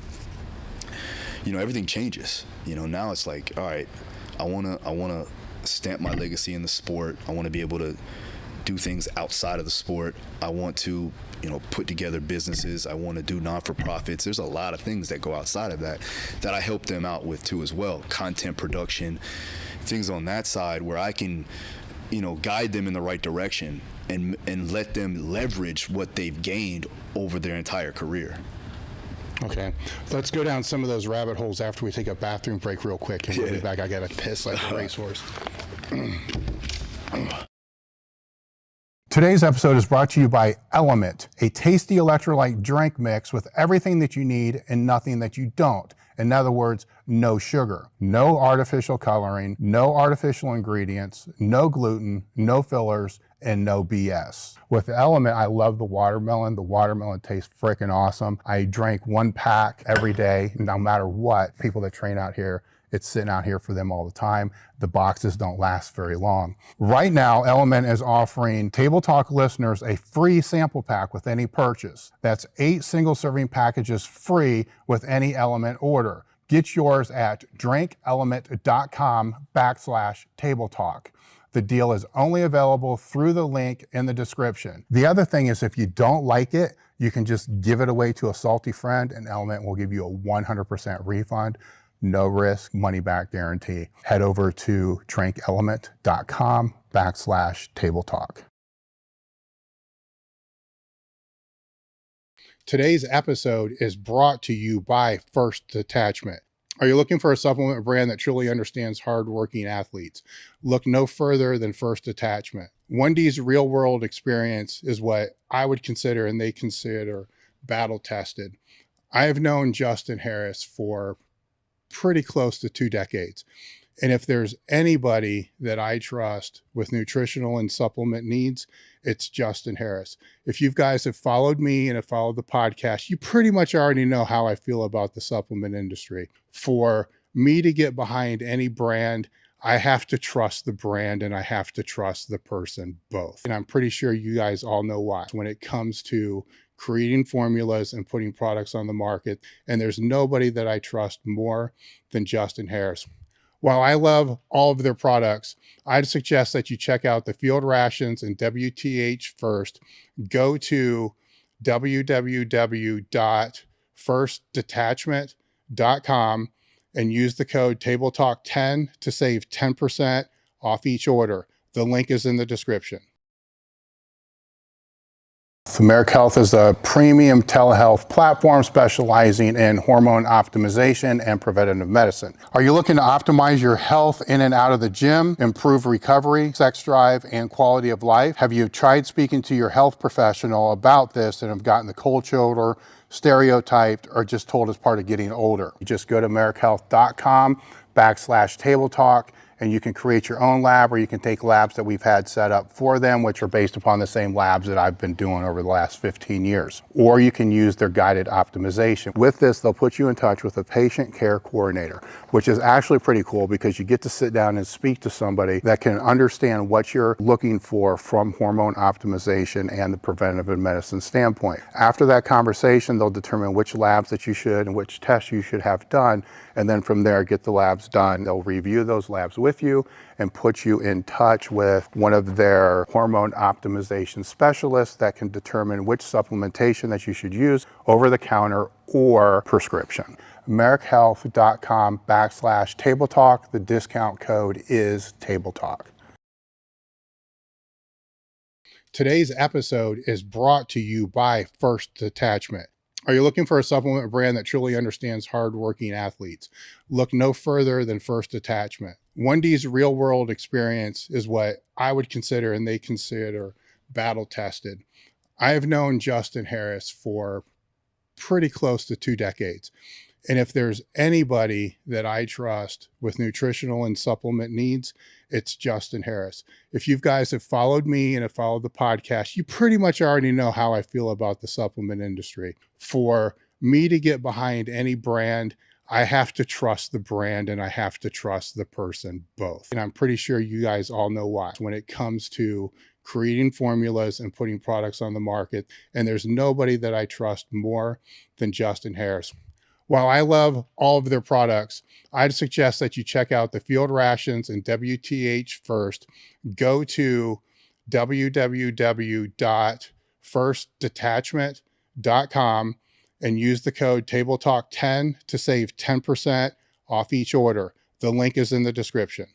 everything changes. Now it's like, all right, I wanna stamp my legacy in the sport. I want to be able to do things outside of the sport. I want to, put together businesses. I want to do non-for-profits. There's a lot of things that go outside of that I help them out with too as well. Content production, things on that side where I can, guide them in the right direction and let them leverage what they've gained over their entire career. Okay, let's go down some of those rabbit holes after we take a bathroom break real quick, and we'll be back. I gotta piss like a racehorse. Today's episode is brought to you by Element, a tasty electrolyte drink mix with everything that you need and nothing that you don't. In other words, no sugar, no artificial coloring, no artificial ingredients, no gluten, no fillers, and no BS. With Element, I love the watermelon. The watermelon tastes freaking awesome. I drank 1 pack every day, no matter what. People that train out here, it's sitting out here for them all the time. The boxes don't last very long. Right now, Element is offering Table Talk listeners a free sample pack with any purchase. That's 8 single-serving packages free with any Element order. Get yours at drinkelement.com/Table Talk. The deal is only available through the link in the description. The other thing is, if you don't like it, you can just give it away to a salty friend, and Element will give you a 100% refund. No risk, money back guarantee. Head over to drinkelement.com/Table Talk. Today's episode is brought to you by First Detachment. Are you looking for a supplement brand that truly understands hardworking athletes? Look no further than First Detachment. 1D's real world experience is what I would consider, and they consider, battle tested. I have known Justin Harris for pretty close to 2 decades. And if there's anybody that I trust with nutritional and supplement needs, it's Justin Harris. If you guys have followed me and have followed the podcast, you pretty much already know how I feel about the supplement industry. For me to get behind any brand, I have to trust the brand and I have to trust the person both. And I'm pretty sure you guys all know why. When it comes to creating formulas and putting products on the market, and there's nobody that I trust more than Justin Harris. While I love all of their products, I'd suggest that you check out the Field Rations and WTH first. Go to www.firstdetachment.com and use the code TableTalk10 to save 10% off each order. The link is in the description. Marek Health is a premium telehealth platform specializing in hormone optimization and preventative medicine. Are you looking to optimize your health in and out of the gym, improve recovery, sex drive, and quality of life? Have you tried speaking to your health professional about this and have gotten the cold shoulder, stereotyped, or just told it's part of getting older? You just go to MarekHealth.com/table talk, and you can create your own lab, or you can take labs that we've had set up for them, which are based upon the same labs that I've been doing over the last 15 years. Or you can use their guided optimization. With this, they'll put you in touch with a patient care coordinator, which is actually pretty cool because you get to sit down and speak to somebody that can understand what you're looking for from hormone optimization and the preventative medicine standpoint. After that conversation, they'll determine which labs that you should and which tests you should have done, and then from there, get the labs done. They'll review those labs with you and put you in touch with one of their hormone optimization specialists that can determine which supplementation that you should use over the counter or prescription. MarekHealth.com/table talk. The discount code is table talk. Today's episode is brought to you by First Attachment. Are you looking for a supplement brand that truly understands hardworking athletes? Look no further than First Attachment. 1D's real world experience is what I would consider, and they consider, battle tested. I have known Justin Harris for pretty close to 2 decades. And if there's anybody that I trust with nutritional and supplement needs, it's Justin Harris. If you guys have followed me and have followed the podcast, you pretty much already know how I feel about the supplement industry. For me to get behind any brand, I have to trust the brand and I have to trust the person both. And I'm pretty sure you guys all know why. When it comes to creating formulas and putting products on the market, and there's nobody that I trust more than Justin Harris. While I love all of their products, I'd suggest that you check out the Field Rations and WTH first. Go to www.firstdetachment.com and use the code TABLETALK10 to save 10% off each order. The link is in the description.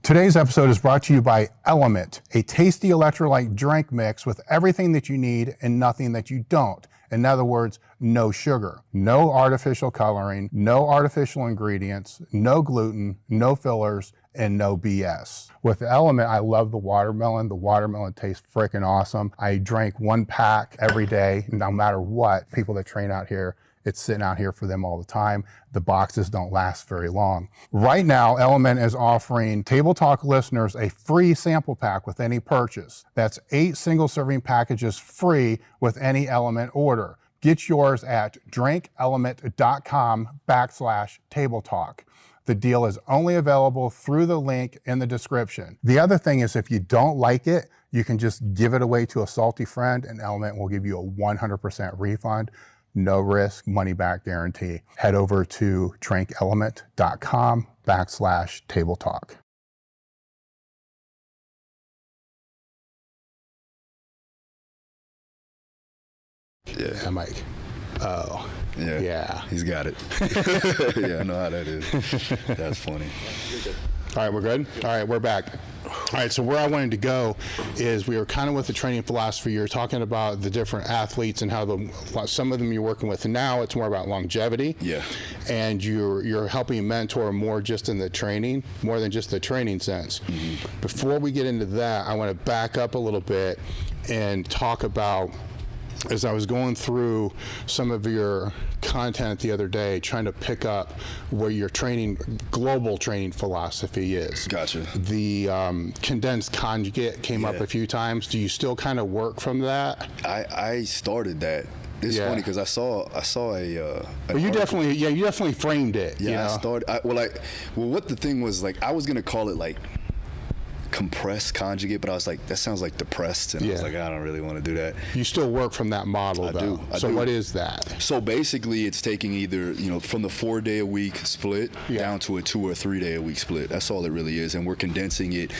Today's episode is brought to you by Element, a tasty electrolyte drink mix with everything that you need and nothing that you don't. In other words, no sugar, no artificial coloring, no artificial ingredients, no gluten, no fillers, and no BS. With Element, I love the watermelon. The watermelon tastes freaking awesome. I drank 1 pack every day, no matter what. People that train out here, it's sitting out here for them all the time. The boxes don't last very long. Right now, Element is offering Table Talk listeners a free sample pack with any purchase. That's 8 single serving packages free with any Element order. Get yours at drinkelement.com/table talk. The deal is only available through the link in the description. The other thing is, if you don't like it, you can just give it away to a salty friend and Element will give you a 100% refund. No risk, money back guarantee. Head over to drinkelement.com/table talk. Yeah, Mike. Oh, yeah. He's got it. Yeah, I know how that is. That's funny. All right, we're good? All right, we're back. All right, so where I wanted to go is we were kind of with the training philosophy. You're talking about the different athletes and how some of them you're working with. And now it's more about longevity. Yeah. And you're helping mentor more just in the training, more than just the training sense. Mm-hmm. Before we get into that, I want to back up a little bit and talk about, as I was going through some of your content the other day, trying to pick up where your global training philosophy is. Gotcha. The condensed conjugate came up a few times. Do you still kind of work from that? I started that. It's funny because I saw a. Well, you definitely framed it. Yeah, you know? I started. What the thing was, like, I was gonna call it like compressed conjugate, but I was like, that sounds like depressed, and I was like, I don't really want to do that. You still work from that model, though. I do. What is that? So basically, it's taking either, from the 4-day-a-week split down to a 2 or 3-day-a-week split. That's all it really is, and we're condensing it.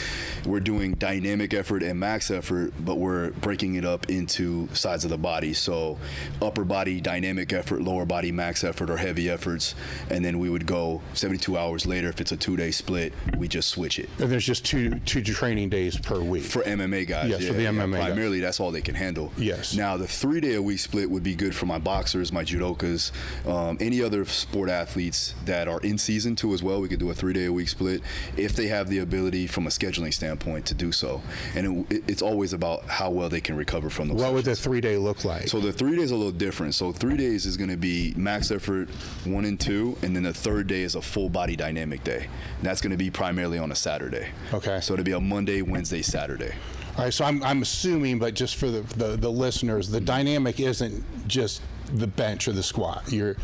We're doing dynamic effort and max effort, but we're breaking it up into sides of the body. So upper body dynamic effort, lower body max effort or heavy efforts, and then we would go 72 hours later. If it's a 2-day split, we just switch it. And there's just two training days per week. For MMA guys, yes, for the MMA primarily guys. That's all they can handle. Yes. Now, the 3-day-a-week split would be good for my boxers, my judokas, any other sport athletes that are in season too as well. We could do a 3-day-a-week split if they have the ability from a scheduling standpoint to do so. And it's always about how well they can recover from those What would the sessions. 3-day look like? So the 3 days are a little different. So 3 days is going to be max effort 1 and 2, and then the third day is a full body dynamic day. And that's going to be primarily on a Saturday. Okay. So it'll be a Monday, Wednesday, Saturday. All right, so I'm assuming, but just for the listeners, the dynamic isn't just the bench or the squat. You're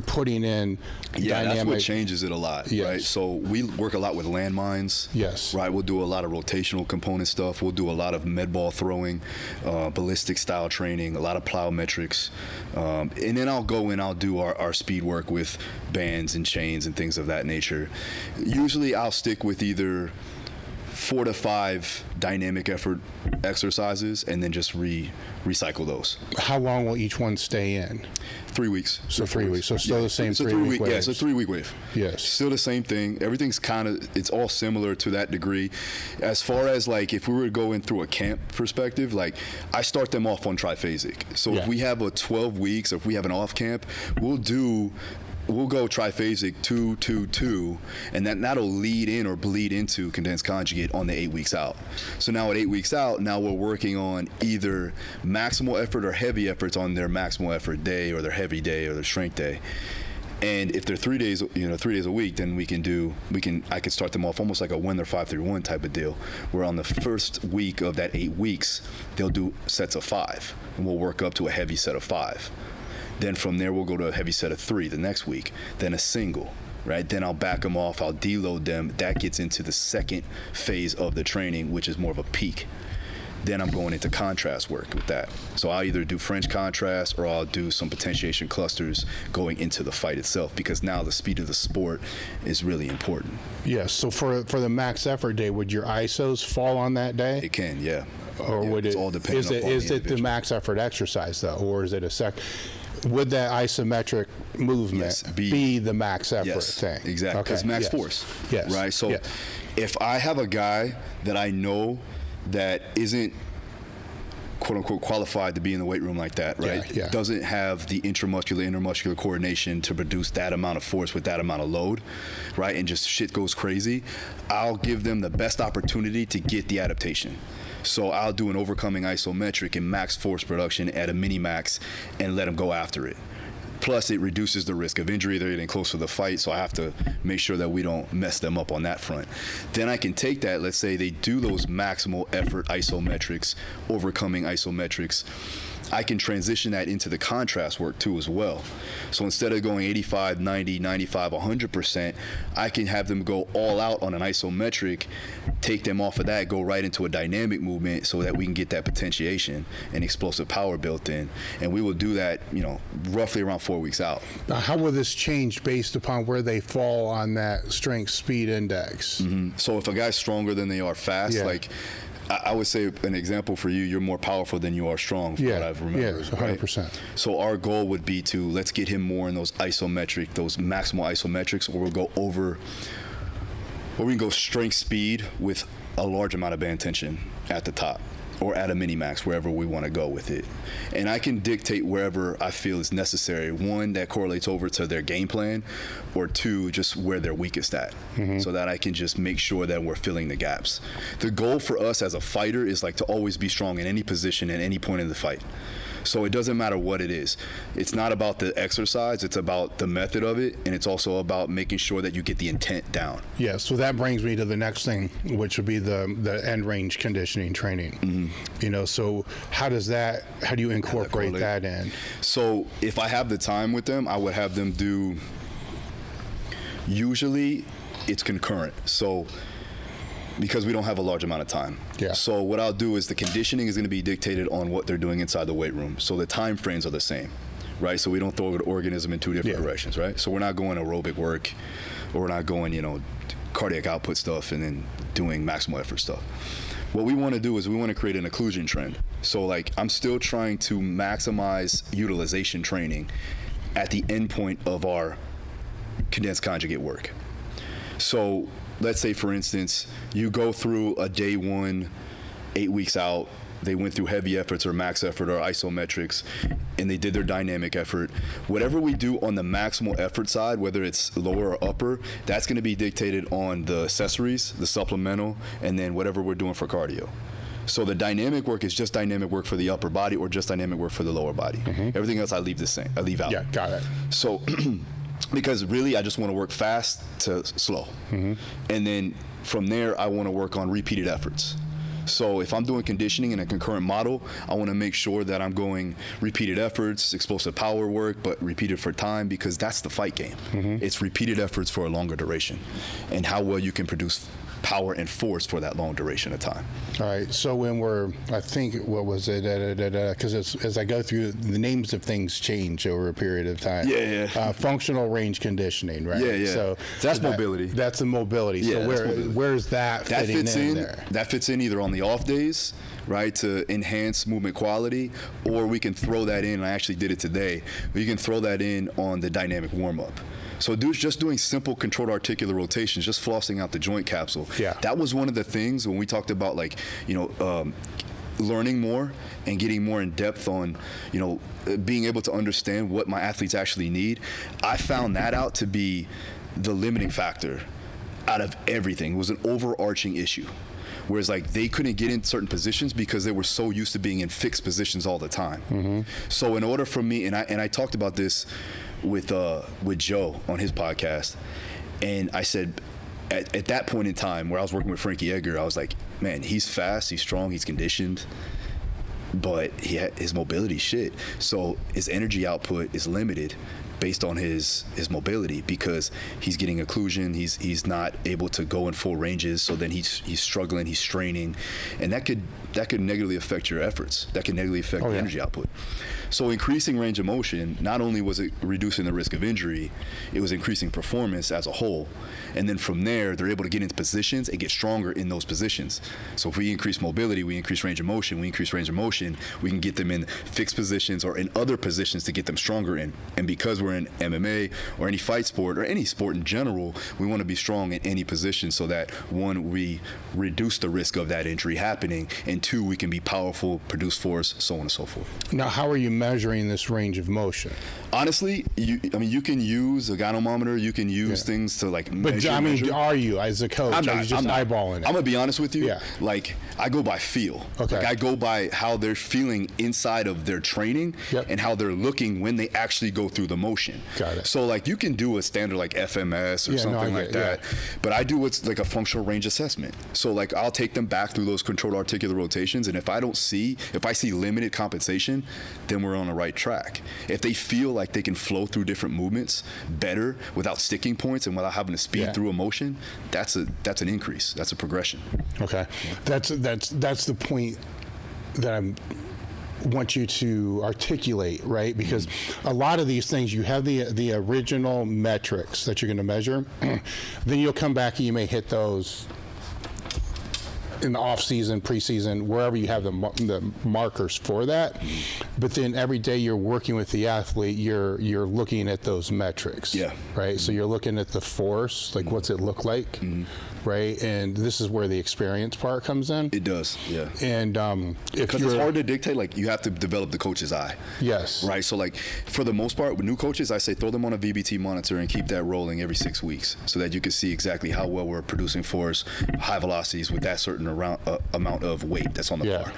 putting in dynamic. That's what changes it a lot, yes. right? So we work a lot with landmines. Yes. Right, we'll do a lot of rotational component stuff. We'll do a lot of med ball throwing, ballistic style training, a lot of plyometrics. And then I'll go and I'll do our speed work with bands and chains and things of that nature. Usually I'll stick with either 4 to 5 dynamic effort exercises and then just recycle those. How long will each one stay in? 3 weeks. So 3 weeks. So still the same it's a 3-week wave. Yeah, it's a 3-week wave. Yes. Still the same thing. Everything's it's all similar to that degree. As far as like if we were going through a camp perspective, like I start them off on triphasic. So if we have a 12 weeks, or if we have an off camp, we'll go triphasic 2, 2, 2, and that'll lead in or bleed into condensed conjugate on the 8 weeks out. So now at 8 weeks out, now we're working on either maximal effort or heavy efforts on their maximal effort day or their heavy day or their strength day. And if they're 3 days, 3 days a week, then I could start them off almost like a 1 or 5-3-1 type of deal, where on the first week of that 8 weeks, they'll do sets of 5, and we'll work up to a heavy set of 5. Then from there, we'll go to a heavy set of 3 the next week, then a single, right? Then I'll back them off, I'll deload them. That gets into the second phase of the training, which is more of a peak. Then I'm going into contrast work with that. So I'll either do French contrast or I'll do some potentiation clusters going into the fight itself, because now the speed of the sport is really important. Yes. So for the max effort day, would your ISOs fall on that day? It can, yeah. Or would it's it? all dependent upon Is it the max effort exercise though, or is it would that isometric movement be the max effort thing? Exactly. Because max force. Yes. Right. So if I have a guy that I know that isn't quote unquote qualified to be in the weight room like that, right? Yeah. Doesn't have the intramuscular, intermuscular coordination to produce that amount of force with that amount of load, right? And just shit goes crazy. I'll give them the best opportunity to get the adaptation. So I'll do an overcoming isometric and max force production at a mini max and let them go after it. Plus, it reduces the risk of injury. They're getting close to the fight, so I have to make sure that we don't mess them up on that front. Then I can take that, let's say they do those maximal effort isometrics, overcoming isometrics, I can transition that into the contrast work too as well. So instead of going 85, 90, 95, 100%, I can have them go all out on an isometric, take them off of that, go right into a dynamic movement so that we can get that potentiation and explosive power built in. And we will do that, roughly around 4 weeks out. Now, how will this change based upon where they fall on that strength speed index? Mm-hmm. So if a guy's stronger than they are fast, like I would say an example for you, you're more powerful than you are strong, from what I've remembered. 100%. Right? So our goal would be to, let's get him more in those isometric, those maximal isometrics, or we'll go over, or we can go strength speed with a large amount of band tension at the top, or at a mini max, wherever we want to go with it. And I can dictate wherever I feel is necessary. One, that correlates over to their game plan, or two, just where they're weakest at, so that I can just make sure that we're filling the gaps. The goal for us as a fighter is like to always be strong in any position at any point in the fight. So it doesn't matter what it is. It's not about the exercise, it's about the method of it, and it's also about making sure that you get the intent down. Yeah, so that brings me to the next thing, which would be the end range conditioning training. So how do you incorporate that in? So if I have the time with them, I would have them do, usually it's concurrent. So because we don't have a large amount of time. So what I'll do is the conditioning is going to be dictated on what they're doing inside the weight room. So the time frames are the same, right? So we don't throw the organism in two different directions, right? So we're not going aerobic work, or we're not going, cardiac output stuff and then doing maximal effort stuff. What we want to do is we want to create an occlusion trend. So like I'm still trying to maximize utilization training at the end point of our condensed conjugate work. So let's say, for instance, you go through a day 1, 8 weeks out, they went through heavy efforts or max effort or isometrics, and they did their dynamic effort. Whatever we do on the maximal effort side, whether it's lower or upper, that's going to be dictated on the accessories, the supplemental, and then whatever we're doing for cardio. So the dynamic work is just dynamic work for the upper body or just dynamic work for the lower body. Everything else I leave the same. I leave out. Yeah, got it. So because really I just want to work fast to slow. And then from there I want to work on repeated efforts. So if I'm doing conditioning in a concurrent model, I want to make sure that I'm going repeated efforts, explosive power work, but repeated for time, because that's the fight game. It's repeated efforts for a longer duration, and how well you can produce power and force for that long duration of time. All right. So when I think, what was it? Because as I go through, the names of things change over a period of time. Functional range conditioning, right? So that's mobility. That's the mobility. So where's that fitting in there? That fits in either on the off days, right, to enhance movement quality, or we can throw that in. I actually did it today. We can throw that in on the dynamic warm up. So just doing simple controlled articular rotations, just flossing out the joint capsule. That was one of the things when we talked about, like, learning more and getting more in depth on, being able to understand what my athletes actually need. I found that out to be the limiting factor out of everything. It was an overarching issue. Whereas, like, they couldn't get in certain positions because they were so used to being in fixed positions all the time. So in order for me, and I talked about this with Joe on his podcast, and I said at that point in time where I was working with Frankie Edgar, I was like, man, he's fast, he's strong, he's conditioned, but his mobility shit. So his energy output is limited based on his mobility, because he's getting occlusion, he's not able to go in full ranges, so then he's struggling, he's straining, and that could negatively affect your efforts. That could negatively affect the energy output. So increasing range of motion, not only was it reducing the risk of injury, it was increasing performance as a whole. And then from there, they're able to get into positions and get stronger in those positions. So if we increase mobility, we increase range of motion. We increase range of motion, we can get them in fixed positions or in other positions to get them stronger in. And because we're in MMA or any fight sport or any sport in general, we want to be strong in any position, so that, one, we reduce the risk of that injury happening, and two, we can be powerful, produce force, so on and so forth. Now, how are you measuring this range of motion? Honestly, you can use a gynomometer, you can use things to, like, measure. But I mean, are you, as a coach, I'm just eyeballing it? I'm gonna be honest with you. Like, I go by feel. Okay. Like, I go by how they're feeling inside of their training and how they're looking when they actually go through the motion. Got it. So, like, you can do a standard like FMS or something like that, but I do what's like a functional range assessment. So, like, I'll take them back through those controlled articular rotations, and if I see limited compensation, then we're on the right track. If they feel like they can flow through different movements better without sticking points and without having to speed through a motion, that's an increase. That's a progression. Okay, that's the point that I want you to articulate, right? Because a lot of these things, you have the original metrics that you're going to measure, then you'll come back and you may hit those in the off season, preseason, wherever you have the markers for that. But then every day you're working with the athlete, you're looking at those metrics. Right. So you're looking at the force, like what's it look like, right? And this is where the experience part comes in. It does. Yeah. And because it's hard to dictate, like, you have to develop the coach's eye. Yes. Right. So, like, for the most part, with new coaches, I say throw them on a VBT monitor and keep that rolling every 6 weeks, so that you can see exactly how well we're producing force, high velocities with that certain amount of weight that's on the bar.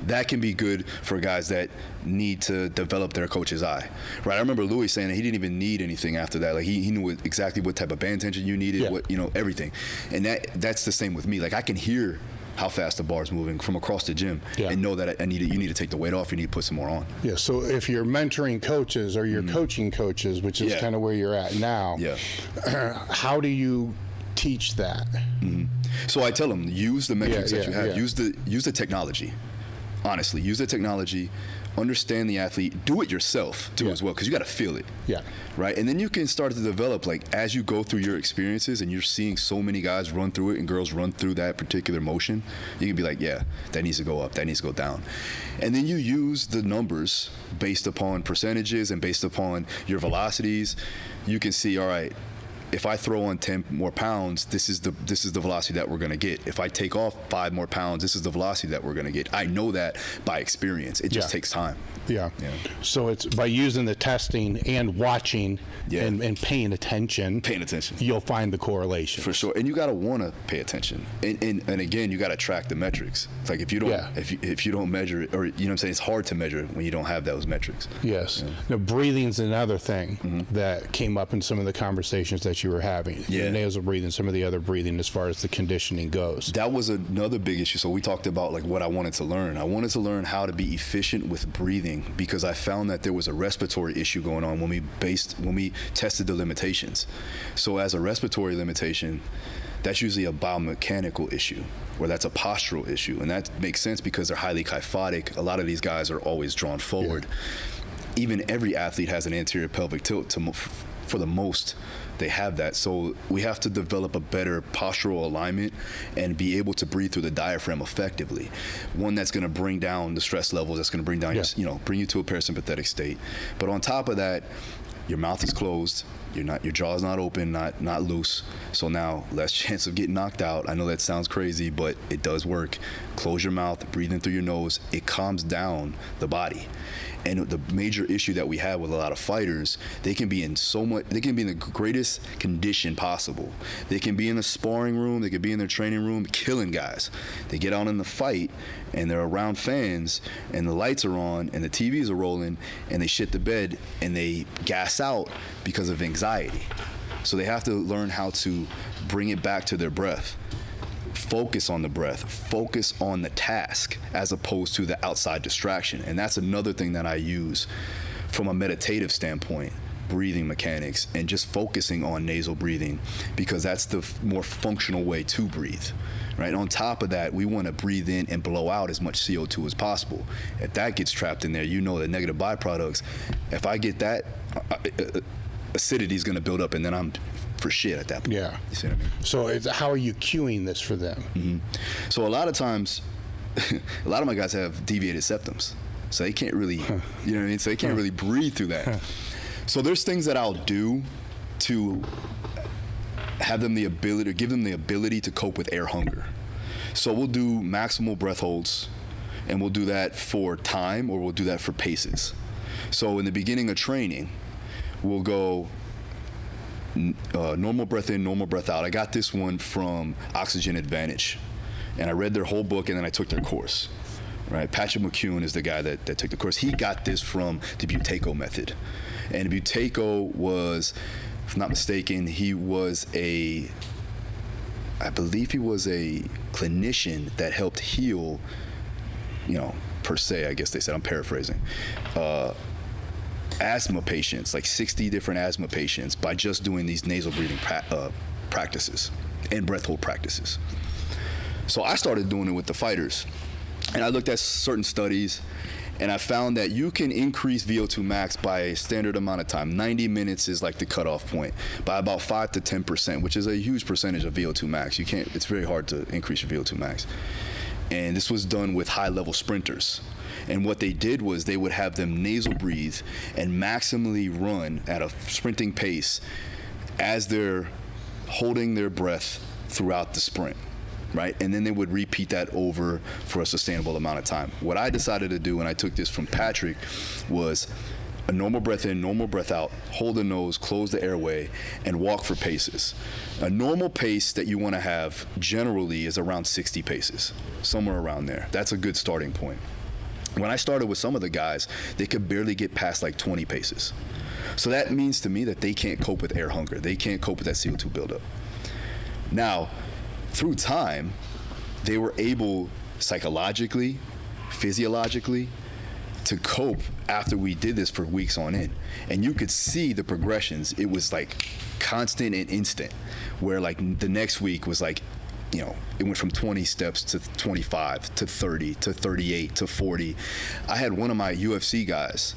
That can be good for guys that need to develop their coach's eye, right? I remember Louis saying that he didn't even need anything after that. Like, he knew exactly what type of band tension you needed, what, everything. And that's the same with me. Like, I can hear how fast the bar's moving from across the gym and know that you need to take the weight off, you need to put some more on. Yeah, so if you're mentoring coaches or you're coaching coaches, which is kind of where you're at now, how do you teach that? So I tell them, use the metrics that you have. Use the technology. Honestly, use the technology. Understand the athlete. Do it yourself too as well, because you got to feel it. Right. And then you can start to develop, like, as you go through your experiences and you're seeing so many guys run through it and girls run through that particular motion, you can be like, yeah, that needs to go up, that needs to go down. And then you use the numbers based upon percentages and based upon your velocities. You can see, all right, if I throw on 10 more pounds, this is the velocity that we're going to get. If I take off 5 more pounds, this is the velocity that we're going to get. I know that by experience. It just takes time. Yeah. So it's by using the testing and watching and paying attention. You'll find the correlation. For sure. And you got to want to pay attention. And again, you got to track the metrics. It's like if you don't if you don't measure it, or you know what I'm saying, it's hard to measure it when you don't have those metrics. Yes. Now, breathing's another thing that came up in some of the conversations that you were having. Nasal breathing, some of the other breathing as far as the conditioning goes. That was another big issue. So we talked about like what I wanted to learn. I wanted to learn how to be efficient with breathing, because I found that there was a respiratory issue going on when we tested the limitations. So as a respiratory limitation, that's usually a biomechanical issue, or that's a postural issue. And that makes sense because they're highly kyphotic. A lot of these guys are always drawn forward. Even every athlete has an anterior pelvic tilt for the most. They have that. So we have to develop a better postural alignment and be able to breathe through the diaphragm effectively. One that's going to bring down the stress levels, that's going to bring down bring you to a parasympathetic state. But on top of that, your mouth is closed, your jaw's not open, not loose. So now less chance of getting knocked out. I know that sounds crazy, but it does work. Close your mouth, breathe in through your nose. It calms down the body. And the major issue that we have with a lot of fighters, they can be in the greatest condition possible. They can be in the sparring room, they could be in their training room killing guys. They get out in the fight and they're around fans and the lights are on and the TVs are rolling and they shit the bed and they gas out because of anxiety. So they have to learn how to bring it back to their breath. Focus on the breath, focus on the task as opposed to the outside distraction. And that's another thing that I use from a meditative standpoint, breathing mechanics and just focusing on nasal breathing, because that's the more functional way to breathe. Right? On top of that, we want to breathe in and blow out as much CO2 as possible. If that gets trapped in there, you know the negative byproducts. If I get that, acidity is going to build up and then I'm for shit at that point. Yeah. You see what I mean? So how are you cueing this for them? So a lot of times, a lot of my guys have deviated septums. So they can't really, you know what I mean? So they can't really breathe through that. So there's things that I'll do to have them the ability, or give them the ability to cope with air hunger. So we'll do maximal breath holds, and we'll do that for time, or we'll do that for paces. So in the beginning of training, we'll go normal breath in, normal breath out. I got this one from Oxygen Advantage, and I read their whole book, and then I took their course. Right, Patrick McCune is the guy that took the course. He got this from the Buteyko method, and Buteyko was, if I'm not mistaken, I believe he was a clinician that helped heal, per se, I guess they said, I'm paraphrasing, asthma patients, like 60 different asthma patients, by just doing these nasal breathing practices and breath hold practices. So I started doing it with the fighters, and I looked at certain studies, and I found that you can increase VO2 max by a standard amount of time. 90 minutes is like the cutoff point, by about 5 to 10%, which is a huge percentage of VO2 max. It's very hard to increase your VO2 max. And this was done with high-level sprinters. And what they did was they would have them nasal breathe and maximally run at a sprinting pace as they're holding their breath throughout the sprint. Right? And then they would repeat that over for a sustainable amount of time. What I decided to do, and I took this from Patrick, was a normal breath in, normal breath out, hold the nose, close the airway, and walk for paces. A normal pace that you want to have generally is around 60 paces, somewhere around there. That's a good starting point. When I started with some of the guys, they could barely get past like 20 paces. So that means to me that they can't cope with air hunger. They can't cope with that CO2 buildup. Now, through time, they were able psychologically, physiologically, to cope after we did this for weeks on end. And you could see the progressions. It was like constant and instant, where like the next week was like, it went from 20 steps to 25 to 30 to 38 to 40. I had one of my UFC guys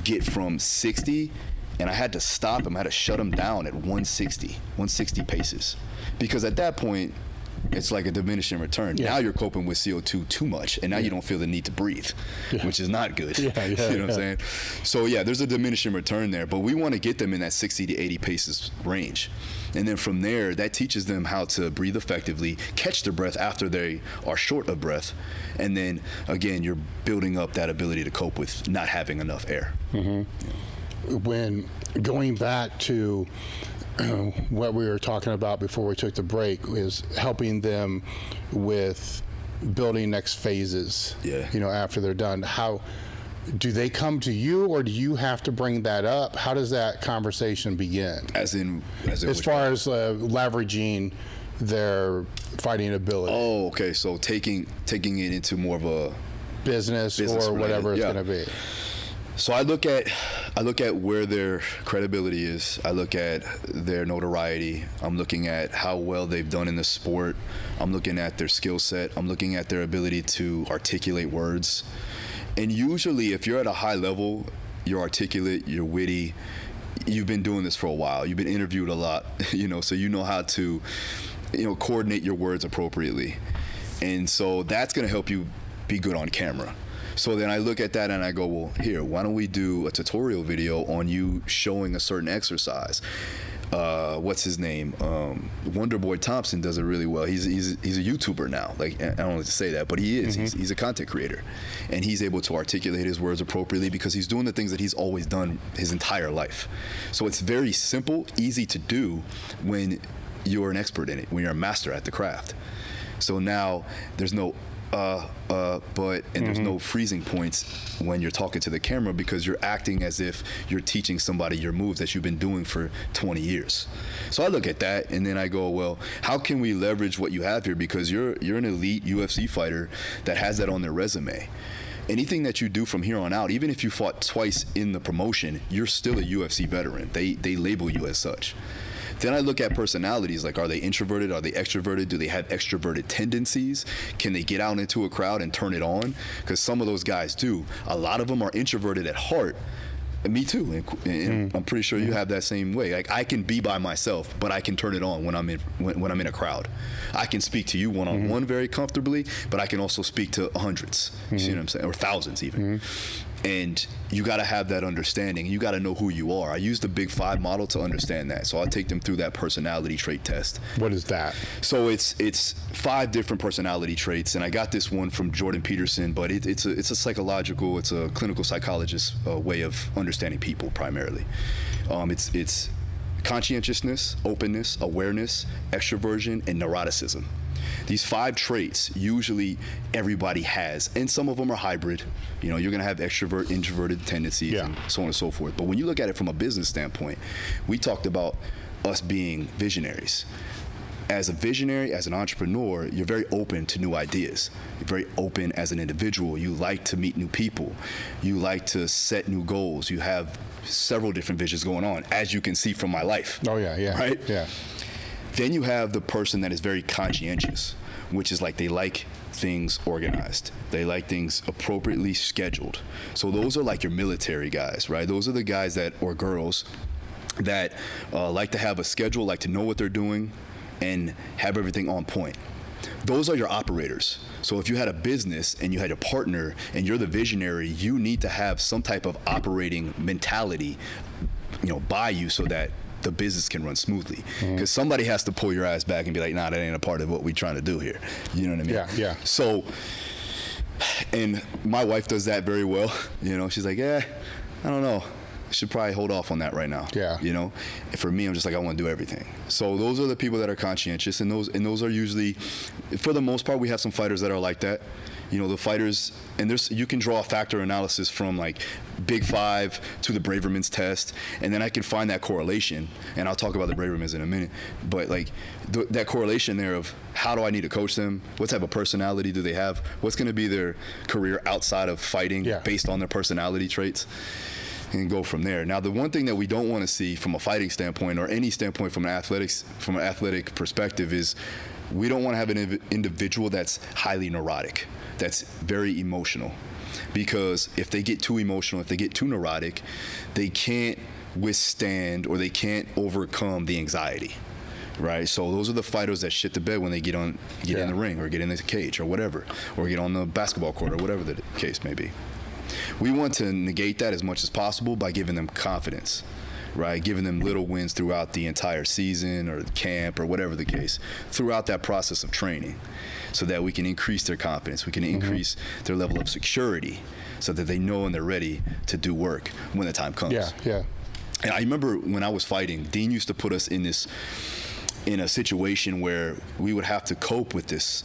get from 60, and I had to stop him. I had to shut him down at 160 paces. Because at that point, It's like a diminishing return. Now you're coping with CO2 too much, and now you don't feel the need to breathe, which is not good. You know what I'm saying? So there's a diminishing return there, but we want to get them in that 60 to 80 paces range. And then from there, that teaches them how to breathe effectively, catch their breath after they are short of breath. And then, again, you're building up that ability to cope with not having enough air. When going back to what we were talking about before we took the break is helping them with building next phases, after they're done. How do they come to you, or do you have to bring that up? How does that conversation begin? As far as leveraging their fighting ability. Oh, okay. So taking it into more of a business or whatever it's going to be. So I look at where their credibility is. I look at their notoriety. I'm looking at how well they've done in the sport. I'm looking at their skill set. I'm looking at their ability to articulate words. And usually, if you're at a high level, you're articulate, you're witty, you've been doing this for a while. You've been interviewed a lot, so you know how to, coordinate your words appropriately. And so that's going to help you be good on camera. So then I look at that and I go, well, here, why don't we do a tutorial video on you showing a certain exercise? What's his name? Wonderboy Thompson does it really well. He's a YouTuber now. Like, I don't like to say that, but he is. He's a content creator, and he's able to articulate his words appropriately because he's doing the things that he's always done his entire life. So it's very simple, easy to do when you're an expert in it, when you're a master at the craft. So now there's no but, and there's no freezing points when you're talking to the camera because you're acting as if you're teaching somebody your moves that you've been doing for 20 years. So I look at that and then I go, well, how can we leverage what you have here? Because you're an elite UFC fighter that has that on their resume. Anything that you do from here on out, even if you fought twice in the promotion, you're still a UFC veteran. They label you as such. Then I look at personalities, like, are they introverted? Are they extroverted? Do they have extroverted tendencies? Can they get out into a crowd and turn it on? Because some of those guys do. A lot of them are introverted at heart. And me too, and I'm pretty sure you have that same way. Like, I can be by myself, but I can turn it on when I'm in a crowd. I can speak to you one-on-one very comfortably, but I can also speak to hundreds. You see what I'm saying, or thousands even. And you got to have that understanding. You got to know who you are. I use the Big Five model to understand that. So I'll take them through that personality trait test. What is that? So it's 5 different personality traits, and I got this one from Jordan Peterson, but it's a psychological, it's a clinical psychologist way of understanding people primarily. It's conscientiousness, openness, awareness, extroversion, and neuroticism. These 5 traits usually everybody has, and some of them are hybrid. You're going to have extrovert, introverted tendencies, and so on and so forth. But when you look at it from a business standpoint, we talked about us being visionaries. As a visionary, as an entrepreneur, you're very open to new ideas. You're very open as an individual. You like to meet new people. You like to set new goals. You have several different visions going on, as you can see from my life. Oh, yeah. Right? Yeah. Then you have the person that is very conscientious, which is like they like things organized. They like things appropriately scheduled. So those are like your military guys, right? Those are the guys or girls that like to have a schedule, like to know what they're doing, and have everything on point. Those are your operators. So if you had a business and you had a partner and you're the visionary, you need to have some type of operating mentality, by you so that the business can run smoothly. Because somebody has to pull your ass back and be like, nah, that ain't a part of what we're trying to do here. You know what I mean? Yeah. So, and my wife does that very well. She's like, I don't know. Should probably hold off on that right now. Yeah. For me, I'm just like, I want to do everything. So those are the people that are conscientious, and those are usually, for the most part, we have some fighters that are like that. The fighters, and you can draw a factor analysis from like Big Five to the Braverman's test, and then I can find that correlation, and I'll talk about the Bravermans in a minute, but like that correlation there of how do I need to coach them, what type of personality do they have, what's going to be their career outside of fighting based on their personality traits, and go from there. Now, the one thing that we don't want to see from a fighting standpoint or any standpoint from an athletic perspective is we don't want to have an individual that's highly neurotic, that's very emotional. Because if they get too emotional, if they get too neurotic, they can't withstand or they can't overcome the anxiety, right? So those are the fighters that shit the bed when they get in the ring or get in the cage or whatever, or get on the basketball court or whatever the case may be. We want to negate that as much as possible by giving them confidence, right? Giving them little wins throughout the entire season or camp or whatever the case, throughout that process of training, so that we can increase their confidence. We can increase their level of security so that they know and they're ready to do work when the time comes. Yeah. And I remember when I was fighting, Dean used to put us in a situation where we would have to cope with this,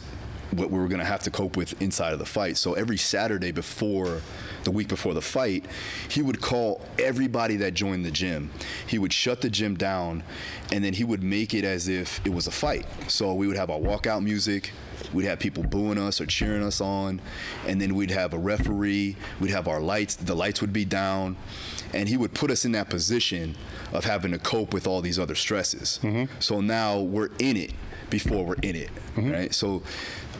what we were going to have to cope with inside of the fight. So every Saturday the week before the fight, he would call everybody that joined the gym. He would shut the gym down, and then he would make it as if it was a fight. So we would have our walkout music, we'd have people booing us or cheering us on, and then we'd have a referee, we'd have our lights, the lights would be down, and he would put us in that position of having to cope with all these other stresses. So now we're in it before we're in it, right? So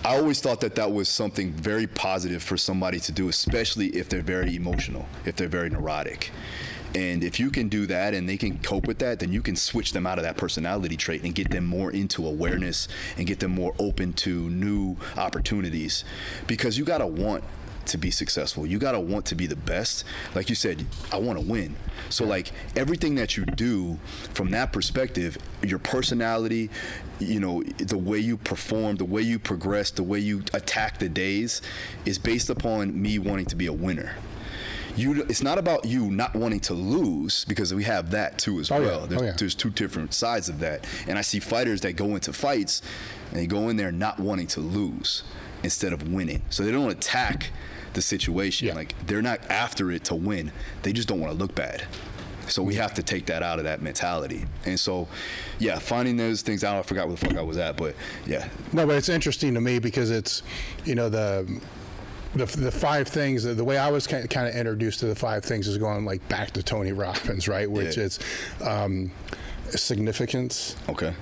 I always thought that was something very positive for somebody to do, especially if they're very emotional, if they're very neurotic. And if you can do that and they can cope with that, then you can switch them out of that personality trait and get them more into awareness and get them more open to new opportunities. Because you gotta want to be successful. You gotta want to be the best. Like you said, I want to win. So like everything that you do from that perspective, your personality, you know, the way you perform, the way you progress, the way you attack the days is based upon me wanting to be a winner. It's not about you not wanting to lose, because we have that too as well. There's two different sides of that. And I see fighters that go into fights and they go in there not wanting to lose instead of winning. So they don't attack the situation. Like they're not after it to win. They just don't want to look bad. So we have to take that out of that mentality. And so, yeah, finding those things out, I forgot where the fuck I was at, but yeah. No, but it's interesting to me because it's, you know, the 5 things, the way I was kind of introduced to the 5 things is going like back to Tony Robbins, right? Which is significance,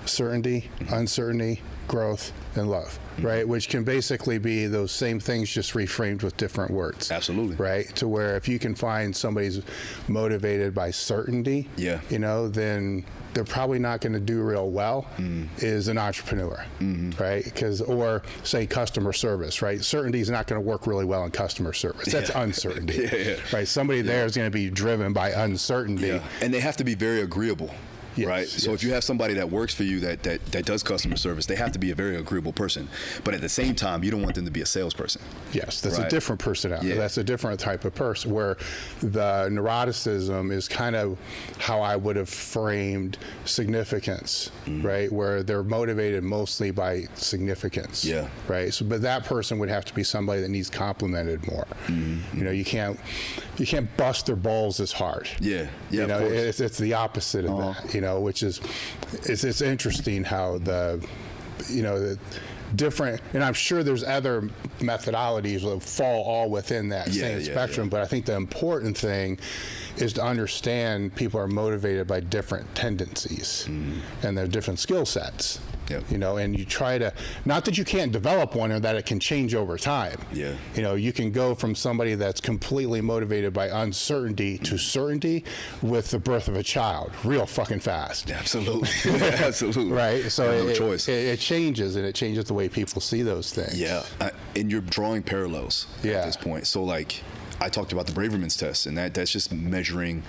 certainty, uncertainty, growth, and love, right? Which can basically be those same things just reframed with different words. Absolutely. Right? To where if you can find somebody's motivated by certainty, you know, then they're probably not going to do real well is an entrepreneur, right? Or say customer service, right? Certainty is not going to work really well in customer service. That's uncertainty, right? Somebody there is going to be driven by uncertainty. And they have to be very agreeable. Right. So if you have somebody that works for you that does customer service, they have to be a very agreeable person. But at the same time, you don't want them to be a salesperson. Yes, that's a different personality. That's a different type of person, where the neuroticism is kind of how I would have framed significance, right? Where they're motivated mostly by significance. Right. So, but that person would have to be somebody that needs complimented more. You know, you can't bust their balls as hard. You know, it's the opposite of that. You know, which is, it's interesting how the different, and I'm sure there's other methodologies that fall all within that same spectrum, but I think the important thing is to understand people are motivated by different tendencies and their different skill sets. You know, and you try to, not that you can't develop one or that it can change over time. You know, you can go from somebody that's completely motivated by uncertainty to certainty with the birth of a child real fucking fast. Absolutely. Absolutely. Right? So it changes, and it changes the way people see those things. And you're drawing parallels at this point. So like, I talked about the Braverman's test, and that's just measuring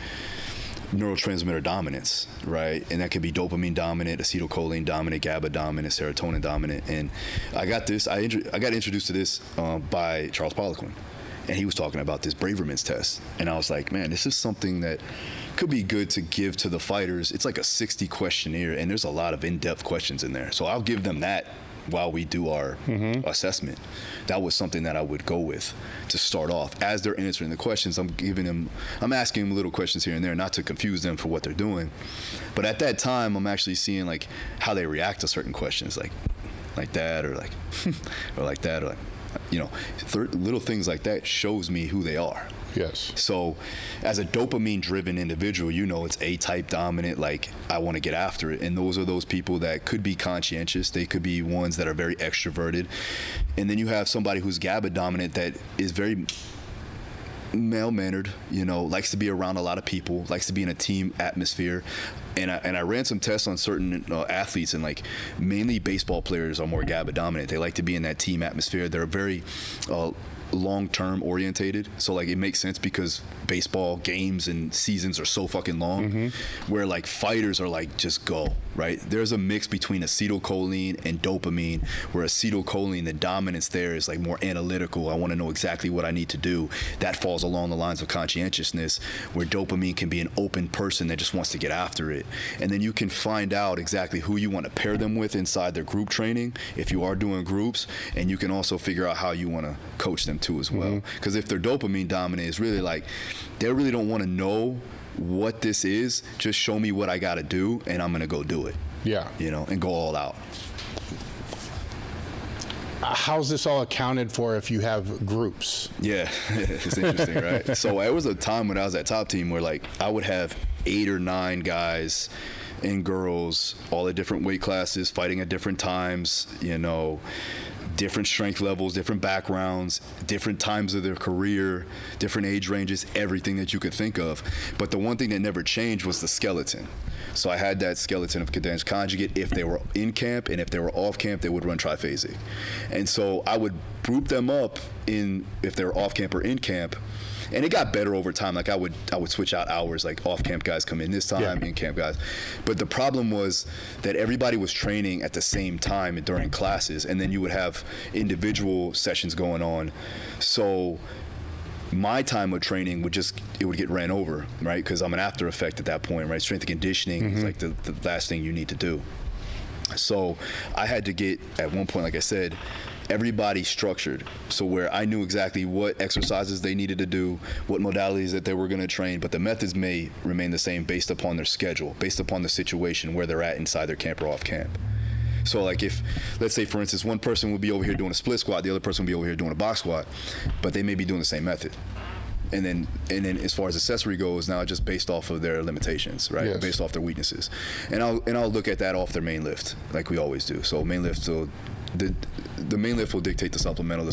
neurotransmitter dominance, right? And that could be dopamine dominant, acetylcholine dominant, GABA dominant, serotonin dominant. And I got introduced to this by Charles Poliquin, and he was talking about this Braverman's test. And I was like, man, this is something that could be good to give to the fighters. It's like a 60 questionnaire, and there's a lot of in-depth questions in there. So I'll give them that while we do our assessment. That was something that I would go with to start off. As they're answering the questions, I'm asking them little questions here and there, not to confuse them for what they're doing. But at that time, I'm actually seeing like how they react to certain questions, like that, or like, or like that, or like, you know, little things like that shows me who they are. So as a dopamine-driven individual, you know, it's A-type dominant, like I want to get after it. And those are those people that could be conscientious. They could be ones that are very extroverted. And then you have somebody who's GABA dominant that is very male-mannered, likes to be around a lot of people, likes to be in a team atmosphere. And I ran some tests on certain athletes, and like mainly baseball players are more GABA dominant. They like to be in that team atmosphere. They're very long-term orientated, so like it makes sense because baseball games and seasons are so fucking long, where like fighters are like just go, right? There's a mix between acetylcholine and dopamine, where acetylcholine, the dominance there is like more analytical. I want to know exactly what I need to do. That falls along the lines of conscientiousness, where dopamine can be an open person that just wants to get after it. And then you can find out exactly who you want to pair them with inside their group training if you are doing groups, and you can also figure out how you want to coach them too as well. Because if they're dopamine dominant, it's really like they really don't want to know what this is. Just show me what I got to do, and I'm going to go do it. Yeah. And go all out. How's this all accounted for if you have groups? Yeah, it's interesting, right? So there was a time when I was at Top Team where like I would have 8 or 9 guys and girls, all at different weight classes, fighting at different times, different strength levels, different backgrounds, different times of their career, different age ranges, everything that you could think of. But the one thing that never changed was the skeleton. So I had that skeleton of Condensed Conjugate. If they were in camp and if they were off camp, they would run triphasic. And so I would group them up if they were off camp or in camp. And it got better over time. Like I would switch out hours, like off camp guys come in this time, in camp guys. But the problem was that everybody was training at the same time during classes, and then you would have individual sessions going on. So my time of training would get ran over, right? Because I'm an after effect at that point, right? Strength and conditioning is like the last thing you need to do. So I had to get, at one point, like I said, everybody structured, so where I knew exactly what exercises they needed to do, what modalities that they were going to train, but the methods may remain the same based upon their schedule, based upon the situation where they're at inside their camp or off camp. So like if, let's say for instance, one person would be over here doing a split squat, the other person would be over here doing a box squat, but they may be doing the same method. And then as far as accessory goes, now just based off of their limitations, right? Yes. Based off their weaknesses. And I'll look at that off their main lift, like we always do. So main lift, the main lift will dictate the supplemental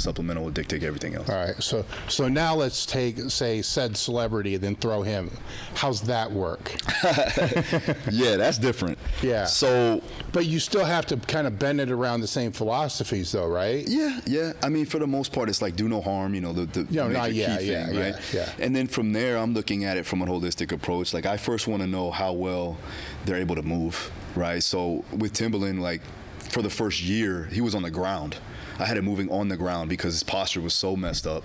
will dictate everything else. All right, so now let's take, say, said celebrity, then throw him. How's that work? Yeah, that's different. Yeah. So, but you still have to kind of bend it around the same philosophies, though, right? Yeah. I mean, for the most part, it's like do no harm. The major key thing, right? Yeah. And then from there, I'm looking at it from a holistic approach. Like I first want to know how well they're able to move, right? So with Timbaland, like, for the first year, he was on the ground. I had him moving on the ground because his posture was so messed up.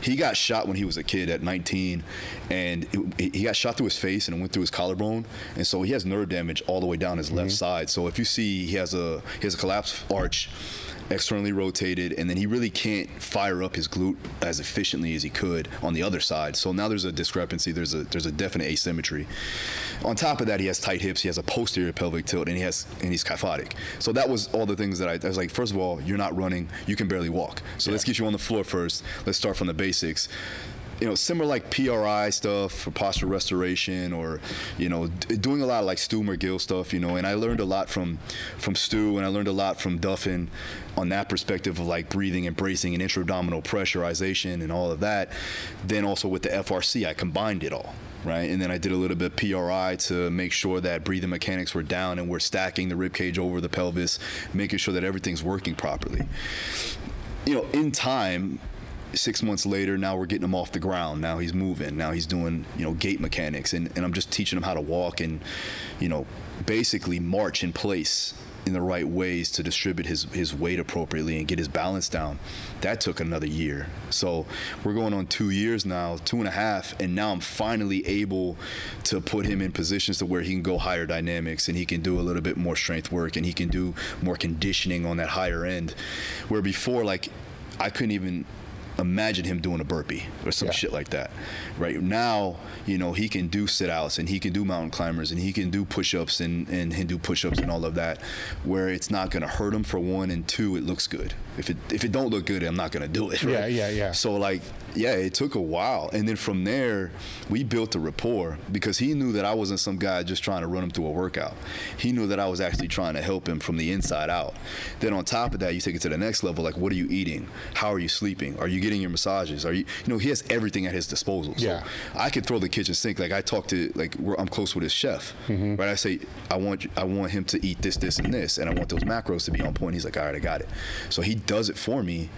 He got shot when he was a kid at 19, and he got shot through his face and it went through his collarbone, and so he has nerve damage all the way down his left side. So if you see, he has a collapsed arch, externally rotated, and then he really can't fire up his glute as efficiently as he could on the other side. So now there's a discrepancy, there's a definite asymmetry. On top of that, he has tight hips, he has a posterior pelvic tilt, and he's kyphotic. So that was all the things that I was like, first of all, you're not running, you can barely walk. So let's get you on the floor first. Let's start from the basics. Similar like PRI stuff for posture restoration, or, doing a lot of like Stu McGill stuff, and I learned a lot from Stu, and I learned a lot from Duffin on that perspective of like breathing and bracing and intra-abdominal pressurization and all of that. Then also with the FRC, I combined it all, right? And then I did a little bit of PRI to make sure that breathing mechanics were down and we're stacking the rib cage over the pelvis, making sure that everything's working properly. In time, 6 months later, now we're getting him off the ground. Now he's moving. Now he's doing, gait mechanics, and I'm just teaching him how to walk and, basically march in place in the right ways to distribute his weight appropriately and get his balance down. That took another year. So we're going on 2 years now, 2.5, and now I'm finally able to put him in positions to where he can go higher dynamics and he can do a little bit more strength work and he can do more conditioning on that higher end. Where before, like, I couldn't even imagine him doing a burpee or some shit like that. Right now, he can do sit-outs and he can do mountain climbers and he can do push-ups and Hindu push-ups and all of that, where it's not going to hurt him, for one, and two, it looks good. If it don't look good, I'm not gonna do it. Right? Yeah. So like, yeah, it took a while, and then from there, we built a rapport because he knew that I wasn't some guy just trying to run him through a workout. He knew that I was actually trying to help him from the inside out. Then on top of that, you take it to the next level. Like, what are you eating? How are you sleeping? Are you getting your massages? Are you know, he has everything at his disposal. So I could throw the kitchen sink. Like I talk to, like I'm close with his chef, right? I say, I want him to eat this, and this, and I want those macros to be on point. He's like, all right, I got it. So he does it for me.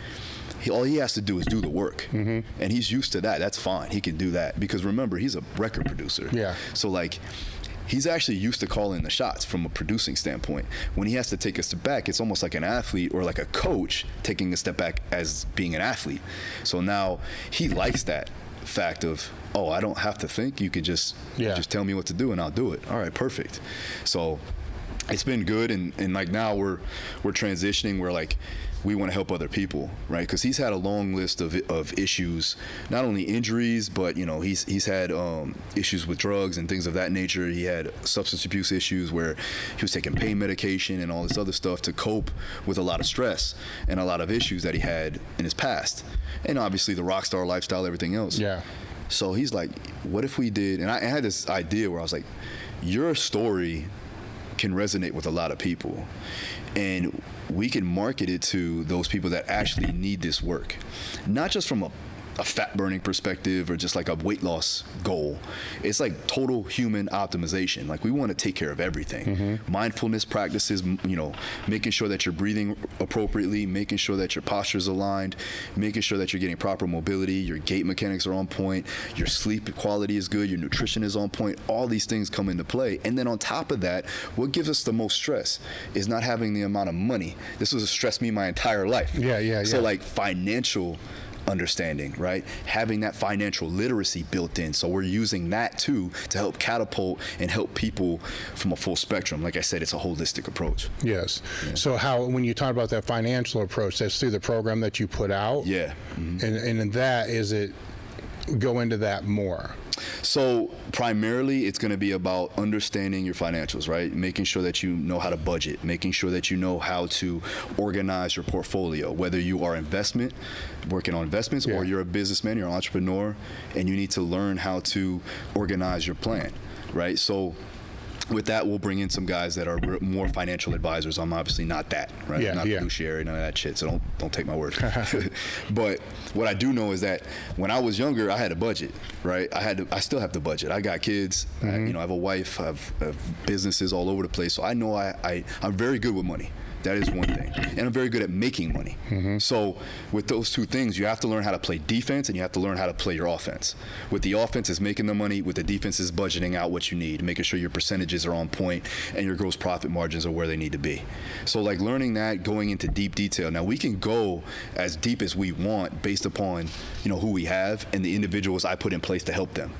All he has to do is do the work, and he's used to that. That's fine. He can do that because remember, he's a record producer. Yeah. So like, he's actually used to calling the shots from a producing standpoint. When he has to take a step back, it's almost like an athlete or like a coach taking a step back as being an athlete. So now he likes that fact of, oh, I don't have to think. You can just tell me what to do and I'll do it. All right, perfect. So it's been good, and like now we're transitioning where like we want to help other people, right? Because he's had a long list of issues, not only injuries, but you know he's had issues with drugs and things of that nature. He had substance abuse issues where he was taking pain medication and all this other stuff to cope with a lot of stress and a lot of issues that he had in his past, and obviously the rock star lifestyle, everything else. Yeah. So he's like, what if we did? And I had this idea where I was like, your story can resonate with a lot of people, and we can market it to those people that actually need this work, not just from a fat burning perspective or just like a weight loss goal. It's like total human optimization. Like we want to take care of everything. Mindfulness practices, you know, making sure that you're breathing appropriately, making sure that your posture is aligned, making sure that you're getting proper mobility, your gait mechanics are on point, your sleep quality is good, your nutrition is on point. All these things come into play. And then on top of that, what gives us the most stress is not having the amount of money. This was stressed me my entire life. So like financial understanding, right? Having that financial literacy built in. So we're using that too to help catapult and help people from a full spectrum. Like I said, it's a holistic approach. Yes. Yeah. So how, when you talk about that financial approach, that's through the program that you put out? Yeah. And in that, is it go into that more? So primarily it's going to be about understanding your financials, right? Making sure that you know how to budget, making sure that you know how to organize your portfolio, whether you are working on investments, or you're a businessman, you're an entrepreneur, and you need to learn how to organize your plan, right? So with that, we'll bring in some guys that are more financial advisors. I'm obviously not that, right? Not fiduciary, none of that shit. So don't take my word. But what I do know is that when I was younger, I had a budget, right? I still have the budget. I got kids. I have a wife. I have businesses all over the place. So I know I'm very good with money. That is one thing. And I'm very good at making money. So with those two things, you have to learn how to play defense and you have to learn how to play your offense. With the offense is making the money, with the defense is budgeting out what you need, making sure your percentages are on point and your gross profit margins are where they need to be. So like learning that, going into deep detail. Now we can go as deep as we want based upon, you know, who we have and the individuals I put in place to help them.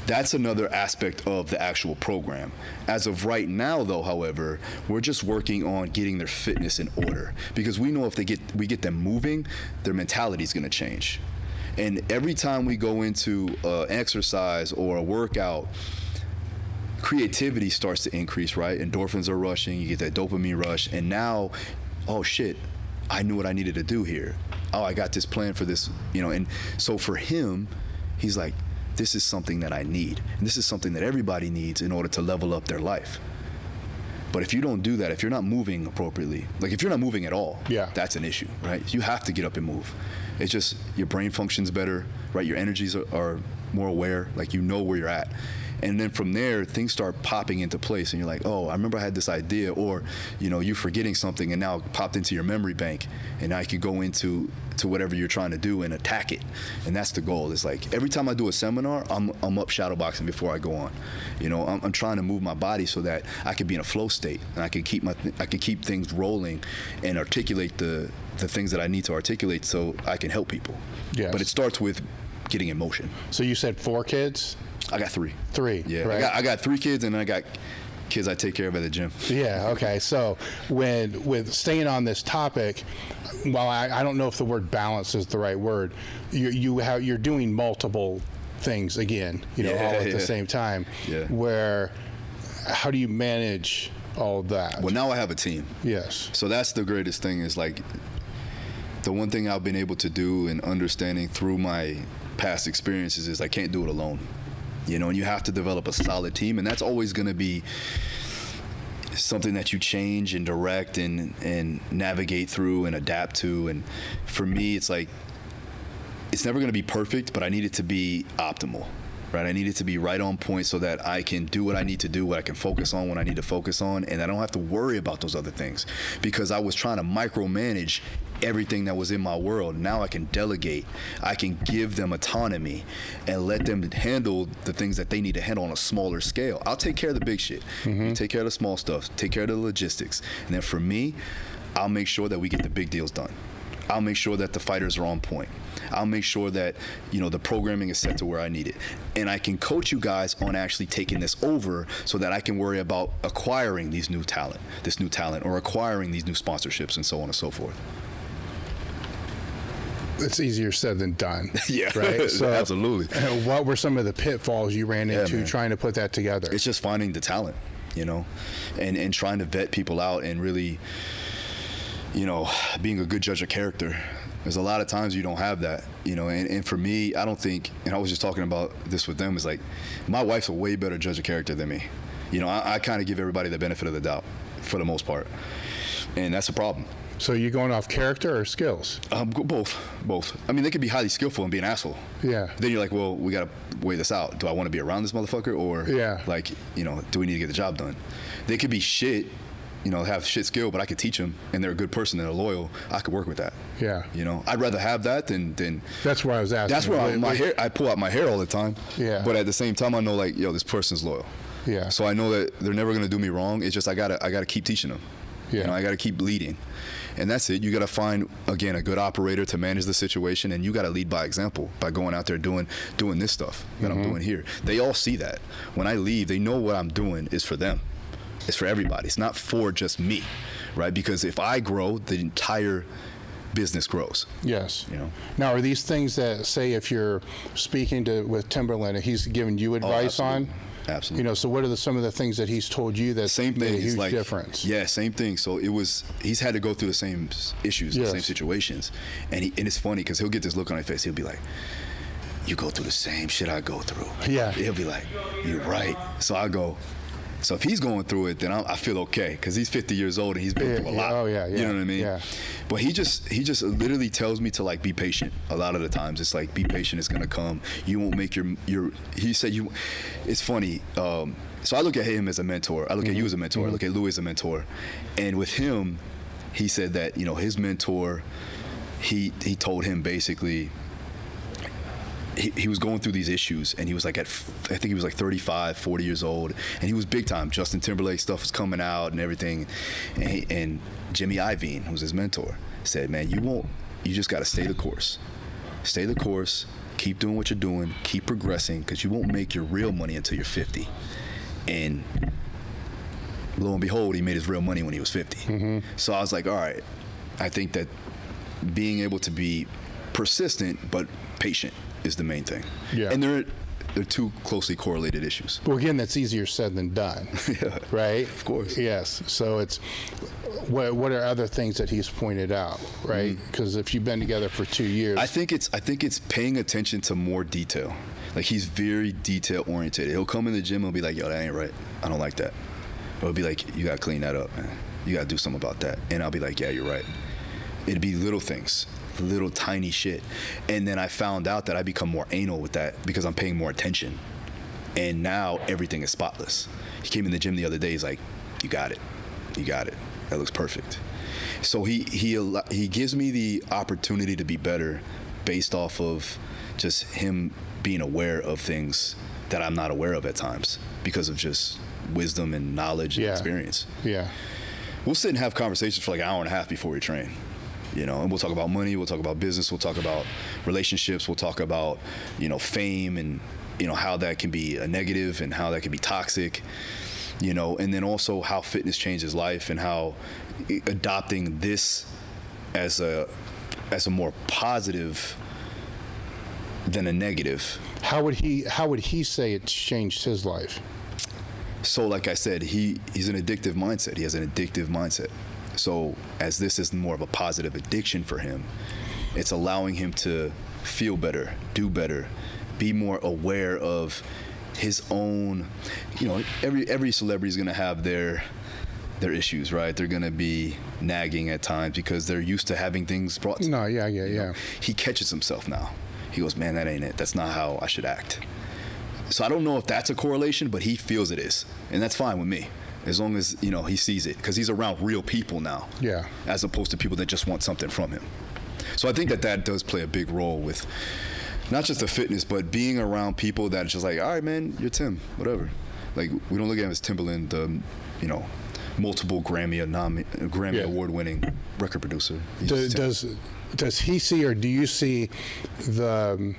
That's another aspect of the actual program. As of right now, though, however, we're just working on getting their fitness in order, because we know if we get them moving, their mentality is going to change. And every time we go into exercise or a workout, creativity starts to increase, right? Endorphins are rushing, you get that dopamine rush, and now, oh shit, I knew what I needed to do here. Oh, I got this plan for this, you know. And so for him, he's like, this is something that I need. And this is something that everybody needs in order to level up their life. But if you don't do that, if you're not moving appropriately, like if you're not moving at all, that's an issue, right? You have to get up and move. It's just your brain functions better, right? Your energies are more aware, like you know where you're at. And then from there, things start popping into place and you're like, oh, I remember I had this idea, or, you know, you're forgetting something and now it popped into your memory bank and now you can go into whatever you're trying to do and attack it. And that's the goal. It's like every time I do a seminar, I'm up shadowboxing before I go on. You know, I'm trying to move my body so that I can be in a flow state and I can keep things rolling and articulate the things that I need to articulate so I can help people. Yes. But it starts with getting in motion. So you said 4 kids? I got 3. 3. Yeah, right? I got 3 kids, and then I got kids I take care of at the gym. Yeah. Okay. So with staying on this topic, while I don't know if the word balance is the right word, you're doing multiple things again, you know, all at the same time. Yeah. Where, how do you manage all of that? Well, now I have a team. Yes. So that's the greatest thing, is like, the one thing I've been able to do and understanding through my past experiences is I can't do it alone. You know, and you have to develop a solid team, and that's always going to be something that you change and direct and navigate through and adapt to. And for me, it's like, it's never going to be perfect, but I need it to be optimal, right? I need it to be right on point so that I can do what I need to do, what I can focus on when I need to focus on, and I don't have to worry about those other things, because I was trying to micromanage everything that was in my world. Now I can delegate. I can give them autonomy and let them handle the things that they need to handle on a smaller scale. I'll take care of the big shit. You take care of the small stuff, take care of the logistics. And then for me, I'll make sure that we get the big deals done. I'll make sure that the fighters are on point. I'll make sure that, you know, the programming is set to where I need it. And I can coach you guys on actually taking this over so that I can worry about acquiring this new talent, or acquiring these new sponsorships and so on and so forth. It's easier said than done. Yeah, right. So, absolutely. What were some of the pitfalls you ran into trying to put that together? It's just finding the talent, you know, and trying to vet people out and really, you know, being a good judge of character. There's a lot of times you don't have that, you know, and for me, I don't think, and I was just talking about this with them, is like, my wife's a way better judge of character than me. You know, I kind of give everybody the benefit of the doubt for the most part, and that's a problem. So you going off character or skills? Both. I mean, they could be highly skillful and be an asshole. Yeah. Then you're like, well, we got to weigh this out. Do I want to be around this motherfucker, or like, you know, do we need to get the job done? They could be shit, you know, have shit skill, but I could teach them, and they're a good person and they're loyal. I could work with that. Yeah. You know, I'd rather have that than. That's where I was asking. That's where I pull out my hair all the time. Yeah. But at the same time, I know, like, yo, this person's loyal. Yeah. So I know that they're never gonna do me wrong. It's just I gotta keep teaching them. Yeah. You know, I gotta keep leading. And that's it. You got to find, again, a good operator to manage the situation, and you got to lead by example by going out there doing this stuff that I'm doing here. They all see that. When I leave, they know what I'm doing is for them. It's for everybody. It's not for just me, right? Because if I grow, the entire business grows. Yes. You know. Now, are these things that, say, if you're speaking with Timbaland and he's giving you advice on? Absolutely. You know, so what are some of the things that he's told you that made a huge difference? Yeah, same thing. So he's had to go through the same issues, the same situations. And it's funny because he'll get this look on his face. He'll be like, you go through the same shit I go through. Yeah. He'll be like, you're right. So I go, so if he's going through it, then I feel okay, because he's 50 years old and he's been through a lot. Oh, yeah. You know what I mean? Yeah. But he just literally tells me to, like, be patient. A lot of the times it's like, be patient, it's gonna come. You won't make he said it's funny. So I look at him as a mentor. I look at you as a mentor. I look at Louis as a mentor. And with him, he said that, you know, his mentor, he told him basically, he was going through these issues, and he was like I think he was like 35, 40 years old, and he was big time. Justin Timberlake stuff was coming out and everything, and Jimmy Iovine, who's his mentor, said, man, you just got to stay the course. Stay the course, keep doing what you're doing, keep progressing, because you won't make your real money until you're 50. And lo and behold, he made his real money when he was 50. So I was like, all right, I think that being able to be persistent but patient is the main thing. Yeah. And they're two closely correlated issues. Well, again, that's easier said than done. Yeah. Right? Of course. Yes. So it's what are other things that he's pointed out, right? Because if you've been together for 2 years, I think it's paying attention to more detail. Like, he's very detail oriented. He'll come in the gym and be like, yo, that ain't right. I don't like that. Or he'll be like, you gotta clean that up, man. You gotta do something about that. And I'll be like, yeah, you're right. It'd be little things. Little tiny shit. And then I found out that I become more anal with that because I'm paying more attention, and now everything is spotless. He came in the gym the other day, he's like, you got it, that looks perfect. So he gives me the opportunity to be better based off of just him being aware of things that I'm not aware of at times because of just wisdom and knowledge and experience. Yeah. We'll sit and have conversations for like an hour and a half before we train. You know, and we'll talk about money, we'll talk about business, we'll talk about relationships, we'll talk about, you know, fame, and, you know, how that can be a negative and how that can be toxic, you know, and then also how fitness changes life and how adopting this as a more positive than a negative. How would he say it's changed his life? So like I said, he's an addictive mindset. He has an addictive mindset. So as this is more of a positive addiction for him, it's allowing him to feel better, do better, be more aware of his own, every celebrity is going to have their issues, right? They're going to be nagging at times because they're used to having things brought to them. Yeah. He catches himself now. He goes, man, that ain't it. That's not how I should act. So I don't know if that's a correlation, but he feels it is. And that's fine with me, as long as, he sees it, because he's around real people now. Yeah. As opposed to people that just want something from him. So I think that does play a big role with not just the fitness, but being around people that are just like, all right, man, you're Tim, whatever. Like, we don't look at him as Timbaland, multiple Grammy award-winning record producer. Does he see, or do you see the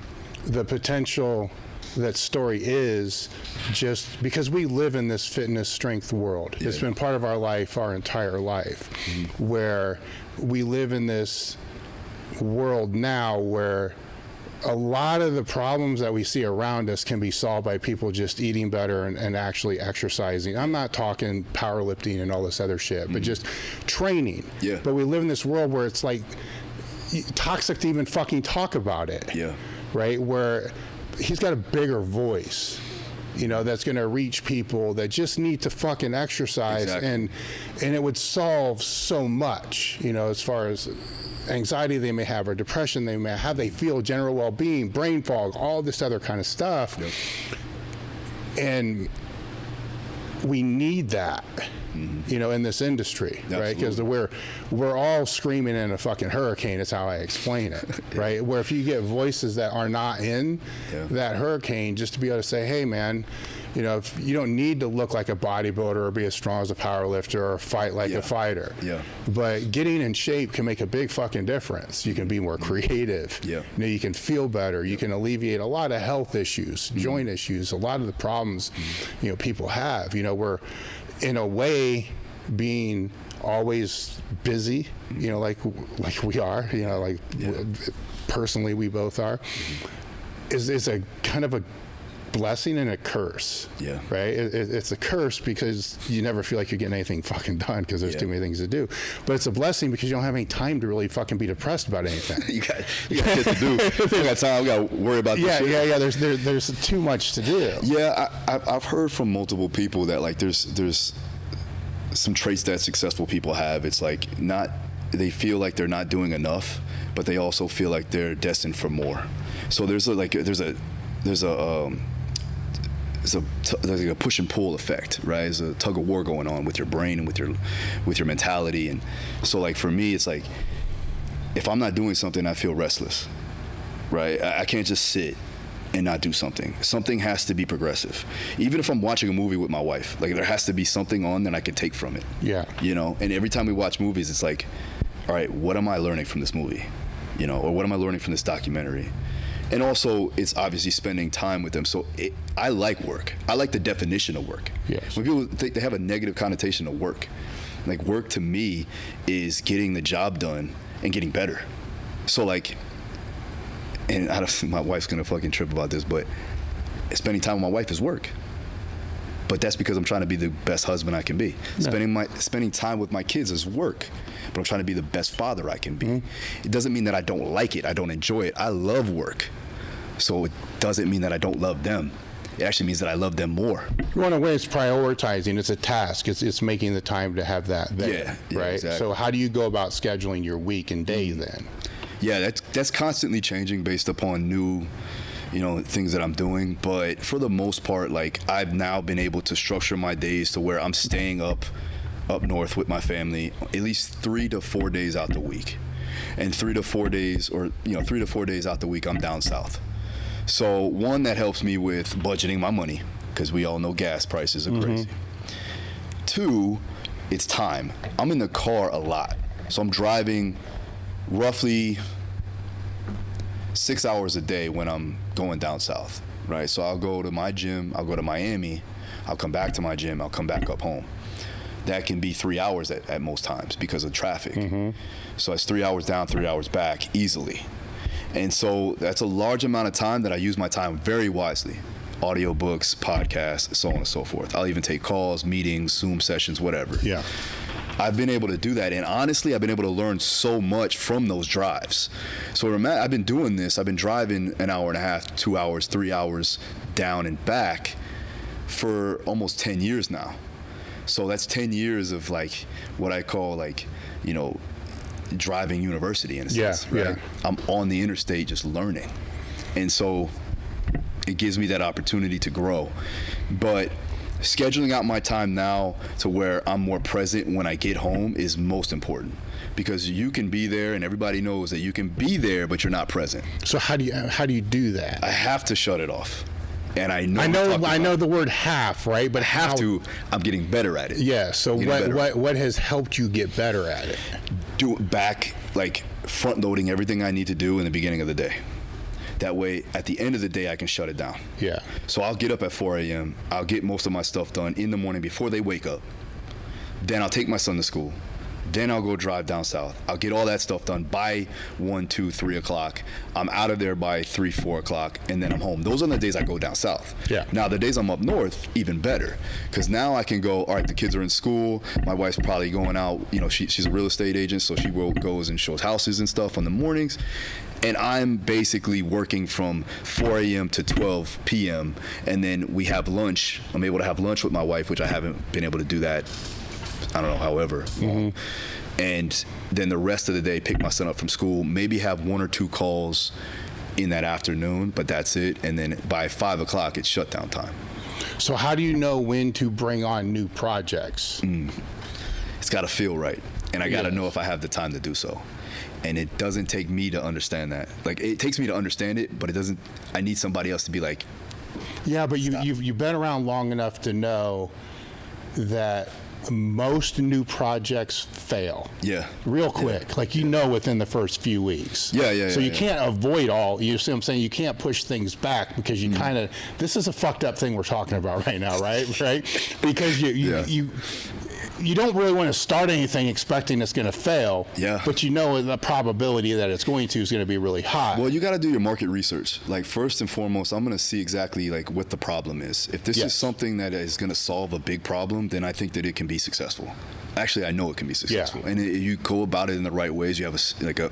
potential that story is, just because we live in this fitness strength world? It's been part of our life our entire life, where we live in this world now where a lot of the problems that we see around us can be solved by people just eating better and actually exercising. I'm not talking powerlifting and all this other shit, but just training. Yeah. But we live in this world where it's like toxic to even fucking talk about it. Yeah. Right? Where he's got a bigger voice, that's going to reach people that just need to fucking exercise. Exactly. And it would solve so much, as far as anxiety they may have, or depression they may have, how they feel, general well-being, brain fog, all this other kind of stuff. Yep. And we need that, in this industry, right? Because we're all screaming in a fucking hurricane, is how I explain it, right? Where if you get voices that are not in that hurricane, just to be able to say, hey, man, if you don't need to look like a bodybuilder or be as strong as a powerlifter or fight like a fighter. Yeah. But getting in shape can make a big fucking difference. You can be more creative. Yeah. You can feel better. You can alleviate a lot of health issues, joint issues, a lot of the problems, people have. We're in a way being always busy, like we are, personally we both are, is a kind of a blessing and a curse. Yeah. Right? It's a curse because you never feel like you're getting anything fucking done because there's too many things to do. But it's a blessing because you don't have any time to really fucking be depressed about anything. you got shit to do. You got time. You got to worry about this shit. Yeah. There's too much to do. Yeah, I've heard from multiple people that like there's some traits that successful people have. It's like they feel like they're not doing enough, but they also feel like they're destined for more. So there's like a push and pull effect, right? There's a tug of war going on with your brain and with your mentality. And so like for me, it's like if I'm not doing something, I feel restless, right? I can't just sit and not do something. Something has to be progressive. Even if I'm watching a movie with my wife, like there has to be something on that I can take from it. Yeah. And every time we watch movies, it's like, all right, what am I learning from this movie? Or what am I learning from this documentary? And also, it's obviously spending time with them. So I like work. I like the definition of work. Yes. When people think they have a negative connotation of work, like work to me is getting the job done and getting better. So like, and I don't think my wife's gonna fucking trip about this, but spending time with my wife is work. But that's because I'm trying to be the best husband I can be. No. Spending time with my kids is work, but I'm trying to be the best father I can be. Mm-hmm. It doesn't mean that I don't like it. I don't enjoy it. I love work. So it doesn't mean that I don't love them. It actually means that I love them more. Well, in a way, it's prioritizing. It's a task. It's making the time to have that there, right? Exactly. So how do you go about scheduling your week and day then? Yeah, that's constantly changing based upon new things that I'm doing. But for the most part, like I've now been able to structure my days to where I'm staying up north with my family at least 3 to 4 days out the week. And 3 to 4 days out the week, I'm down south. So one, that helps me with budgeting my money because we all know gas prices are crazy. Two, it's time. I'm in the car a lot. So I'm driving roughly 6 hours a day when I'm going down south, right? So I'll go to my gym, I'll go to Miami, I'll come back to my gym, I'll come back up home. That can be 3 hours at most times because of traffic. So it's 3 hours down, 3 hours back easily. And so that's a large amount of time that I use my time very wisely. Audiobooks, podcasts, so on and so forth. I'll even take calls, meetings, Zoom sessions, whatever. Yeah. I've been able to do that, and honestly, I've been able to learn so much from those drives. So I've been doing this. I've been driving an hour and a half, 2 hours, 3 hours down and back for almost 10 years now. So that's 10 years of like what I call like, you know, driving university in a sense, right? Yeah. I'm on the interstate just learning. And so it gives me that opportunity to grow. But scheduling out my time now to where I'm more present when I get home is most important, because you can be there and everybody knows that you can be there, but you're not present. So how do you do that? I have to shut it off. And I know the word have, right? But I'm getting better at it. Yeah. So what has helped you get better at it? Do it back, like front loading everything I need to do in the beginning of the day. That way, at the end of the day, I can shut it down. Yeah. So I'll get up at 4 a.m. I'll get most of my stuff done in the morning before they wake up. Then I'll take my son to school. Then I'll go drive down south. I'll get all that stuff done by 1, 2, 3 o'clock. I'm out of there by 3, 4 o'clock, and then I'm home. Those are the days I go down south. Yeah. Now, the days I'm up north, even better, because now I can go, all right, the kids are in school. My wife's probably going out. You know, she's a real estate agent, so she goes and shows houses and stuff on the mornings. And I'm basically working from 4 a.m. to 12 p.m. And then we have lunch. I'm able to have lunch with my wife, which I haven't been able to do that, I don't know, however long. And then the rest of the day, pick my son up from school, maybe have 1 or 2 calls in that afternoon, but that's it. And then by 5 o'clock, it's shutdown time. So how do you know when to bring on new projects? It's got to feel right. And I got to know if I have the time to do so. And it doesn't take me to understand that. Like, it takes me to understand it, but it doesn't, I need somebody else to be like, yeah, but you've been around long enough to know that most new projects fail. Yeah. Real quick. Yeah. Like, you know, within the first few weeks. Yeah. So you can't avoid all, you see what I'm saying? You can't push things back because you kind of, this is a fucked up thing we're talking about right now, right? Because you don't really want to start anything expecting it's going to fail. Yeah. But you know the probability that it's going to is going to be really high. Well, you got to do your market research. Like, first and foremost, I'm going to see exactly like what the problem is. If this is something that is going to solve a big problem, then I think that it can be successful. Actually, I know it can be successful. And if you go about it in the right ways, you have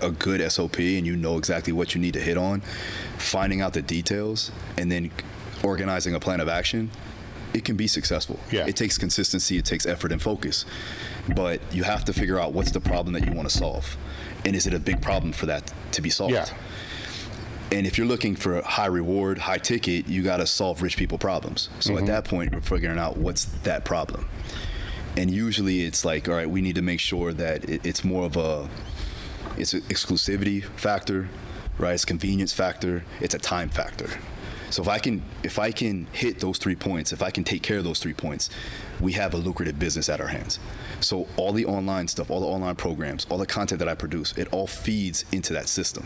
a good SOP, and you know exactly what you need to hit on, finding out the details, and then organizing a plan of action. It can be successful. Yeah. It takes consistency, it takes effort and focus. But you have to figure out what's the problem that you want to solve. And is it a big problem for that to be solved? Yeah. And if you're looking for high reward, high ticket, you got to solve rich people problems. So at that point, we're figuring out what's that problem. And usually it's like, all right, we need to make sure that it's more of it's an exclusivity factor, right? It's a convenience factor. It's a time factor. So if I can hit those 3 points, if I can take care of those 3 points, we have a lucrative business at our hands. So all the online stuff, all the online programs, all the content that I produce, it all feeds into that system.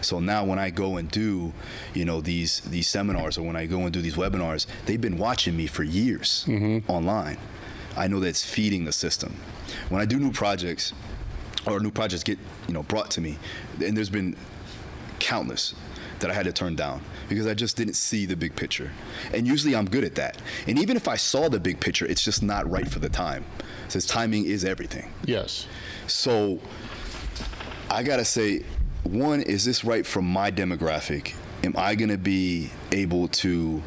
So now when I go and do, you know, these seminars, or when I go and do these webinars, they've been watching me for years online. I know that it's feeding the system. When I do new projects, or new projects get, you know, brought to me, and there's been countless that I had to turn down because I just didn't see the big picture. And usually I'm good at that. And even if I saw the big picture, it's just not right for the time. Since timing is everything. Yes. So I gotta say, one, is this right for my demographic? Am I gonna be able to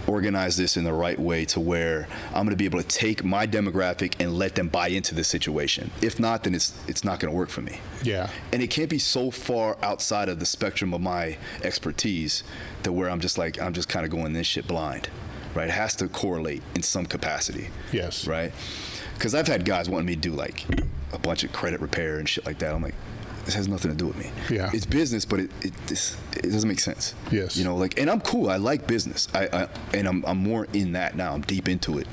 organize this in the right way to where I'm going to be able to take my demographic and let them buy into this situation? If not, then it's not going to work for me. Yeah. And it can't be so far outside of the spectrum of my expertise to where I'm just kind of going this shit blind, right? It has to correlate in some capacity. Yes. Right? Because I've had guys wanting me to do like a bunch of credit repair and shit like that. I'm like, this has nothing to do with me. Yeah. It's business, but it doesn't make sense. Yes. You know, like, and I'm cool. I like business. I'm more in that now. I'm deep into it.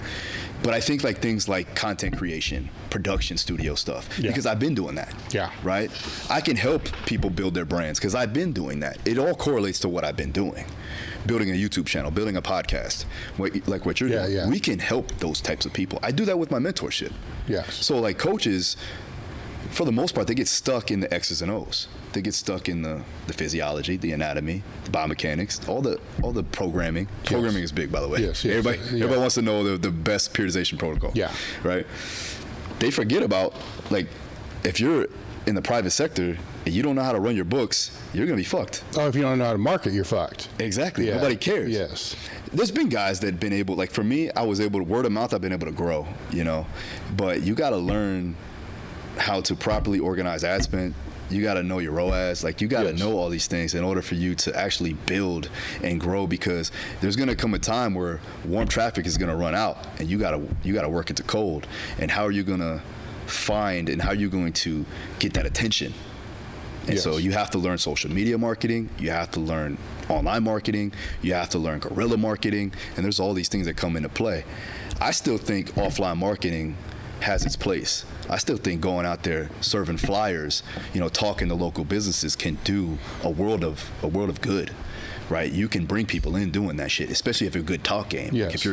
But I think like things like content creation, production studio stuff, because I've been doing that. Yeah. Right? I can help people build their brands because I've been doing that. It all correlates to what I've been doing. Building a YouTube channel, building a podcast, like what you're doing. Yeah. We can help those types of people. I do that with my mentorship. Yes. So like coaches, for the most part, they get stuck in the X's and O's. They get stuck in the physiology, the anatomy, the biomechanics, all the programming. Yes. Programming is big, by the way. Yes. Everybody wants to know the best periodization protocol. Yeah. Right? they forget about, like, if you're in the private sector and you don't know how to run your books, you're gonna be fucked. Oh, if you don't know how to market, you're fucked. Exactly. Yeah. Nobody cares. Yes. There's been guys that have been able, like for me, I was able to, word of mouth, I've been able to grow, you know. But you gotta learn how to properly organize ad spend. You gotta know your ROAS. Like, you gotta know all these things in order for you to actually build and grow, because there's gonna come a time where warm traffic is gonna run out and you gotta work into cold. And how are you gonna find, and how are you going to get that attention? And so you have to learn social media marketing, you have to learn online marketing, you have to learn guerrilla marketing, and there's all these things that come into play. I still think offline marketing has its place. I still think going out there serving flyers, you know, talking to local businesses can do a world of good, right? You can bring people in doing that shit, especially if you're a good talk game. Yes.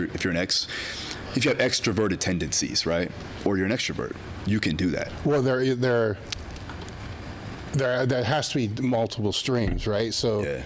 If you have extroverted tendencies, right, or you're an extrovert, you can do that. Well, there has to be multiple streams, right? So,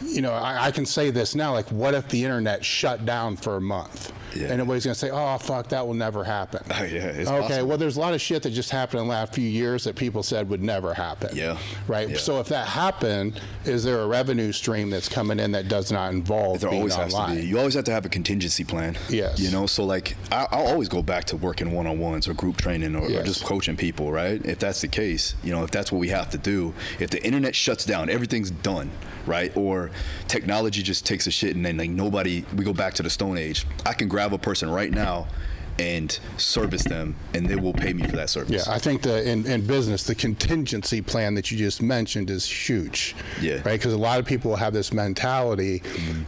you know, I can say this now, like, what if the internet shut down for a month? Yeah. And everybody's going to say, oh, fuck, that will never happen. Oh, yeah, it's okay, possible. well, there's a lot of shit that just happened in the last few years that people said would never happen. Yeah. Right? Yeah. So if that happened, is there a revenue stream that's coming in that does not involve there being always online? has to be. You always have to have a contingency plan. Yes. You know, so like, I'll always go back to working one-on-ones or group training or just coaching people, right? If that's the case, you know, if that's what we have to do, if the internet shuts down, everything's done, right? Or technology just takes a shit and then like we go back to the Stone Age. I can grab a person right now and service them, and they will pay me for that service. Yeah, I think in business, the contingency plan that you just mentioned is huge. Yeah. Right? Because a lot of people have this mentality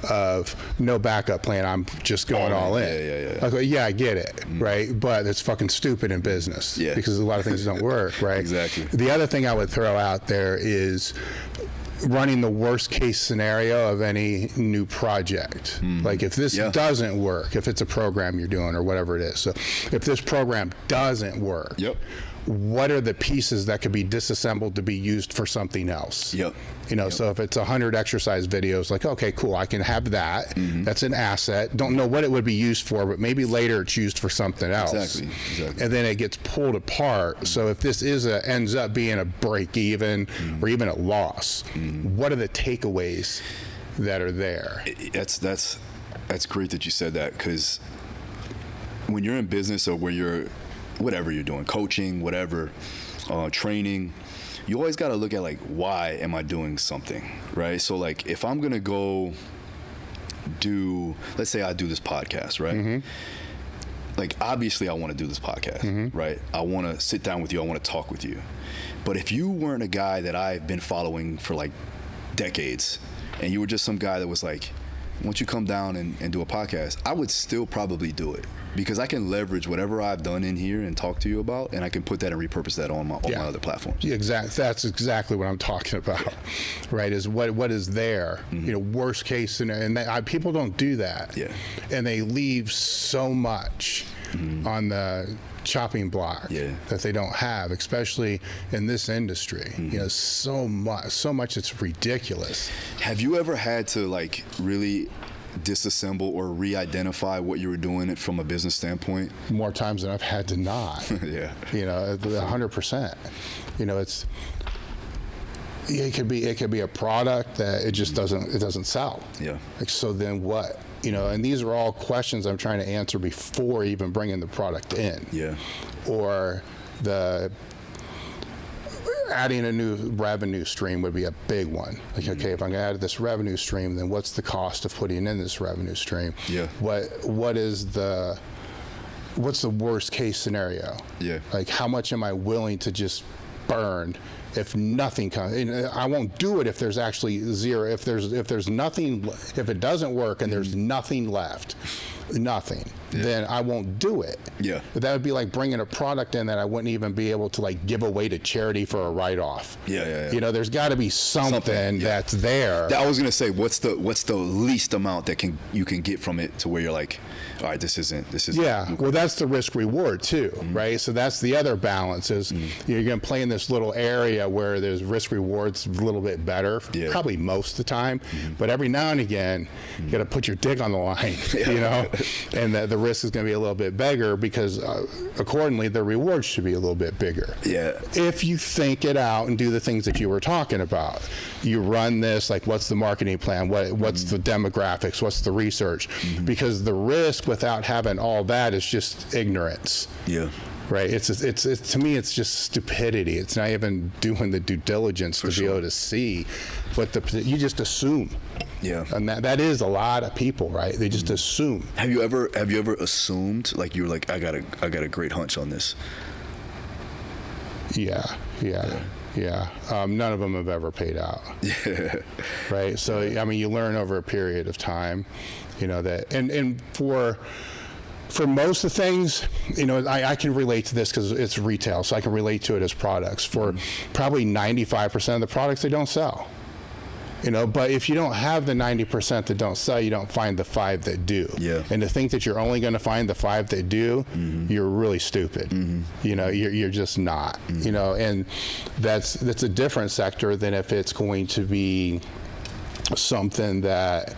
of no backup plan. I'm just going all in. Yeah. Like, yeah, I get it, right? But it's fucking stupid in business. Yeah. Because a lot of things don't work, right? Exactly. The other thing I would throw out there is running the worst case scenario of any new project. Like, if this doesn't work, if it's a program you're doing or whatever it is. So if this program doesn't work, what are the pieces that could be disassembled to be used for something else? You know, so if it's 100 exercise videos, like, okay, cool, I can have that. That's an asset. Don't know what it would be used for, but maybe later it's used for something else. Exactly. And then it gets pulled apart. So if this ends up being a break even or even a loss, what are the takeaways that are there? That's great that you said that, because when you're in business or where you're, whatever you're doing, coaching, whatever, training, you always got to look at, like, why am I doing something, right? So, like, if I'm going to go let's say I do this podcast, right? Like, obviously I want to do this podcast, right? I want to sit down with you. I want to talk with you. But if you weren't a guy that I've been following for, like, decades, and you were just some guy that was like, once you come down and do a podcast, I would still probably do it, because I can leverage whatever I've done in here and talk to you about, and I can put that and repurpose that on my other platforms. Exactly. That's exactly what I'm talking about, right? Is what is there, you know, worst case scenario. And people don't do that. Yeah. And they leave so much on the chopping block that they don't have, especially in this industry. You know, so much it's ridiculous. Have you ever had to, like, really disassemble or re-identify what you were doing from a business standpoint? More times than I've had to not. Yeah. You know, 100%. You know, it could be a product that it just doesn't sell. Yeah. Like, so then what? You know, and these are all questions I'm trying to answer before even bringing the product in. Yeah. Or adding a new revenue stream would be a big one. Like, okay, if I'm gonna add this revenue stream, then what's the cost of putting in this revenue stream? Yeah. What's the worst case scenario? Yeah. Like, how much am I willing to just burn if nothing comes? And I won't do it if there's actually zero. If there's nothing, if it doesn't work and there's nothing left, then I won't do it. Yeah. That would be like bringing a product in that I wouldn't even be able to, like, give away to charity for a write-off. Yeah. You know, there's got to be something that's there. I was gonna say, what's the least amount that you can get from it to where you're like, all right, this isn't. Yeah. Well, that's the risk reward too, right? So that's the other balance is you're gonna play in this little area area where there's risk rewards a little bit better, probably most of the time, but every now and again, you got to put your dick on the line, you know, and the risk is going to be a little bit bigger because accordingly, the rewards should be a little bit bigger. Yeah. If you think it out and do the things that you were talking about, you run this, like what's the marketing plan? What's the demographics? What's the research? Because the risk without having all that is just ignorance. Yeah. Right. It's to me, it's just stupidity. It's not even doing the due diligence to be able to see what you just assume. Yeah. And that is a lot of people, right? They just assume. Have you ever assumed, like, you were like, I got a great hunch on this? Yeah. None of them have ever paid out. Yeah. Right. So I mean, you learn over a period of time, you know, that and for most of the things, you know, I can relate to this because it's retail, so I can relate to it as products. For probably 95% of the products, they don't sell. You know, but if you don't have the 90% that don't sell, you don't find the 5 that do. Yeah. And to think that you're only going to find the 5 that do, you're really stupid. You know, you're just not. You know, and that's a different sector than if it's going to be something that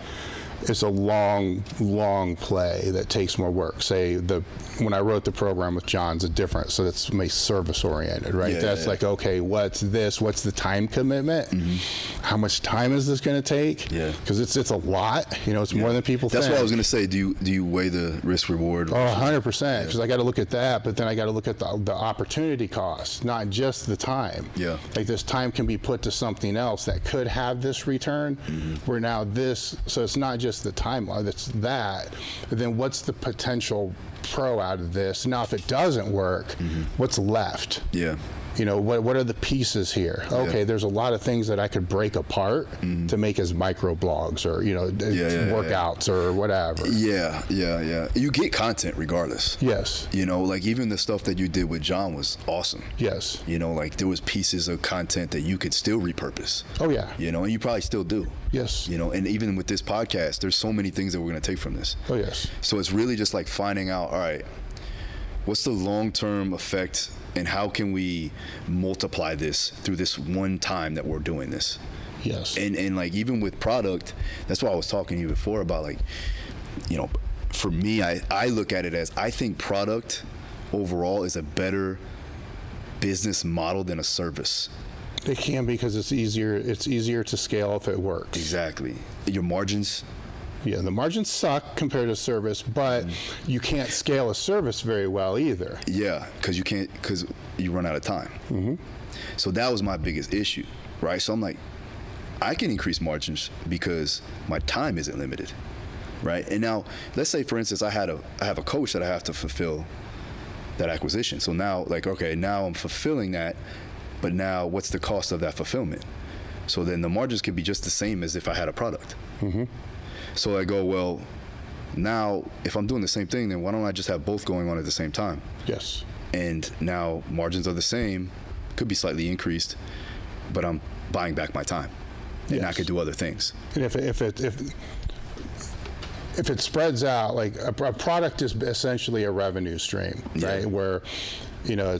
is a long play that takes more work. Say when I wrote the program with John's a different, so that's service oriented, right? That's like, okay, what's this? What's the time commitment? How much time is this going to take? Yeah, because it's a lot. You know, it's more than people think. That's what I was going to say. Do you weigh the risk reward? Oh, 100%. Because I got to look at that, but then I got to look at the opportunity cost, not just the time. Yeah, like this time can be put to something else that could have this return. Where now this, so it's not just the timeline. It's that. But then what's the potential pro out of this? Now, if it doesn't work, what's left? Yeah. You know, what are the pieces here? Okay, there's a lot of things that I could break apart to make as micro blogs or, you know, workouts or whatever. Yeah. You get content regardless. Yes. You know, like even the stuff that you did with John was awesome. Yes. You know, like there was pieces of content that you could still repurpose. Oh, yeah. You know, and you probably still do. Yes. You know, and even with this podcast, there's so many things that we're going to take from this. Oh, yes. So it's really just like finding out, all right, what's the long-term effect and how can we multiply this through this one time that we're doing this? Yes. And like even with product, that's why I was talking to you before about, like, you know, for me, I look at it as, I think product overall is a better business model than a service. It can, because it's easier to scale if it works. Exactly. Your margins. Yeah, the margins suck compared to service, but you can't scale a service very well either. Yeah, because you run out of time. So that was my biggest issue, right? So I'm like, I can increase margins because my time isn't limited, right? And now, let's say, for instance, I have a coach that I have to fulfill that acquisition. So now, like, okay, now I'm fulfilling that, but now what's the cost of that fulfillment? So then the margins can be just the same as if I had a product. So I go, well, now if I'm doing the same thing, then why don't I just have both going on at the same time? Yes. And now margins are the same, could be slightly increased, but I'm buying back my time, and I could do other things. And if it spreads out, like a product is essentially a revenue stream, right? Where, you know,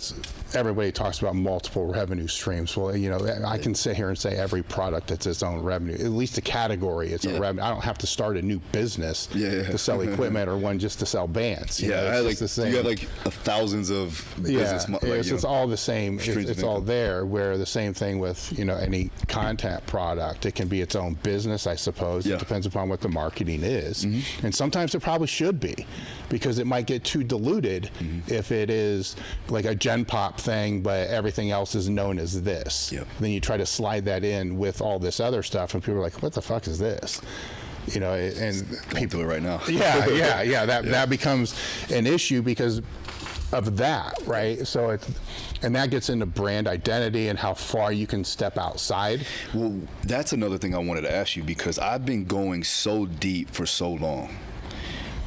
everybody talks about multiple revenue streams. Well, you know, I can sit here and say every product it's its own revenue. At least a category, it's a revenue. I don't have to start a new business to sell equipment or one just to sell bands. You know, it's the same. You got like thousands of business. It's all the same. It's all there. Where the same thing with, you know, any content product, it can be its own business, I suppose. It depends upon what the marketing is, and sometimes it probably should be, because it might get too diluted if it is like a Gen Pop thing, but everything else is known as this. Then you try to slide that in with all this other stuff, and people are like, what the fuck is this? You know, and people do it right now. That becomes an issue because of that, right? So and that gets into brand identity and how far you can step outside. Well, that's another thing I wanted to ask you, because I've been going so deep for so long,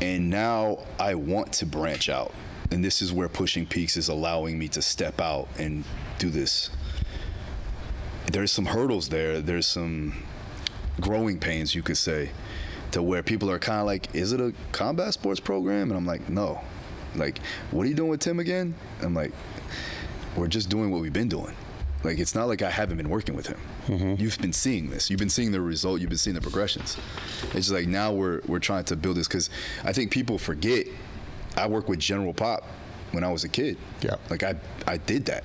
and now I want to branch out. And this is where Pushing Peaks is allowing me to step out and do this. There's some hurdles there. There's some growing pains, you could say, to where people are kind of like, is it a combat sports program? And I'm like, no. Like, what are you doing with Tim again? I'm like, we're just doing what we've been doing. Like, it's not like I haven't been working with him. You've been seeing this. You've been seeing the result. You've been seeing the progressions. It's just like now we're trying to build this, because I think people forget I worked with General Pop when I was a kid. Yeah. Like I did that.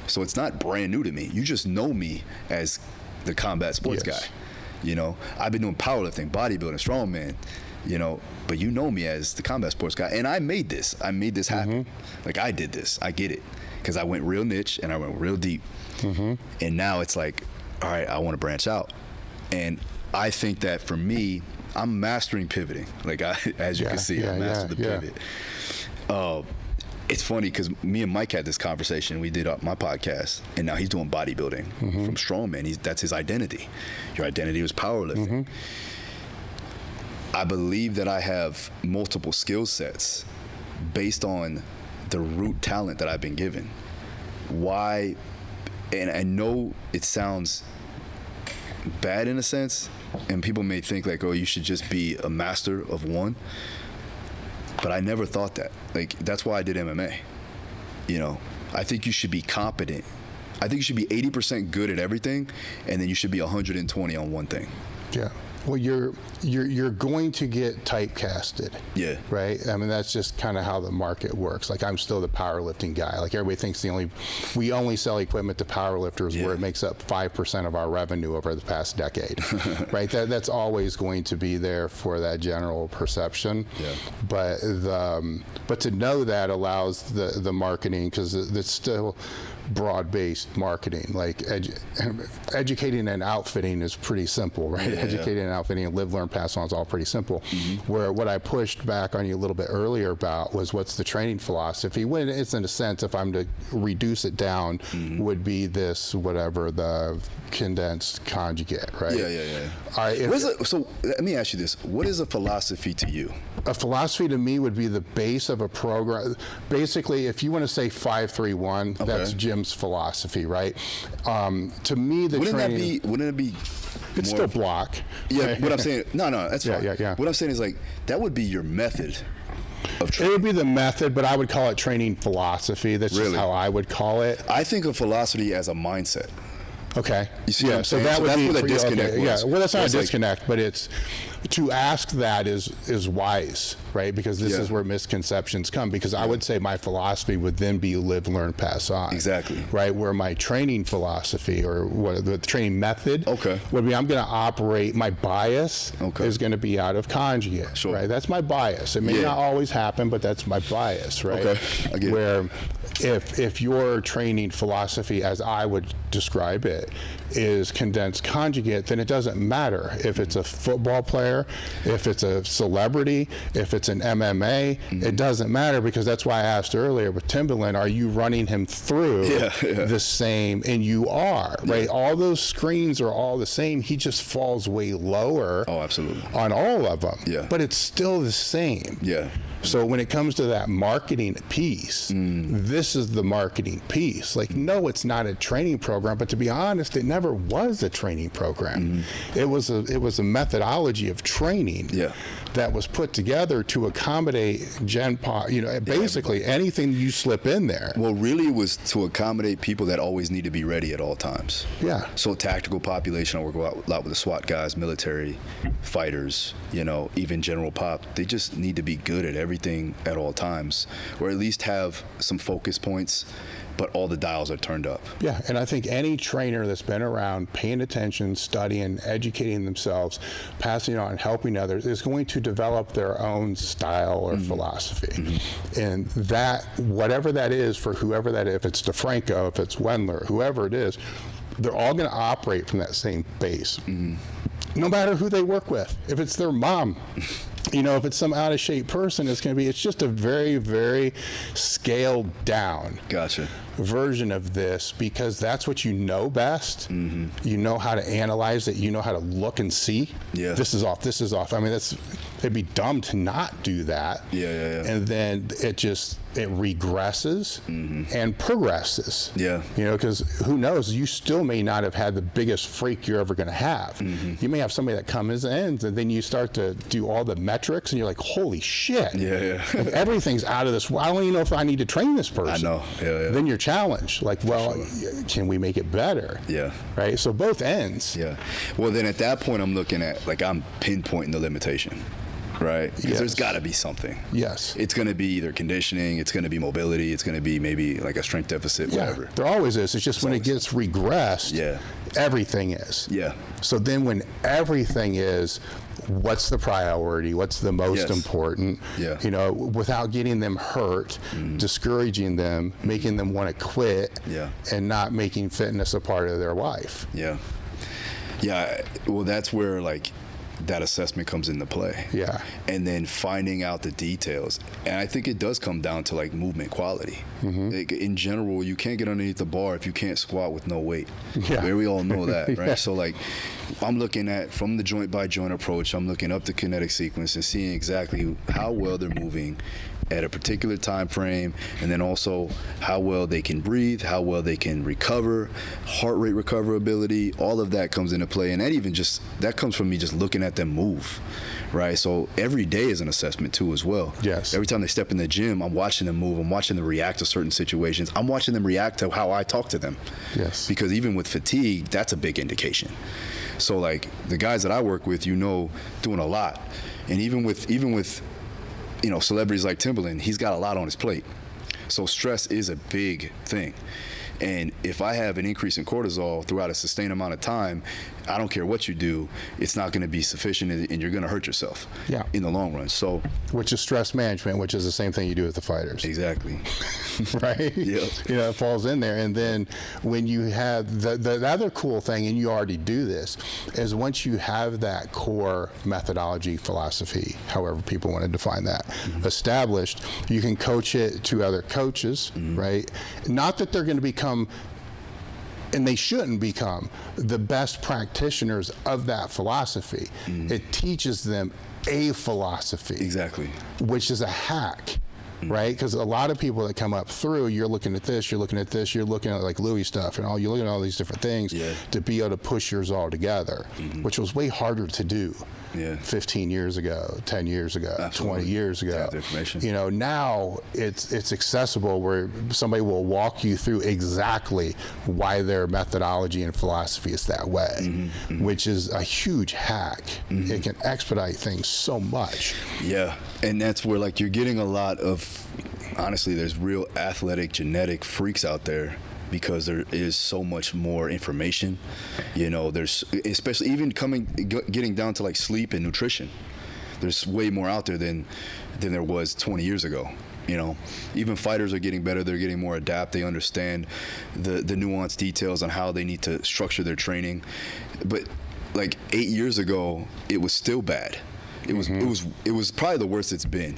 So it's not brand new to me. You just know me as the combat sports guy. You know, I've been doing powerlifting, bodybuilding, strongman, you know, but you know me as the combat sports guy. And I made this happen. Like, I did this. I get it. Because I went real niche and I went real deep. And now it's like, all right, I want to branch out. And I think that for me, I'm mastering pivoting. Like, as you can see, I mastered the pivot. It's funny because me and Mike had this conversation. We did my podcast, and now he's doing bodybuilding from strongman. That's his identity. Your identity was powerlifting. I believe that I have multiple skill sets based on the root talent that I've been given. Why? And I know it sounds bad in a sense, and people may think like, oh, you should just be a master of one. But I never thought that. Like, that's why I did MMA. You know, I think you should be competent. I think you should be 80% good at everything, and then you should be 120 on one thing. Yeah. Well, you're going to get typecasted. Yeah. Right? I mean, that's just kind of how the market works. Like, I'm still the powerlifting guy. Like, everybody thinks we only sell equipment to powerlifters where it makes up 5% of our revenue over the past decade. Right? That's always going to be there for that general perception. Yeah. But to know that allows the marketing, because it's still broad-based marketing. Like, educating and outfitting is pretty simple, right? Educating and outfitting and live, learn, pass on is all pretty simple. Where what I pushed back on you a little bit earlier about was what's the training philosophy, when it's, in a sense, if I'm to reduce it down, would be this, whatever, the condensed conjugate, right? So let me ask you this. What is a philosophy to you? A philosophy to me would be the base of a program. Basically, if you want to say 5-3-1, that's Jim's philosophy, right? To me, the training... Wouldn't it be it's still block. Yeah, what I'm saying... No, that's fine. Yeah. What I'm saying is, like, that would be your method of training. It would be the method, but I would call it training philosophy. That's just how I would call it. I think of philosophy as a mindset. Okay. You see what I'm saying? That would that's be where the disconnect was. Yeah, well, that's not a disconnect, like, but it's to ask that is wise, right? Because this is where misconceptions come. Because I would say my philosophy would then be live, learn, pass on. Exactly. Right? Where my training philosophy or what the training method would be, I'm going to operate, my bias is going to be out of conjugate. Sure. Right? That's my bias. It may not always happen, but that's my bias, right? Okay. I get where if your training philosophy, as I would describe it, is condensed conjugate, then it doesn't matter if it's a football player, if it's a celebrity, if it's an MMA, it doesn't matter, because that's why I asked earlier with Timbaland, are you running him through the same? And you are, right? All those screens are all the same. He just falls way lower on all of them, but it's still the same. So when it comes to that marketing piece, this is the marketing piece. Like, no, it's not a training program, but to be honest, it never was a training program. It was a methodology of training that was put together to accommodate basically anything you slip in there. Well, really, it was to accommodate people that always need to be ready at all times. So tactical population, I work a lot with the SWAT guys, military, fighters, even General Pop. They just need to be good at everything at all times, or at least have some focus points, but all the dials are turned up. Yeah, and I think any trainer that's been around paying attention, studying, educating themselves, passing on, helping others, is going to develop their own style or philosophy. And that, whatever that is for whoever that is, if it's DeFranco, if it's Wendler, whoever it is, they're all going to operate from that same base. No matter who they work with. If it's their mom, if it's some out of shape person, it's just a very, very scaled down version of this, because that's what you know best. You know how to analyze it. You know how to look and see. This is off. This is off. I mean, it'd be dumb to not do that. And then it regresses and progresses. Yeah. You know, because who knows, you still may not have had the biggest freak you're ever going to have. You may have somebody that comes in, and then you start to do all the metrics, and you're like, holy shit. Yeah. Like, everything's out of this. I don't even know if I need to train this person. I know. Yeah. Then you're challenged. Like, well, can we make it better? Yeah. Right? So both ends. Yeah. Well, then at that point, I'm looking at, like, I'm pinpointing the limitation. Right? Because there's got to be something. Yes. It's going to be either conditioning, it's going to be mobility, it's going to be maybe like a strength deficit, whatever. There always is. It's just when it gets regressed, everything is. Yeah. So then when everything is, what's the priority? What's the most important? Yeah. You know, without getting them hurt, discouraging them, making them want to quit, and not making fitness a part of their life. Yeah. Yeah. Well, that's where, like, that assessment comes into play. Yeah. And then finding out the details. And I think it does come down to, like, movement quality. Like, in general, you can't get underneath the bar if you can't squat with no weight. Yeah. We all know that, right? So, like, I'm looking at, from the joint by joint approach, I'm looking up the kinetic sequence and seeing exactly how well they're moving at a particular time frame, and then also how well they can breathe, how well they can recover, heart rate recoverability, all of that comes into play. And that comes from me just looking at them move, right? So every day is an assessment too as well. Yes. Every time they step in the gym, I'm watching them move, I'm watching them react to certain situations, I'm watching them react to how I talk to them. Yes. Because even with fatigue, that's a big indication. So, like, the guys that I work with, doing a lot. And even with you know, celebrities like Timbaland, he's got a lot on his plate. So stress is a big thing. And if I have an increase in cortisol throughout a sustained amount of time, I don't care what you do, it's not going to be sufficient, and you're going to hurt yourself in the long run. So, which is stress management, which is the same thing you do with the fighters. Exactly. Right? Yeah. You know, it falls in there. And then when you have the other cool thing, and you already do this, is once you have that core methodology, philosophy, however people want to define that, established, you can coach it to other coaches, right? Not that they're going to become, and they shouldn't become, the best practitioners of that philosophy. It teaches them a philosophy. Exactly. Which is a hack. Right? Because a lot of people that come up through, you're looking at this, you're looking at this, you're looking at like Louis stuff, and you're looking at all these different things to be able to push yours all together, which was way harder to do 15 years ago, 10 years ago, 20 years ago. You know, now it's accessible where somebody will walk you through exactly why their methodology and philosophy is that way, which is a huge hack. It can expedite things so much. Yeah, and that's where, like, you're getting a lot of, honestly, there's real athletic genetic freaks out there, because there is so much more information. You know, there's, especially even getting down to, like, sleep and nutrition, there's way more out there than there was 20 years ago. You know, even fighters are getting better, they're getting more adept, they understand the nuanced details on how they need to structure their training. But, like, 8 years ago, it was still bad. It was probably the worst it's been.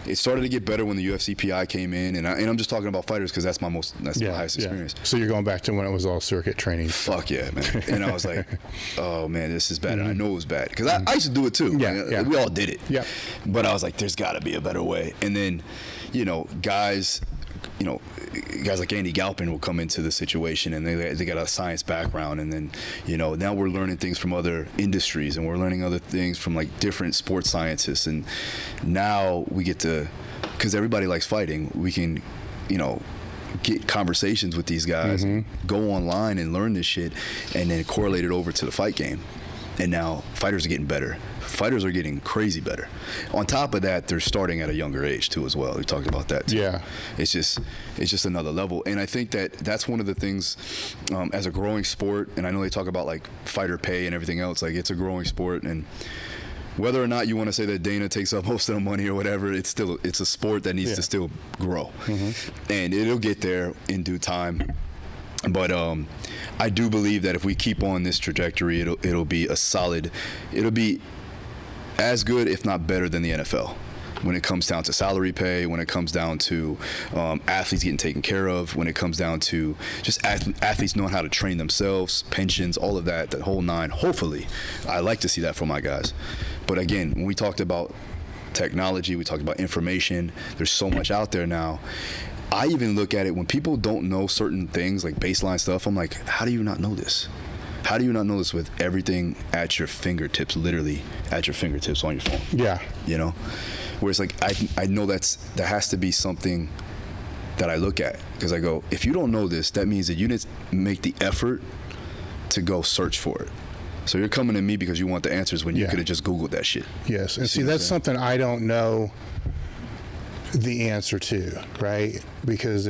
It started to get better when the UFC PI came in, and I'm just talking about fighters because that's my highest experience. So you're going back to when it was all circuit training. Fuck yeah, man. And I was like, oh man, this is bad. And I know it was bad because I used to do it too. We all did it. Yeah. But I was like, there's got to be a better way. And then, you know, guys like Andy Galpin will come into the situation, and they got a science background, and then, you know, now we're learning things from other industries, and we're learning other things from, like, different sports scientists, and now we get to, because everybody likes fighting, we can, you know, get conversations with these guys, and go online and learn this shit, and then correlate it over to the fight game. And now fighters are getting better. Fighters are getting crazy better. On top of that, they're starting at a younger age too as well. We talked about that too. Yeah. It's just another level. And I think that's one of the things, as a growing sport, and I know they talk about, like, fighter pay and everything else, like, it's a growing sport, and whether or not you want to say that Dana takes up most of the money or whatever, it's a sport that needs to still grow. And it'll get there in due time. But I do believe that if we keep on this trajectory, it'll be it'll be as good, if not better, than the NFL. When it comes down to salary pay, when it comes down to athletes getting taken care of, when it comes down to just athletes knowing how to train themselves, pensions, all of that, the whole nine. Hopefully, I like to see that for my guys. But again, when we talked about technology. We talked about information. There's so much out there now. I even look at it when people don't know certain things, like baseline stuff. I'm like, how do you not know this? How do you not know this with everything at your fingertips, literally at your fingertips on your phone? Yeah. You know? Where it's like, I know that has to be something that I look at. Because I go, if you don't know this, that means that you didn't make the effort to go search for it. So you're coming to me because you want the answers when you could have just Googled that shit. Yes. And see, that's something I don't know the answer to, right? Because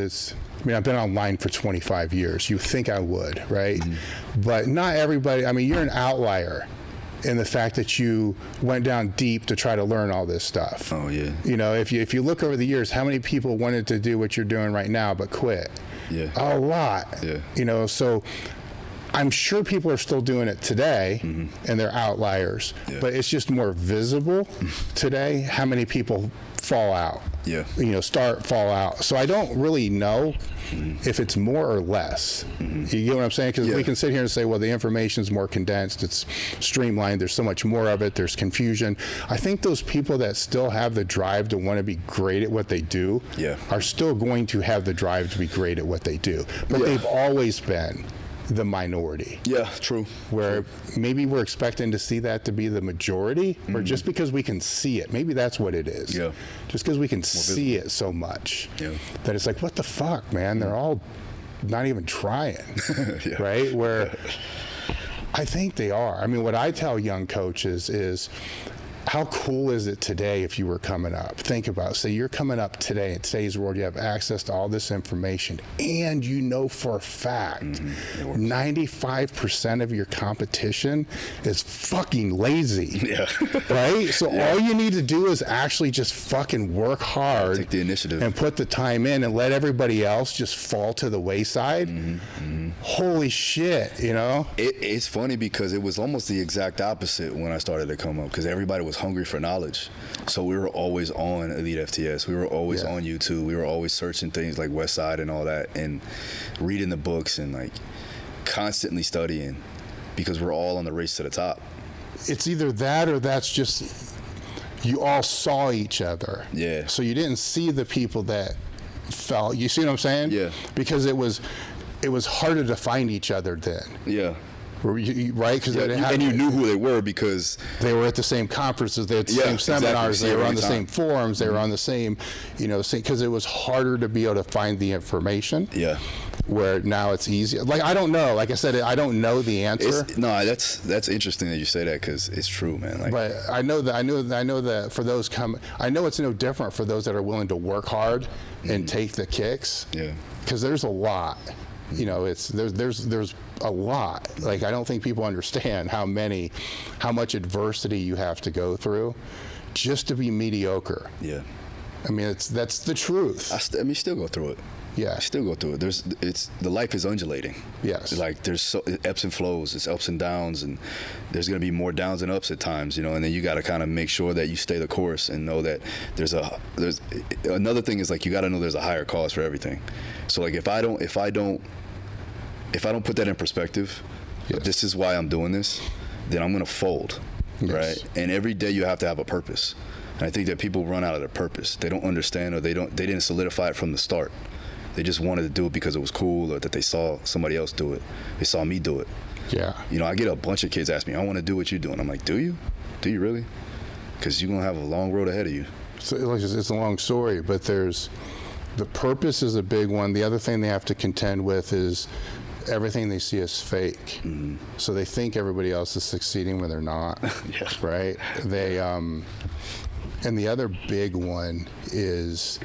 I've been online for 25 years. You think I would, right? Mm-hmm. But not everybody. I mean, you're an outlier in the fact that you went down deep to try to learn all this stuff. Oh, yeah. You know, if you look over the years, how many people wanted to do what you're doing right now but quit? Yeah. A lot. Yeah. You know, so I'm sure people are still doing it today, and they're outliers. Yeah. But it's just more visible today how many people fall out. Yeah. You know, fall out. So I don't really know if it's more or less. You get what I'm saying? Because we can sit here and say, well, the information's more condensed, it's streamlined, there's so much more of it, there's confusion. I think those people that still have the drive to want to be great at what they do are still going to have the drive to be great at what they do. But they've always been the minority. Yeah, true. Where maybe we're expecting to see that to be the majority, or just because we can see it. Maybe that's what it is. Yeah. Just because we can see it so much that it's like, what the fuck, man? They're all not even trying, right? Where I think they are. I mean, what I tell young coaches is, how cool is it today if you were coming up? Think about it. Say you're coming up today in today's world, you have access to all this information, and you know for a fact 95% of your competition is fucking lazy. Yeah. Right? So all you need to do is actually just fucking work hard. Take the initiative. And put the time in and let everybody else just fall to the wayside. Holy shit, you know? It's funny because it was almost the exact opposite when I started to come up, because everybody was hungry for knowledge. So we were always on EliteFTS. We were always on YouTube. We were always searching things like Westside and all that, and reading the books and like constantly studying, because we're all on the race to the top. It's either that or that's just you all saw each other. Yeah. So you didn't see the people that fell. You see what I'm saying? Yeah. Because it was harder to find each other then. Yeah. Right? Because and you knew who they were because they were at the same conferences, they had the same seminars, they were on the same forums, they were on the same, because it was harder to be able to find the information. Yeah. Where now it's easier. Like, I don't know. Like I said, I don't know the answer. That's interesting that you say that, because it's true, man. Like, but I know that for those I know it's no different for those that are willing to work hard and take the kicks. Yeah. Because there's a lot. There's a lot. Like, I don't think people understand how much adversity you have to go through just to be mediocre. Yeah. I mean, that's the truth. I mean, still go through it. Yeah. I still go through it. The life is undulating. Yes. Like, there's ebbs and flows, it's ups and downs, and there's going to be more downs and ups at times, and then you got to kind of make sure that you stay the course and know that there's another thing is, like, you got to know there's a higher cause for everything. So, like, if I don't put that in perspective, this is why I'm doing this, then I'm going to fold, right? And every day you have to have a purpose. And I think that people run out of their purpose. They don't understand, or they didn't solidify it from the start. They just wanted to do it because it was cool, or that they saw somebody else do it. They saw me do it. Yeah. I get a bunch of kids ask me, I want to do what you're doing. I'm like, do you? Do you really? Because you're going to have a long road ahead of you. So it's a long story, but the purpose is a big one. The other thing they have to contend with is everything they see is fake. Mm-hmm. So they think everybody else is succeeding when they're not. Yeah. Right? And the other big one is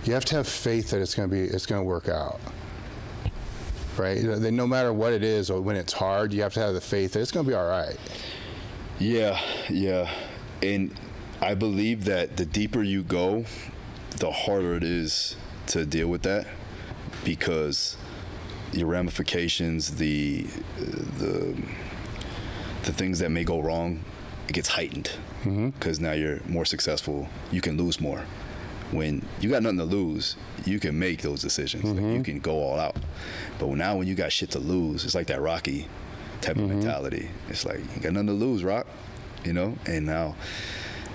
you have to have faith that it's going to work out. Right? No matter what it is, or when it's hard, you have to have the faith that it's going to be all right. Yeah, yeah. And I believe that the deeper you go, the harder it is to deal with that, because your ramifications, the things that may go wrong, it gets heightened, because now you're more successful. You can lose more. When you got nothing to lose, you can make those decisions. Like, you can go all out. But now when you got shit to lose, it's like that Rocky type of mentality. It's like, you got nothing to lose, Rock, And now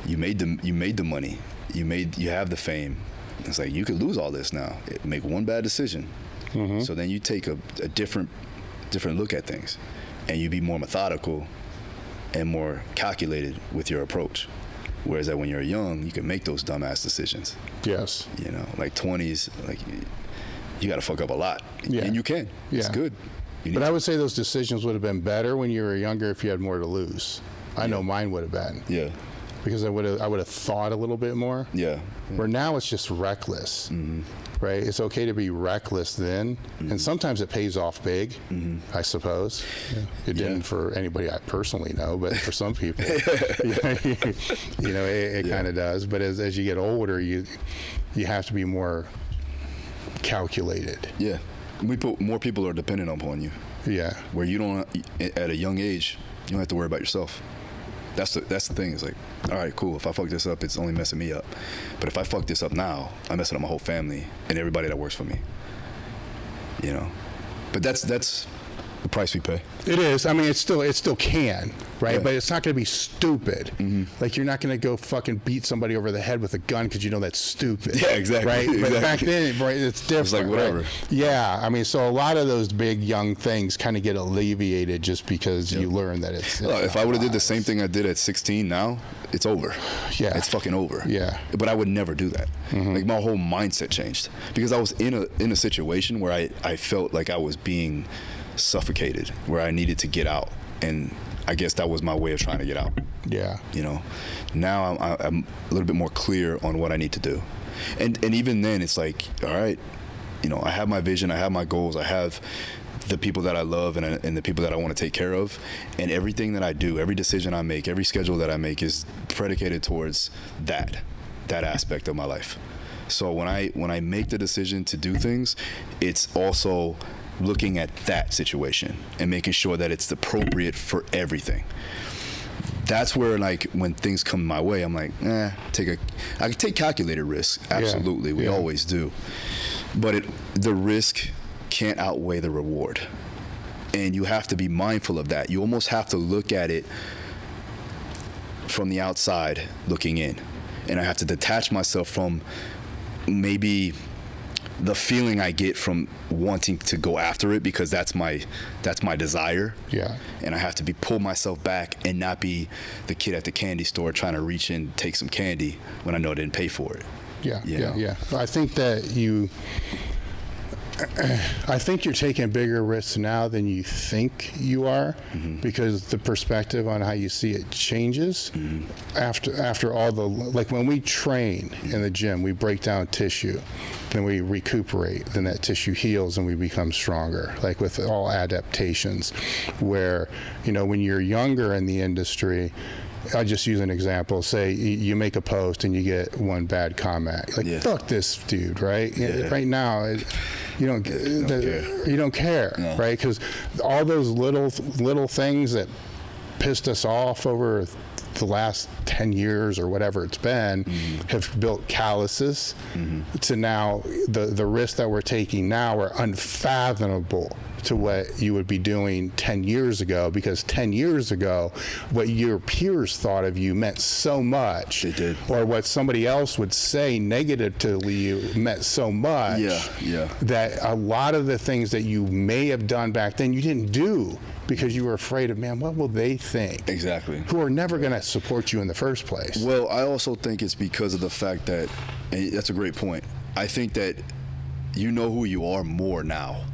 You made the money. You have the fame. It's like you could lose all this now. Make one bad decision. So then you take a different look at things, and you be more methodical and more calculated with your approach. Whereas that when you're young, you can make those dumbass decisions. Yes. You know, like 20s, like you got to fuck up a lot. Yeah. And you can. Yeah. It's good. But I would say those decisions would have been better when you were younger if you had more to lose. I know mine would have been. Yeah. Because I would have thought a little bit more. Yeah. Where now it's just reckless. Right? It's okay to be reckless then. And sometimes it pays off big, I suppose. It didn't for anybody I personally know, but for some people, you know, it kind of does. But as you get older, you have to be more calculated. Yeah. More people are dependent upon you. Yeah. Where you don't, at a young age, you don't have to worry about yourself. That's the thing. It's like, all right, cool. If I fuck this up, it's only messing me up. But if I fuck this up now, I'm messing up my whole family and everybody that works for me. You know. But that's the price we pay. It is. I mean, it still can, right? Yeah. But it's not going to be stupid. Like you're not going to go fucking beat somebody over the head with a gun because you know that's stupid. Yeah, exactly. Right. Exactly. But back then, right, it's different. It's like whatever. Right? Yeah. I mean, so a lot of those big young things kind of get alleviated just because you learn that it's. Well, if I would have did the same thing I did at 16 now, it's over. Yeah. It's fucking over. Yeah. But I would never do that. Like my whole mindset changed because I was in a situation where I felt like I was being suffocated, where I needed to get out, and I guess that was my way of trying to get out. Yeah. You know, now I'm a little bit more clear on what I need to do, and even then it's like, all right, you know, I have my vision, I have my goals, I have the people that I love and the people that I want to take care of, and everything that I do, every decision I make, every schedule that I make is predicated towards that aspect of my life. So when I make the decision to do things, it's also looking at that situation and making sure that it's appropriate for everything. That's where, like, when things come my way, I'm like, I can take calculated risks. Absolutely. We always do. But the risk can't outweigh the reward. And you have to be mindful of that. You almost have to look at it from the outside looking in. And I have to detach myself from maybe the feeling I get from wanting to go after it, because that's my desire. Yeah. And I have to pull myself back and not be the kid at the candy store trying to reach in, take some candy when I know I didn't pay for it. Yeah. I think that I think you're taking bigger risks now than you think you are, because the perspective on how you see it changes after all the, like when we train in the gym, we break down tissue, then we recuperate, then that tissue heals and we become stronger, like with all adaptations, where, you know, when you're younger in the industry, I'll just use an example. Say you make a post and you get one bad comment. Like, fuck this dude, right? Right now, you don't care, right? Because all those little things that pissed us off over the last 10 years or whatever it's been have built calluses to now the risks that we're taking now are unfathomable to what you would be doing 10 years ago, because 10 years ago what your peers thought of you meant so much. They did. Or what somebody else would say negatively you meant so much that a lot of the things that you may have done back then you didn't do because you were afraid of, man, what will they think? Exactly. Who are never going to support you in the first place. Well, I also think it's because of the fact that, and that's a great point, I think that you know who you are more now.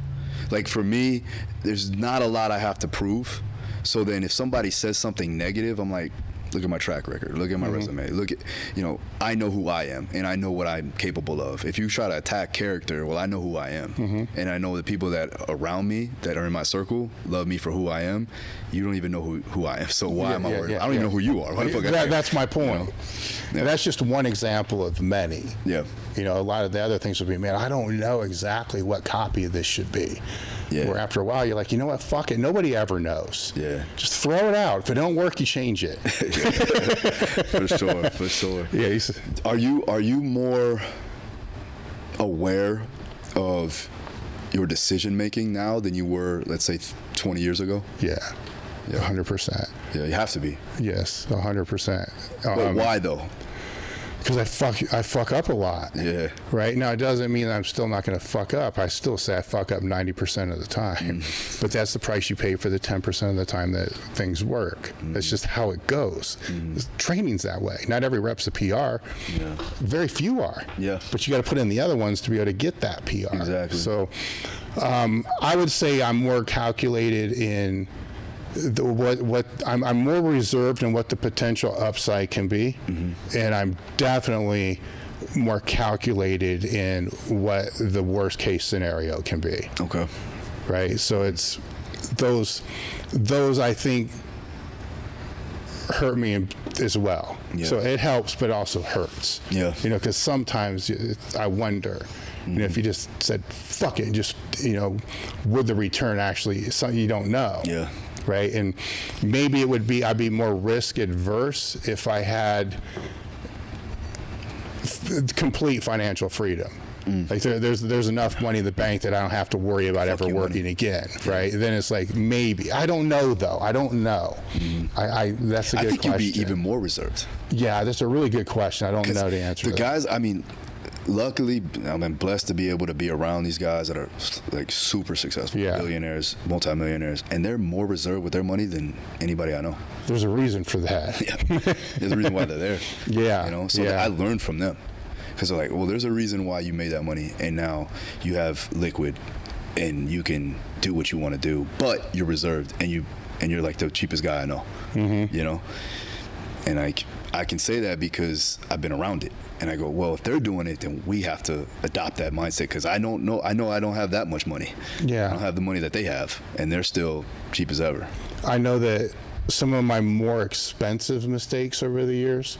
Like for me, there's not a lot I have to prove. So then if somebody says something negative, I'm like, look at my track record, look at my resume, look at, I know who I am and I know what I'm capable of. If you try to attack character, well, I know who I am. And I know the people that around me that are in my circle love me for who I am. You don't even know who I am. So why am I worried? I don't even know who you are. Why the fuck that's my point. That's just one example of many. Yeah. A lot of the other things would be, man, I don't know exactly what copy of this should be. Yeah. Where after a while, you're like, you know what, fuck it. Nobody ever knows. Yeah. Just throw it out. If it don't work, you change it. For sure. Yeah. Are you more aware of your decision making now than you were, let's say, 20 years ago? Yeah. Yeah. 100%. Yeah, you have to be. Yes, 100%. But why though? Because I fuck up a lot. Yeah. Right? Now, it doesn't mean I'm still not going to fuck up. I still say I fuck up 90% of the time. But that's the price you pay for the 10% of the time that things work. That's just how it goes. Training's that way. Not every rep's a PR. Yeah. Very few are. Yeah. But you got to put in the other ones to be able to get that PR. Exactly. So I would say I'm more calculated in I'm more reserved in what the potential upside can be, and I'm definitely more calculated in what the worst case scenario can be. Okay. Right. So it's those I think hurt me as well. Yeah. So it helps, but also hurts. Yeah. You know, because sometimes I wonder. You know, if you just said fuck it, just would the return actually something you don't know? Yeah. Right, and maybe it would be I'd be more risk adverse if I had complete financial freedom. Like there's enough money in the bank that I don't have to worry about ever working again. Right, then it's like maybe I don't know though. I don't know. That's a good question. I think you'd be even more reserved. Yeah, that's a really good question. I don't know the answer. The guys, I mean. Luckily, I'm blessed to be able to be around these guys that are like super successful, billionaires, multimillionaires, and they're more reserved with their money than anybody I know. There's a reason for that. Yeah, there's a reason why they're there. Yeah, so I learned from them because they're like, well, there's a reason why you made that money, and now you have liquid, and you can do what you want to do, but you're reserved, and you're like the cheapest guy I know. And I can say that because I've been around it. And I go, well, if they're doing it, then we have to adopt that mindset because I know I don't have that much money. Yeah. I don't have the money that they have, and they're still cheap as ever. I know that some of my more expensive mistakes over the years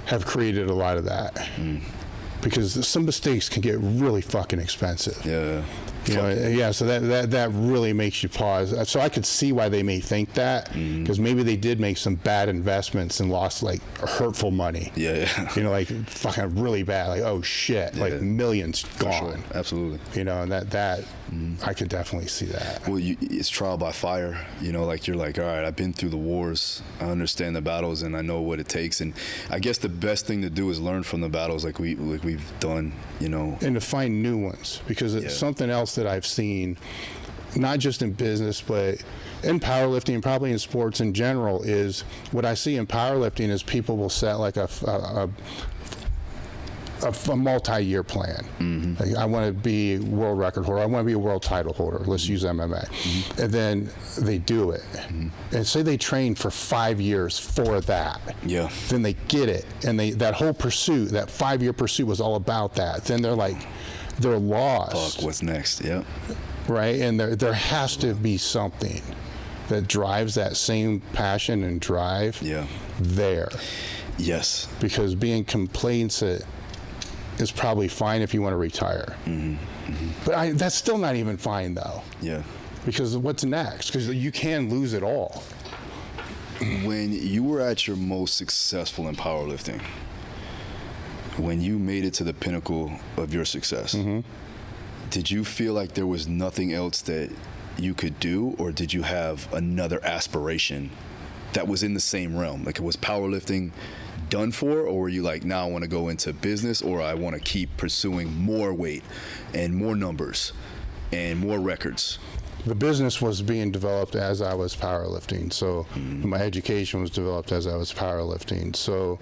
have created a lot of that. Because some mistakes can get really fucking expensive. Yeah. So that really makes you pause. So I could see why they may think that, because maybe they did make some bad investments and lost like hurtful money. Yeah. Like fucking really bad. Like oh shit, like millions gone. Sure. Absolutely. And that I could definitely see that. Well, it's trial by fire. Like you're like, all right, I've been through the wars. I understand the battles, and I know what it takes. And I guess the best thing to do is learn from the battles, like we've done. And to find new ones, because it's something else that I've seen, not just in business, but in powerlifting and probably in sports in general, is what I see in powerlifting is people will set like a multi-year plan. Like, I want to be world record holder. I want to be a world title holder. Let's use MMA. And then they do it. And say they train for 5 years for that. Yeah. Then they get it. And that whole pursuit, that 5-year pursuit was all about that. Then they're like, they're lost. Fuck, what's next? Yeah. Right? And there has to be something that drives that same passion and drive there. Yes. Because being complacent is probably fine if you want to retire. But that's still not even fine though. Yeah. Because what's next? Because you can lose it all. When you were at your most successful in powerlifting, when you made it to the pinnacle of your success, did you feel like there was nothing else that you could do, or did you have another aspiration that was in the same realm? Like, it was powerlifting done for, or were you like, now I want to go into business, or I want to keep pursuing more weight and more numbers and more records? The business was being developed as I was powerlifting, so my education was developed as I was powerlifting. So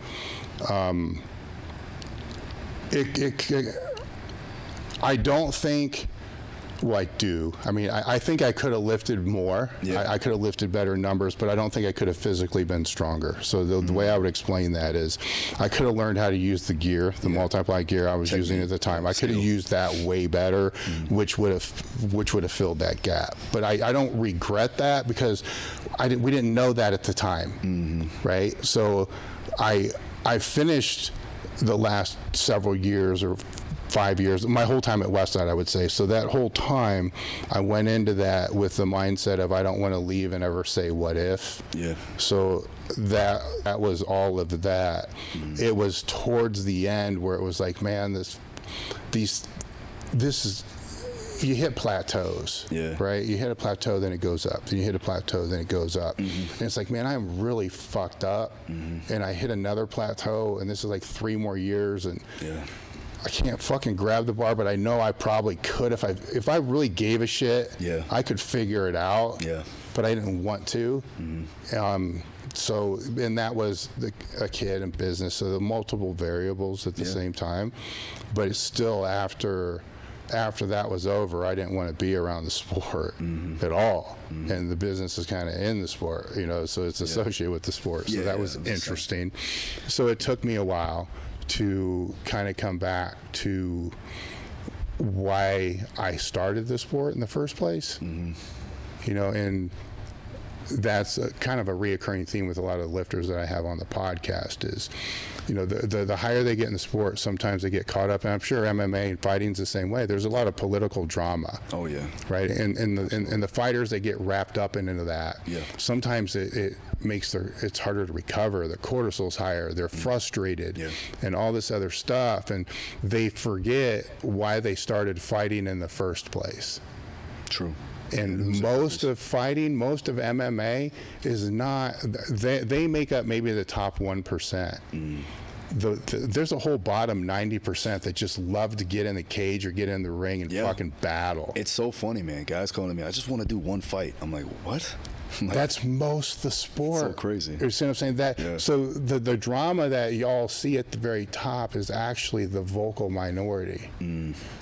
I don't think, well, I do. I mean, I think I could have lifted more. I could have lifted better numbers, but I don't think I could have physically been stronger. So the way I would explain that is I could have learned how to use the gear, the multiply gear I was using at the time. I could have used that way better, which would have filled that gap. But I don't regret that because we didn't know that at the time, right? So I finished the last several years or 5 years, my whole time at Westside, I would say. So that whole time, I went into that with the mindset of I don't want to leave and ever say what if. Yeah. So that was all of that. It was towards the end where it was like, man, this is you hit plateaus, right? You hit a plateau, then it goes up. Then you hit a plateau, then it goes up. And it's like, man, I'm really fucked up. And I hit another plateau, and this is like 3 more years, and I can't fucking grab the bar, but I know I probably could if I really gave a shit. I could figure it out. But I didn't want to. So, and that was a kid in business, so the multiple variables at the same time. But it's still after that was over, I didn't want to be around the sport at all. And the business is kind of in the sport, you know, so it's associated with the sport. So that was interesting. So it took me a while to kind of come back to why I started the sport in the first place, you know, and that's kind of a reoccurring theme with a lot of lifters that I have on the podcast is, you know, the higher they get in the sport, sometimes they get caught up, and I'm sure MMA and fighting's the same way. There's a lot of political drama. Right? And the fighters, they get wrapped up into that. Sometimes it makes it's harder to recover. Their cortisol's higher. They're frustrated and all this other stuff, and they forget why they started fighting in the first place. True. And most of fighting, most of MMA is not, they make up maybe the top 1%. There's a whole bottom 90% that just love to get in the cage or get in the ring and fucking battle. It's so funny, man. Guys calling me, I just want to do one fight. I'm like, what? Like, that's most of the sport. So crazy. You see what I'm saying? That so the drama that y'all see at the very top is actually the vocal minority,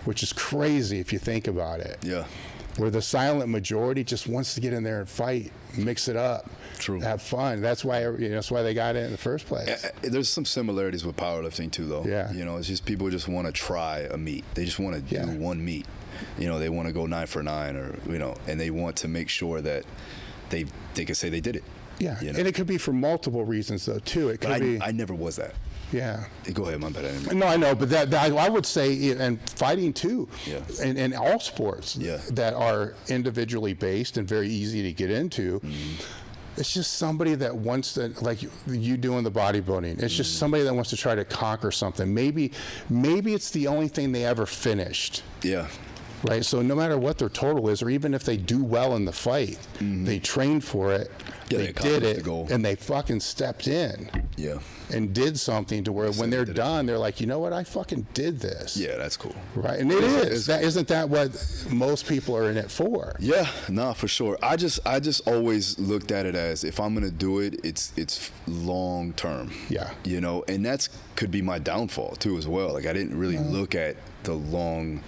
which is crazy if you think about it. Where the silent majority just wants to get in there and fight, mix it up, have fun. That's why that's why they got it in the first place. There's some similarities with powerlifting too, though. You know, it's just people just want to try a meet. They just want to do one meet. You know, they want to go 9 for 9, or you know, and they want to make sure that they can say they did it. You know? And it could be for multiple reasons though too. It could be. I never was that. Go ahead, my bad. No, I know, but that I would say, and fighting too, and all sports that are individually based and very easy to get into. It's just somebody that wants to, like you doing the bodybuilding. It's just somebody that wants to try to conquer something. Maybe it's the only thing they ever finished. Right. So no matter what their total is, or even if they do well in the fight, they trained for it. They did it, and they fucking stepped in. And did something to where when they're done, they're like, you know what, I fucking did this. That's cool. Right, and it is. Isn't that what most people are in it for? No, for sure. I just always looked at it as, if I'm gonna do it, it's long term. You know, and that's could be my downfall too as well. Like I didn't really look at the long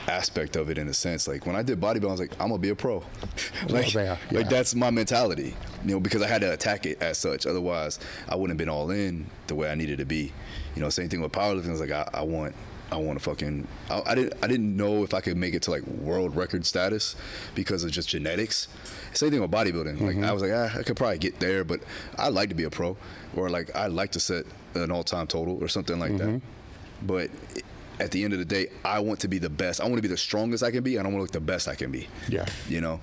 aspect of it in a sense. Like when I did bodybuilding, I was like, I'm gonna be a pro. like that's my mentality. You know, because I had to attack it as such. Otherwise, I wouldn't have been all in the way I needed to be. You know, same thing with powerlifting. I was like, I want to fucking. I didn't know if I could make it to like world record status because of just genetics. Same thing with bodybuilding. Like I was like, I could probably get there, but I'd like to be a pro, or like I'd like to set an all-time total or something like that. But at the end of the day, I want to be the best. I want to be the strongest I can be, and I want to look the best I can be. You know.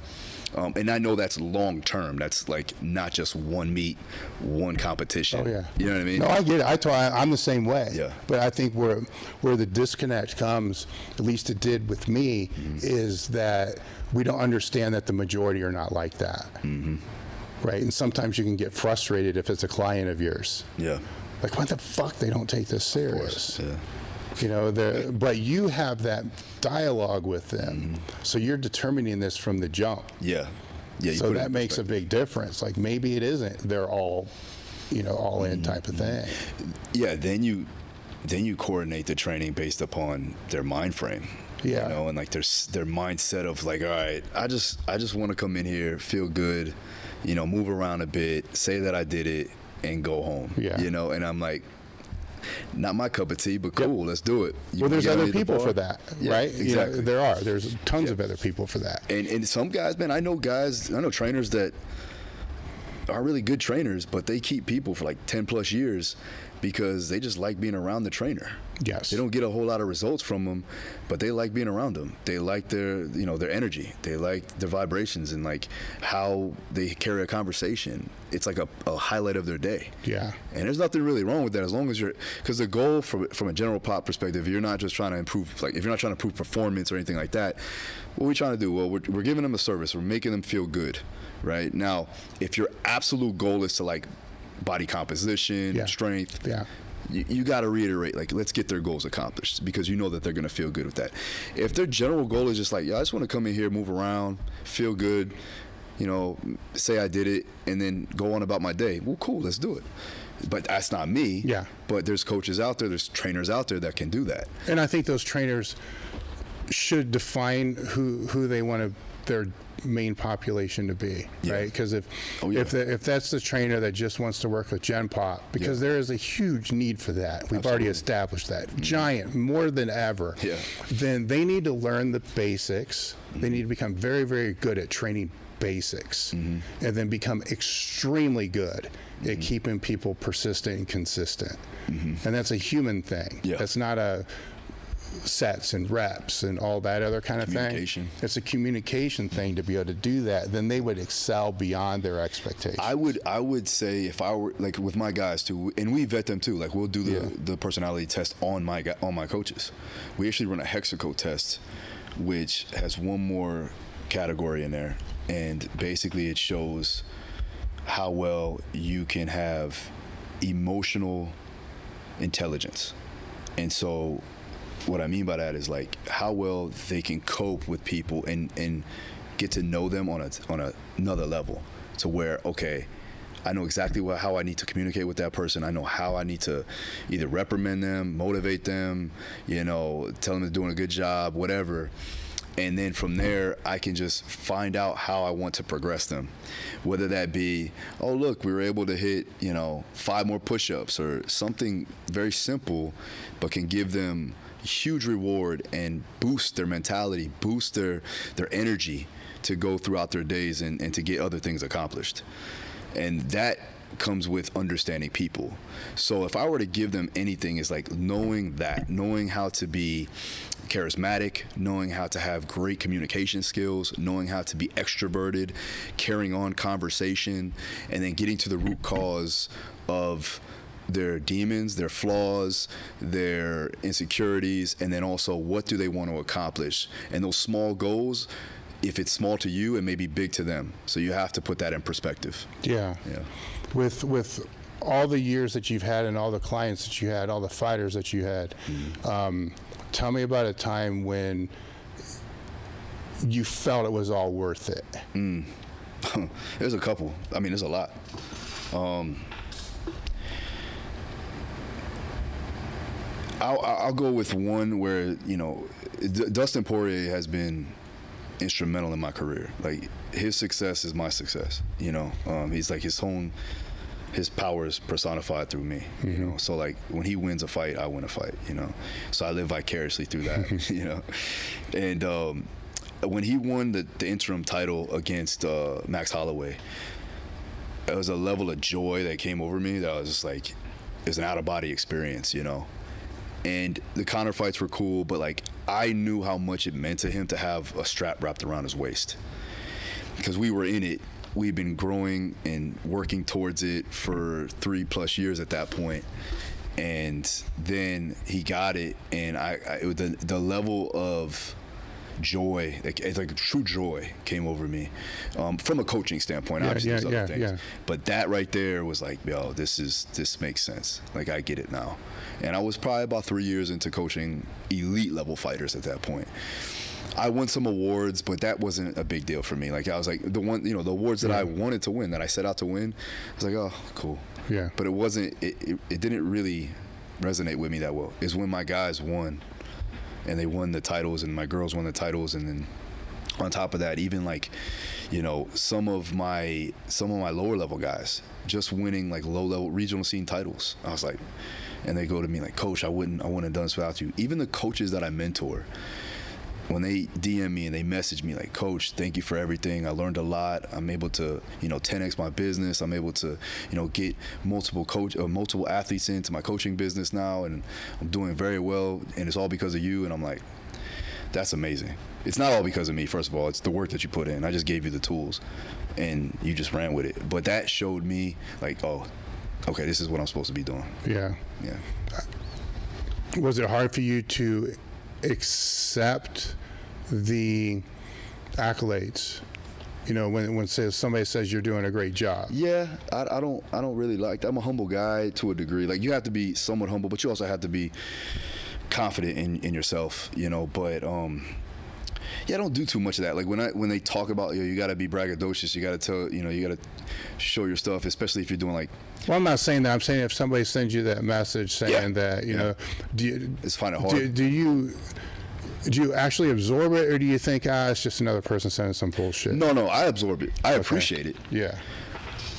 And I know that's long term. That's like not just one meet, one competition. You know what I mean? No, I get it. I'm the same way. But I think where the disconnect comes, at least it did with me, is that we don't understand that the majority are not like that. Right? And sometimes you can get frustrated if it's a client of yours. Like, what the fuck? They don't take this serious. You know, but you have that dialogue with them, so you're determining this from the jump. So that makes a big difference. Like maybe it isn't. They're all, you know, all in type of thing. Then you coordinate the training based upon their mind frame. You know, and like their mindset of like, all right, I just want to come in here, feel good, you know, move around a bit, say that I did it, and go home. You know, and I'm like, not my cup of tea, but cool, let's do it. Well, there's other people for that, right? Exactly. You know, there's tons of other people for that. And some guys, man, I know trainers that are really good trainers, but they keep people for like 10 plus years, because they just like being around the trainer. Yes. They don't get a whole lot of results from them, but they like being around them. They like their, their energy. They like their vibrations and like how they carry a conversation. It's like a highlight of their day. Yeah. And there's nothing really wrong with that as long as because the goal from a general pop perspective, you're not just trying to improve, like if you're not trying to improve performance or anything like that, what are we trying to do? Well, we're giving them a service. We're making them feel good, right? Now, if your absolute goal is to like body composition, strength, you got to reiterate, like, let's get their goals accomplished, because you know that they're going to feel good with that. If their general goal is just like, I just want to come in here, move around, feel good, say I did it, and then go on about my day, well, cool, let's do it. But that's not me. Yeah. But there's coaches out there, there's trainers out there that can do that. And I think those trainers should define who they want their main population to be, right? Because if that's the trainer that just wants to work with Gen Pop, because there is a huge need for that. We've already established that. Giant, more than ever. Yeah. Then they need to learn the basics. They need to become very, very good at training basics, and then become extremely good at keeping people persistent and consistent. And that's a human thing. That's not a sets and reps and all that other kind of thing. It's a communication thing to be able to do that. Then they would excel beyond their expectations. I would say, if I were like with my guys too, and we vet them too, like we'll do the personality test on my coaches. We actually run a hexaco test, which has one more category in there, and basically it shows how well you can have emotional intelligence. And so what I mean by that is like how well they can cope with people and get to know them on another level, to where, okay, I know exactly how I need to communicate with that person. I know how I need to either reprimand them, motivate them, tell them they're doing a good job, whatever. And then from there, I can just find out how I want to progress them. Whether that be, oh, look, we were able to hit, 5 more push-ups, or something very simple, but can give them huge reward and boost their mentality, boost their energy to go throughout their days and to get other things accomplished. And that comes with understanding people. So if I were to give them anything, it's like knowing how to be charismatic, knowing how to have great communication skills, knowing how to be extroverted, carrying on conversation, and then getting to the root cause of their demons, their flaws, their insecurities, and then also what do they want to accomplish. And those small goals, if it's small to you, it may be big to them. So you have to put that in perspective. Yeah. With all the years that you've had and all the clients that you had, all the fighters that you had, tell me about a time when you felt it was all worth it. There's a couple. I mean, there's a lot. I'll go with one where, Dustin Poirier has been instrumental in my career. Like, his success is my success, he's like his power is personified through me, so like when he wins a fight, I win a fight, so I live vicariously through that. And when he won the interim title against Max Holloway, it was a level of joy that came over me that I was just like, it's an out-of-body experience, and the counter fights were cool, but like I knew how much it meant to him to have a strap wrapped around his waist, because we were in it. We've been growing and working towards it for 3+ years at that point. And then he got it, and the level of joy, it's like true joy came over me, from a coaching standpoint. Obviously there's other things, but that right there was like, yo, this makes sense. Like, I get it now. And I was probably about 3 years into coaching elite level fighters at that point. I won some awards, but that wasn't a big deal for me. Like, I was like, the awards that I wanted to win, that I set out to win, I was like, oh, cool. Yeah. But it wasn't, it didn't really resonate with me that well. It's when my guys won, and they won the titles, and my girls won the titles, and then on top of that, even like, some of my lower level guys just winning like low level regional scene titles. I was like, and they go to me like, Coach, I wouldn't have done this without you. Even the coaches that I mentor, when they DM me and they message me like, Coach, thank you for everything. I learned a lot. I'm able to, 10x my business. I'm able to, get multiple athletes into my coaching business now, and I'm doing very well, and it's all because of you. And I'm like, that's amazing. It's not all because of me, first of all. It's the work that you put in. I just gave you the tools, and you just ran with it. But that showed me like, oh, okay, this is what I'm supposed to be doing. Yeah. Yeah. Was it hard for you to accept the accolades? When somebody says you're doing a great job. Yeah, I don't really like that. I'm a humble guy to a degree. Like, you have to be somewhat humble, but you also have to be confident in yourself, but I don't do too much of that. Like, when they talk about, you got to be braggadocious, you got to tell, you got to show your stuff, especially if you're doing like. Well, I'm not saying that. I'm saying if somebody sends you that message saying that, do you, it's kind of hard. Do you actually absorb it, or do you think, it's just another person sending some bullshit? No, I absorb it. I appreciate it. Yeah.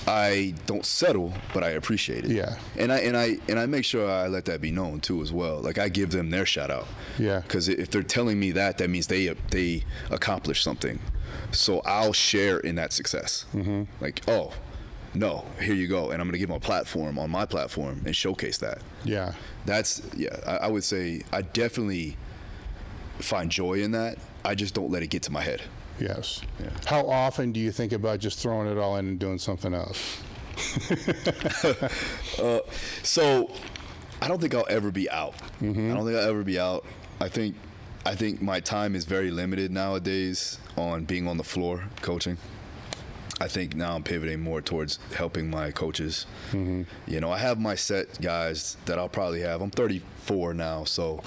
I don't settle, but I appreciate it. Yeah. And I make sure I let that be known too as well. Like, I give them their shout out. Yeah. Because if they're telling me that means they accomplished something. So I'll share in that success. Mm-hmm. Like, oh, no, here you go, and I'm gonna give them a platform on my platform and showcase that. Yeah. I would say I definitely find joy in that. I just don't let it get to my head. Yes. Yeah. How often do you think about just throwing it all in and doing something else? So I don't think I'll ever be out. Mm-hmm. I don't think I'll ever be out. I think my time is very limited nowadays on being on the floor coaching. I think now I'm pivoting more towards helping my coaches. Mm-hmm. I have my set guys that I'll probably have. I'm 34 now, so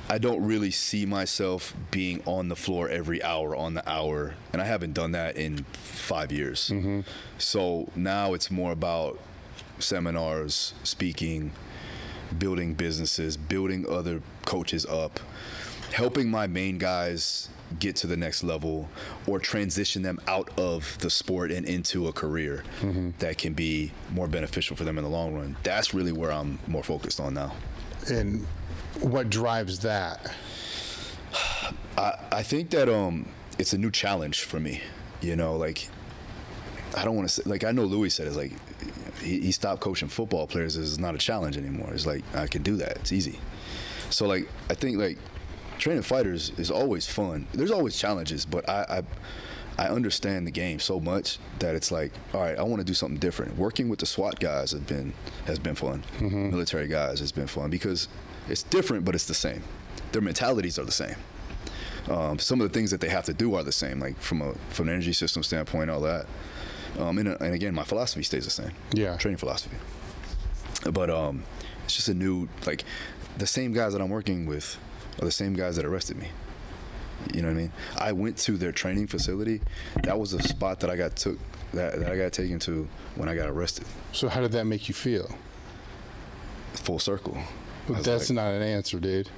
I don't really see myself being on the floor every hour on the hour, and I haven't done that in 5 years. Mm-hmm. So now it's more about seminars, speaking, building businesses, building other coaches up, helping my main guys get to the next level or transition them out of the sport and into a career that can be more beneficial for them in the long run. That's really where I'm more focused on now. And what drives that? I think that it's a new challenge for me. Like, I don't want to say, like, I know Louis said it's like he stopped coaching football players. It's not a challenge anymore. It's like, I can do that. It's easy. So, like, I think, like, training fighters is always fun. There's always challenges, but I understand the game so much that it's like, all right, I want to do something different. Working with the SWAT guys has been fun. Mm-hmm. Military guys has been fun because it's different, but it's the same. Their mentalities are the same. Some of the things that they have to do are the same, like from an energy system standpoint, all that. And again, my philosophy stays the same. Yeah. Training philosophy. But it's just a new, like, the same guys that I'm working with are the same guys that arrested me. You know what I mean? I went to their training facility. That was a spot that I got taken to when I got arrested. So how did that make you feel? Full circle. Well, that's like, not an answer, dude.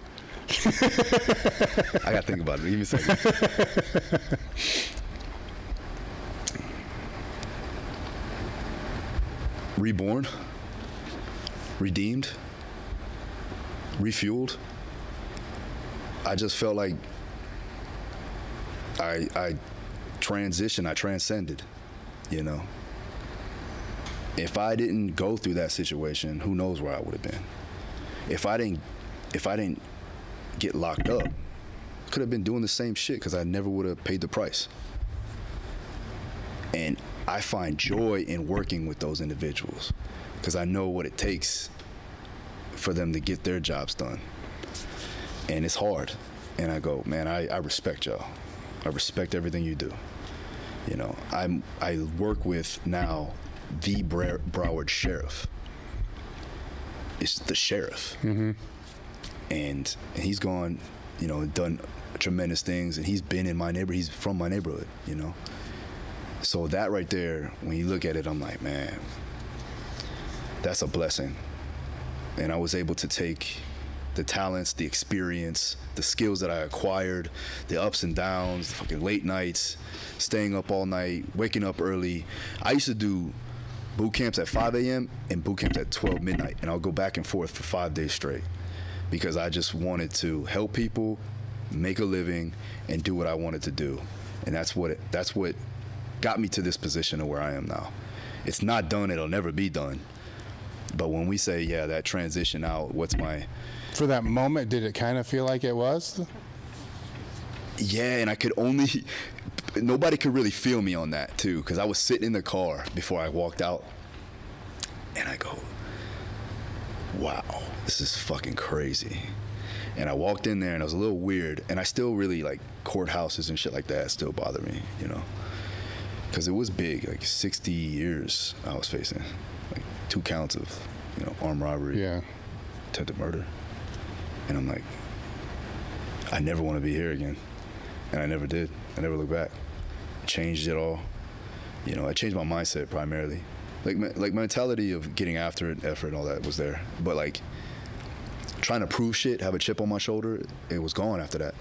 I got to think about it. Give me a second. Reborn, redeemed, refueled. I just felt like I transitioned, I transcended, If I didn't go through that situation, who knows where I would have been. If I didn't get locked up, I could have been doing the same shit because I never would have paid the price. And I find joy in working with those individuals because I know what it takes for them to get their jobs done. And it's hard. And I go, man, I respect y'all. I respect everything you do. I work with now the Broward sheriff. It's the sheriff. Mm-hmm. And he's gone, done tremendous things, and he's been in my neighborhood. He's from my neighborhood, So that right there, when you look at it, I'm like, man, that's a blessing. And I was able to take the talents, the experience, the skills that I acquired, the ups and downs, the fucking late nights, staying up all night, waking up early. I used to do boot camps at 5 a.m. and boot camps at 12 midnight, and I'll go back and forth for 5 days straight because I just wanted to help people make a living, and do what I wanted to do. And that's what got me to this position of where I am now. It's not done, it'll never be done. But when we say, yeah, that transition out, For that moment, did it kind of feel like it was? Yeah, and nobody could really feel me on that too, because I was sitting in the car before I walked out, and I go, wow, this is fucking crazy. And I walked in there, and it was a little weird, and I still really, like, courthouses and shit like that still bother me, you know, because it was big, like 60 years I was facing, like 2 counts of, you know, armed robbery, attempted murder, and I'm like, I never want to be here again. And I never did. I never looked back. Changed it all. You know, I changed my mindset primarily. Like my mentality of getting after it, effort, and all that was there. But like trying to prove shit, have a chip on my shoulder, it was gone after that.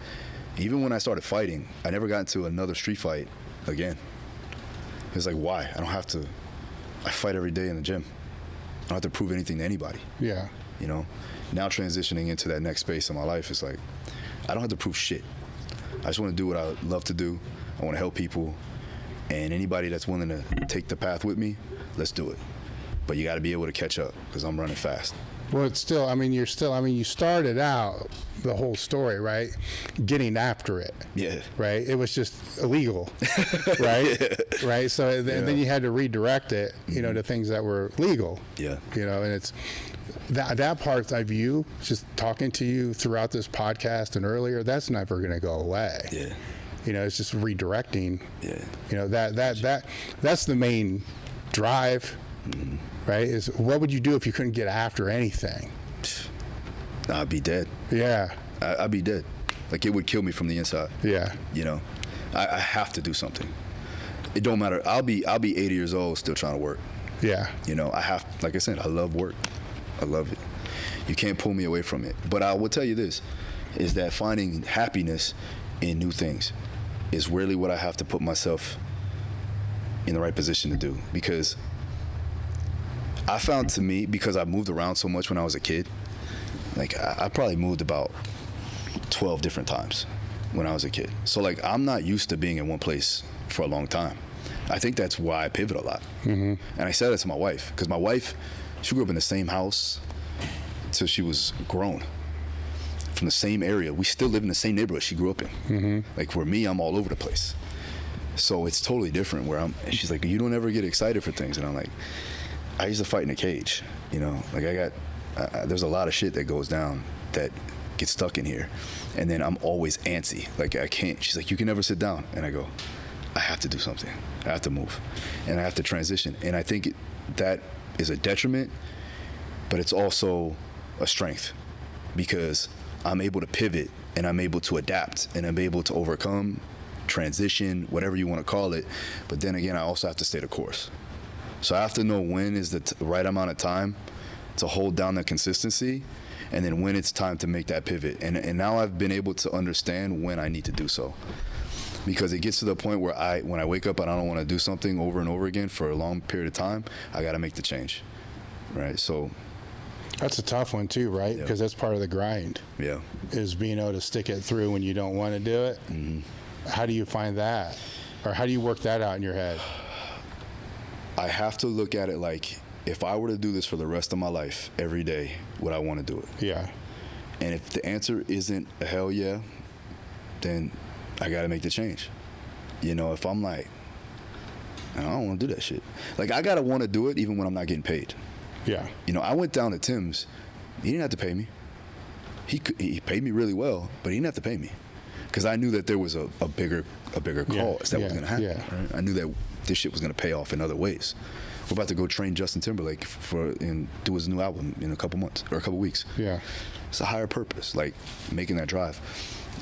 Even when I started fighting, I never got into another street fight again. It's like, why? I fight every day in the gym. I don't have to prove anything to anybody. Yeah. You know? Now transitioning into that next space in my life, it's like, I don't have to prove shit. I just want to do what I love to do. I want to help people. And anybody that's willing to take the path with me, let's do it. But you got to be able to catch up, because I'm running fast. Well, it's still, you started out the whole story, right? Getting after it. Yeah. Right? It was just illegal, right? Yeah. Right? So then you had to redirect it, you know, to things that were legal. Yeah. You know, and it's, that part I view, just talking to you throughout this podcast and earlier, that's never going to go away. Yeah. You know, it's just redirecting. Yeah. You know, that's the main drive, right? Is what would you do if you couldn't get after anything? I'd be dead. Yeah. I'd be dead. Like, it would kill me from the inside. Yeah. You know, I have to do something. It don't matter. I'll be 80 years old still trying to work. Yeah. You know, like I said, I love work. I love it. You can't pull me away from it. But I will tell you this, is that finding happiness in new things is really what I have to put myself in the right position to do. Because I found, to me, because I moved around so much when I was a kid, like I probably moved about 12 different times when I was a kid. So like, I'm not used to being in one place for a long time. I think that's why I pivot a lot. And I said it to my wife, because my wife, she grew up in the same house till she was grown, from the same area. We still live in the same neighborhood she grew up in. Like, where me, I'm all over the place. So it's totally different where and she's like, you don't ever get excited for things. And I'm like, I used to fight in a cage, you know? Like, there's a lot of shit that goes down that gets stuck in here. And then I'm always antsy. Like, I can't. She's like, you can never sit down. And I go, I have to do something. I have to move. And I have to transition. And I think that is a detriment, but it's also a strength, because I'm able to pivot, and I'm able to adapt, and I'm able to overcome, transition, whatever you want to call it. But then again, I also have to stay the course. So I have to know when is the right amount of time to hold down the consistency, and then when it's time to make that pivot. And now I've been able to understand when I need to do so. Because it gets to the point where when I wake up and I don't want to do something over and over again for a long period of time, I got to make the change, right? So that's a tough one too, right? Because that's part of the grind. Yeah. Is being able to stick it through when you don't want to do it. How do you find that? Or how do you work that out in your head? I have to look at it like, if I were to do this for the rest of my life, every day, would I want to do it? Yeah. And if the answer isn't a hell yeah, then I got to make the change. You know, if I'm like, I don't want to do that shit. Like, I got to want to do it even when I'm not getting paid. Yeah. You know, I went down to Tim's. He didn't have to pay me. He paid me really well, but he didn't have to pay me, because I knew that there was a bigger cause that was going to happen. Yeah. Right? I knew that this shit was going to pay off in other ways. We're about to go train Justin Timberlake and do his new album in a couple months or a couple weeks. Yeah. It's a higher purpose, like making that drive.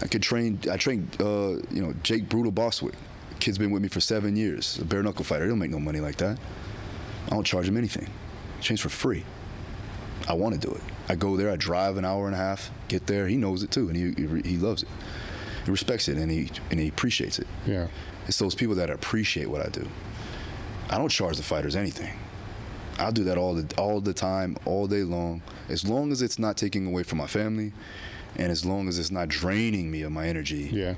I trained Jake Brutal Boswick. Kid's been with me for 7 years. A bare knuckle fighter. He don't make no money like that. I don't charge him anything. Trains for free. I want to do it. I go there. I drive an hour and a half. Get there. He knows it too, and he loves it. He respects it, and he appreciates it. Yeah. It's those people that appreciate what I do. I don't charge the fighters anything. I'll do that all the time, all day long, as long as it's not taking away from my family, And as long as it's not draining me of my energy, Yeah.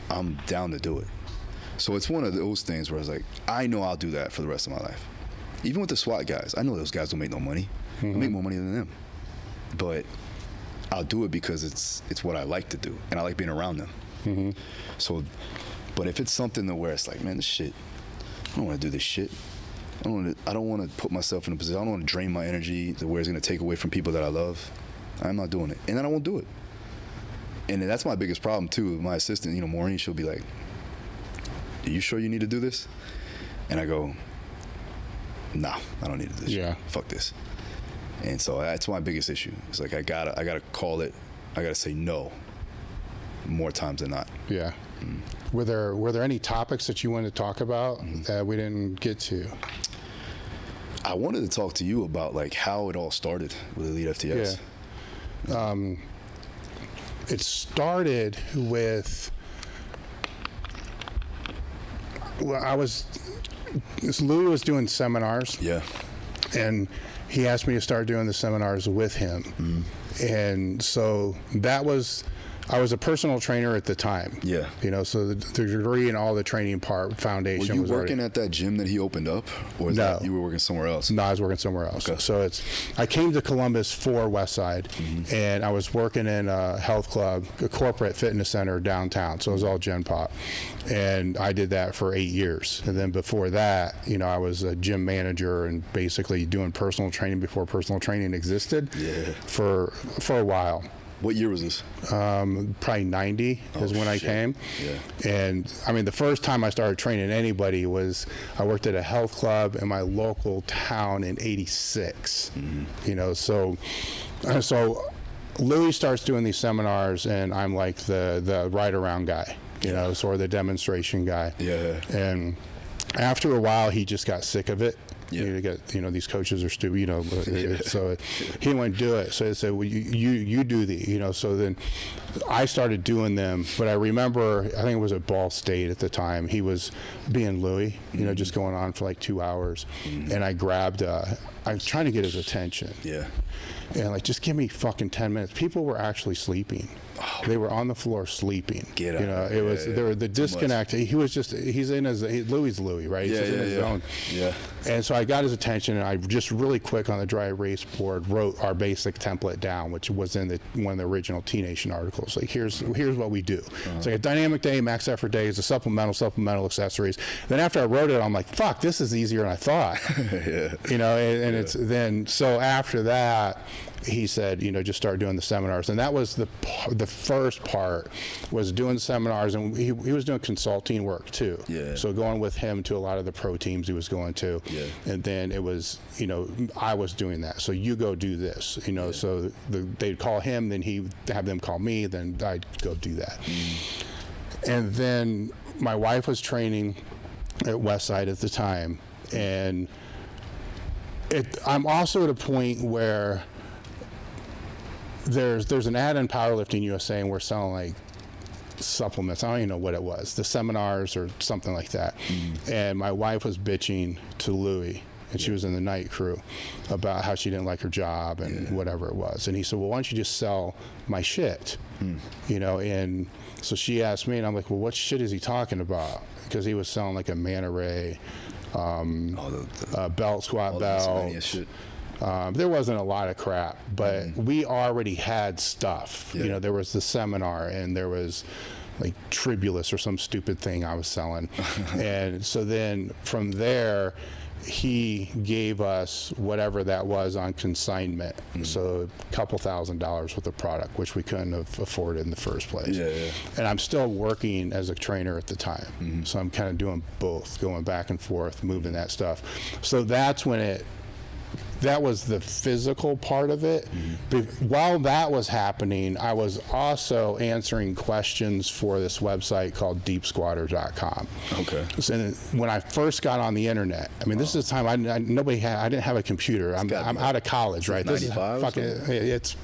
I'm down to do it. So it's one of those things where I was like, I know I'll do that for the rest of my life. Even with the SWAT guys, I know those guys don't make no money. I make more money than them. But I'll do it because it's what I like to do, and I like being around them. So, but if it's something to where it's like, man, this shit, I don't want to do this shit. I don't want to put myself in a position. I don't want to drain my energy to where it's going to take away from people that I love. I'm not doing it, and then I won't do it. And that's my biggest problem too. My assistant, Maureen, she'll be like, "Are you sure you need to do this?" And I go, "Nah, I don't need to do this. Yeah. Fuck this." And so that's my biggest issue. It's like I gotta call it. I gotta say no more times than not. Yeah. Were there any topics that you wanted to talk about that we didn't get to? I wanted to talk to you about like how it all started with EliteFTS. Yeah. It started with, Louis was doing seminars. Yeah. And he asked me to start doing the seminars with him. And so I was a personal trainer at the time. Yeah. So the degree and all the training foundation Were was you working at that gym that he opened up, or is that you were working somewhere else? No, I was working somewhere else. Okay. So I came to Columbus for Westside, and I was working in a health club, a corporate fitness center downtown. So it was all Gen Pop, and I did that for 8 years. And then before that, I was a gym manager and basically doing personal training before personal training existed. Yeah. For a while. What year was this? Probably 90 is when I came. Yeah. And I mean, the first time I started training anybody was I worked at a health club in my local town in '86. So Louis starts doing these seminars, and I'm like the ride around guy, sort of the demonstration guy. Yeah. And after a while, he just got sick of it. Yeah. These coaches are stupid, so he didn't want to do it. So he said, well, you do the, so then I started doing them. But I remember, I think it was at Ball State at the time, he was being Louis, just going on for like 2 hours. And I grabbed, I was trying to get his attention. Yeah. And like, just give me fucking 10 minutes. People were actually sleeping. They were on the floor sleeping. Get out. It was there were the disconnect. Louis is Louis, right? He's in his zone. Yeah. And so I got his attention, and I just really quick on the dry erase board wrote our basic template down, which was in one of the original T Nation articles. Like here's what we do. It's like a dynamic day, max effort day, is a supplemental accessories. Then after I wrote it, I'm like, fuck, this is easier than I thought. And it's then so after that, he said, just start doing the seminars. And that was the first part, was doing seminars, and he was doing consulting work too. Yeah. So going with him to a lot of the pro teams he was going to. Yeah. And then it was, I was doing that. So you go do this, so they'd call him, then he'd have them call me, then I'd go do that. And then my wife was training at Westside at the time. And I'm also at a point where there's an ad in Powerlifting USA, and we're selling like supplements. I don't even know what it was, the seminars or something like that. And my wife was bitching to Louis, and she was in the night crew, about how she didn't like her job and whatever it was. And he said, well, why don't you just sell my shit? And so she asked me, and I'm like, well, what shit is he talking about? Because he was selling like a Man Array, belt, squat belt. There wasn't a lot of crap, but we already had stuff. There was the seminar, and there was like Tribulus or some stupid thing I was selling. And so then from there, he gave us whatever that was on consignment. So a couple $1,000s worth of product, which we couldn't have afforded in the first place. And I'm still working as a trainer at the time. So I'm kind of doing both, going back and forth, moving that stuff. So that's when that was the physical part of it. While that was happening, I was also answering questions for this website called deepsquatter.com. Okay. So when I first got on the internet, I mean, this is the time I didn't have a computer. I'm out of college, right? This is fucking, it's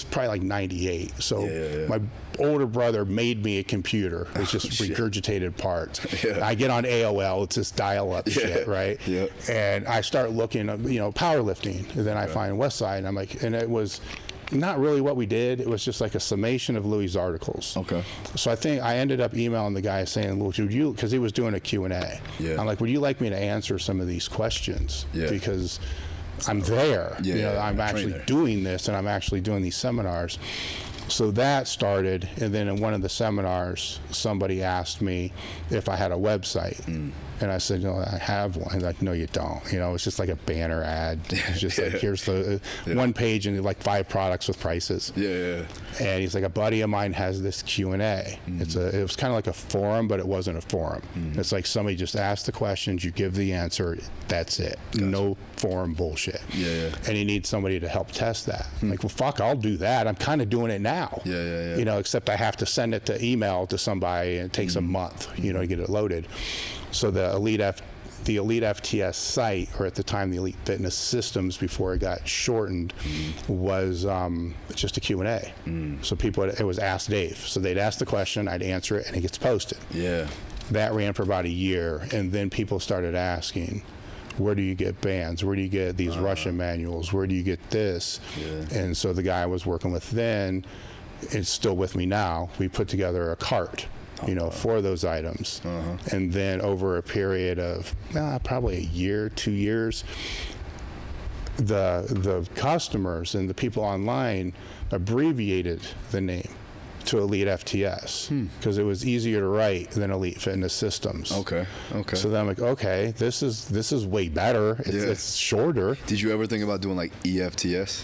probably like 98. So my older brother made me a computer. It's just regurgitated parts. I get on AOL, it's just dial-up shit, right? And I start looking, powerlifting, and then I find Westside, and I'm like, and it was not really what we did. It was just like a summation of Louis' articles. Okay. So I think I ended up emailing the guy saying, "Would you?" Because he was doing a Q&A. Yeah. I'm like, "Would you like me to answer some of these questions?" Yeah. Because I'm there. Yeah, you know, yeah, I'm actually doing this, and I'm actually doing these seminars. So that started, and then in one of the seminars, somebody asked me if I had a website, and I said, "No, I have one." He's like, "No, you don't." You know, it's just like a banner ad. It's just like, here's the one page and like 5 products with prices. Yeah. And he's like, "A buddy of mine has this Q&A. It was kind of like a forum, but it wasn't a forum. It's like somebody just asked the questions, you give the answer, that's it. Gotcha. No forum bullshit." Yeah. And he needs somebody to help test that. I'm like, "Well, fuck, I'll do that. I'm kind of doing it now." Yeah. You know, except I have to send it to email to somebody, and it takes a month, you know, to get it loaded. So the EliteFTS site, or at the time the Elite Fitness Systems before it got shortened, was just a Q&A. So people, it was Ask Dave. So they'd ask the question, I'd answer it, and it gets posted. Yeah. That ran for about a year, and then people started asking, where do you get bands? Where do you get these Russian manuals? Where do you get this? Yeah. And so the guy I was working with then, is still with me now, we put together a cart, you know, for those items. And then over a period of probably a year, 2 years, the customers and the people online abbreviated the name to EliteFTS because it was easier to write than Elite Fitness Systems. Okay. So then I'm like, okay, this is way better. It's shorter. Did you ever think about doing like EFTS?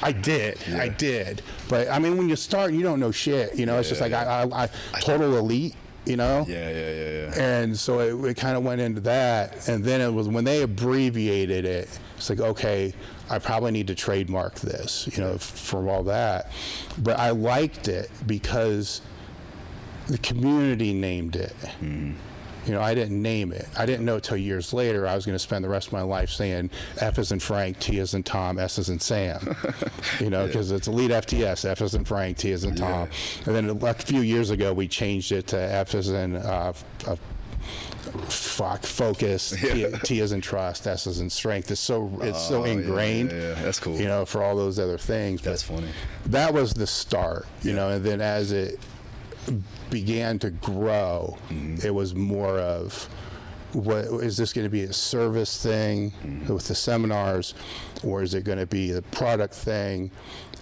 I did. But I mean, when you start, you don't know shit. You know, it's just like I total elite. You know. Yeah. And so it kind of went into that, and then it was when they abbreviated it. It's like, okay, I probably need to trademark this. You know, from all that. But I liked it because the community named it. You know, I didn't name it. I didn't know till years later I was going to spend the rest of my life saying F as in Frank, T as in Tom, S as in Sam. You know, because it's EliteFTS, F as in Frank, T as in Tom. And then a few years ago we changed it to F as in focus, T as in trust, S as in strength. It's so ingrained. Yeah, that's cool. You know, for all those other things. That's funny. That was the start. You know, and then as it began to grow, it was more of, what is this going to be a service thing with the seminars, or is it going to be the product thing?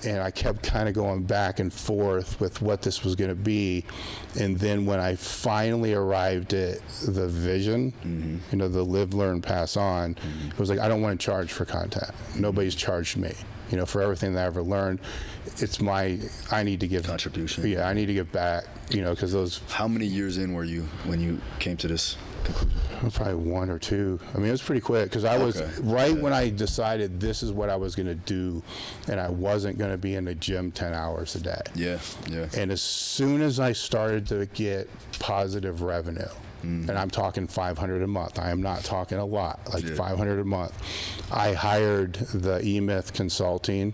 And I kept kind of going back and forth with what this was going to be. And then when I finally arrived at the vision, you know, the live, learn, pass on, it was like, I don't want to charge for content. Nobody's charged me, you know, for everything that I ever learned. It's I need to give contribution. Yeah, I need to give back, you know, because those. How many years in were you when you came to this conclusion? Probably 1 or 2. I mean, it was pretty quick because I was when I decided this is what I was going to do, and I wasn't going to be in the gym 10 hours a day. Yeah. And as soon as I started to get positive revenue, and I'm talking 500 a month. I am not talking a lot, like 500 a month. I hired the E-Myth Consulting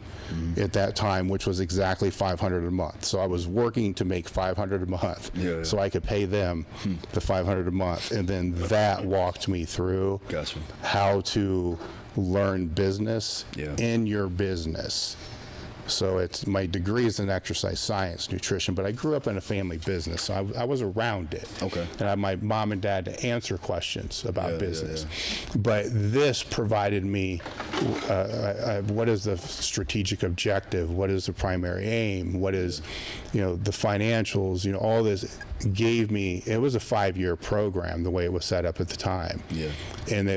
at that time, which was exactly 500 a month. So I was working to make 500 a month so I could pay them the 500 a month. And then that walked me through how to learn business in your business. So it's my degree is in exercise science, nutrition, but I grew up in a family business, so I was around it. Okay. And I had my mom and dad to answer questions about business. But this provided me what is the strategic objective? What is the primary aim? What is, you know, the financials? You know, all this gave me. It was a 5-year program the way it was set up at the time. Yeah. And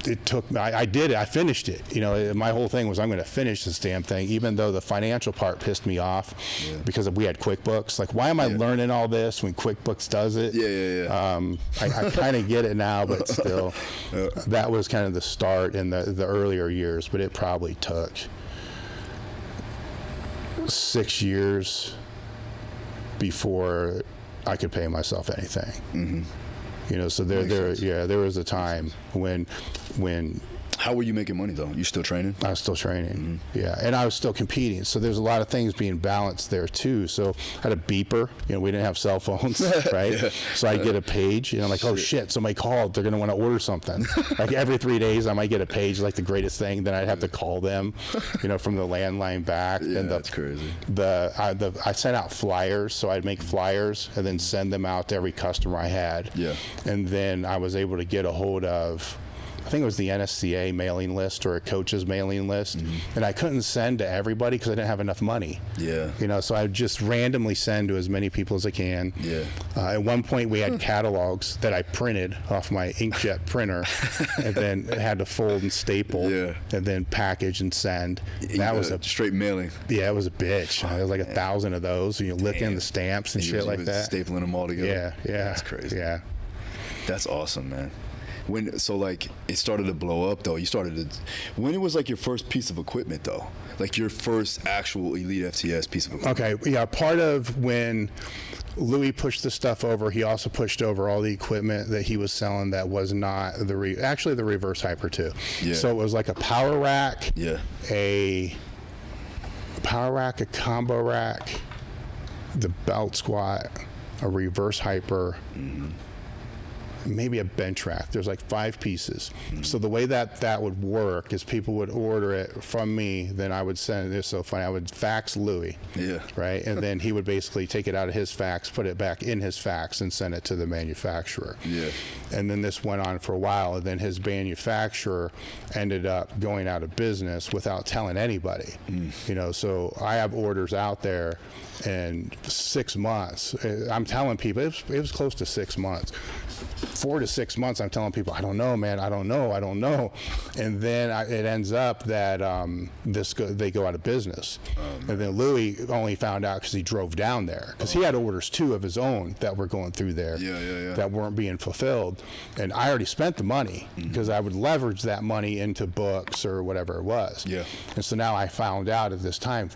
it took, I did it, I finished it. You know, my whole thing was I'm going to finish this damn thing, even though the financial part pissed me off because we had QuickBooks. Like, why am I learning all this when QuickBooks does it? I kind of get it now, but still, that was kind of the start in the earlier years, but it probably took 6 years before I could pay myself anything. You know, so there was a time when How were you making money though? You still training? I was still training, yeah, and I was still competing. So there's a lot of things being balanced there too. So I had a beeper. You know, we didn't have cell phones, right? Yeah. So I'd get a page, and I'm like, oh shit, somebody called. They're gonna want to order something. Like every 3 days, I might get a page, like the greatest thing. Then I'd have to call them, you know, from the landline back. Yeah, and that's crazy. I sent out flyers, so I'd make flyers and then send them out to every customer I had. Yeah. And then I was able to get a hold of, I think it was the NSCA mailing list or a coach's mailing list, and I couldn't send to everybody because I didn't have enough money. Yeah. You know, so I would just randomly send to as many people as I can. Yeah. At one point, we had catalogs that I printed off my inkjet printer, and then had to fold and staple, and then package and send. That was a straight mailing. Yeah, it was a bitch. It was like 1,000 of those. You know, licking the stamps and shit like that. Stapling them all together. Yeah, yeah. That's crazy. Yeah. That's awesome, man. So like it started to blow up though. When it was like your first piece of equipment though, like your first actual EliteFTS piece of equipment. Okay, yeah. Part of when Louis pushed the stuff over, he also pushed over all the equipment that he was selling that was not actually the reverse hyper too. Yeah. So it was like a power rack, a combo rack, the belt squat, a reverse hyper. Maybe a bench rack. There's like 5 pieces. So the way that would work is people would order it from me, then I would send it. This is so funny. I would fax Louis. Yeah. Right? And then he would basically take it out of his fax, put it back in his fax, and send it to the manufacturer. Yeah. And then this went on for a while, and then his manufacturer ended up going out of business without telling anybody. You know, so I have orders out there, and 6 months. I'm telling people it was close to 6 months. 4 to 6 months, I'm telling people, I don't know, man, I don't know. And then it ends up that they go out of business. And then Louis only found out because he drove down there, because he had orders too of his own that were going through there that weren't being fulfilled. And I already spent the money because I would leverage that money into books or whatever it was. Yeah. And so now I found out at this time,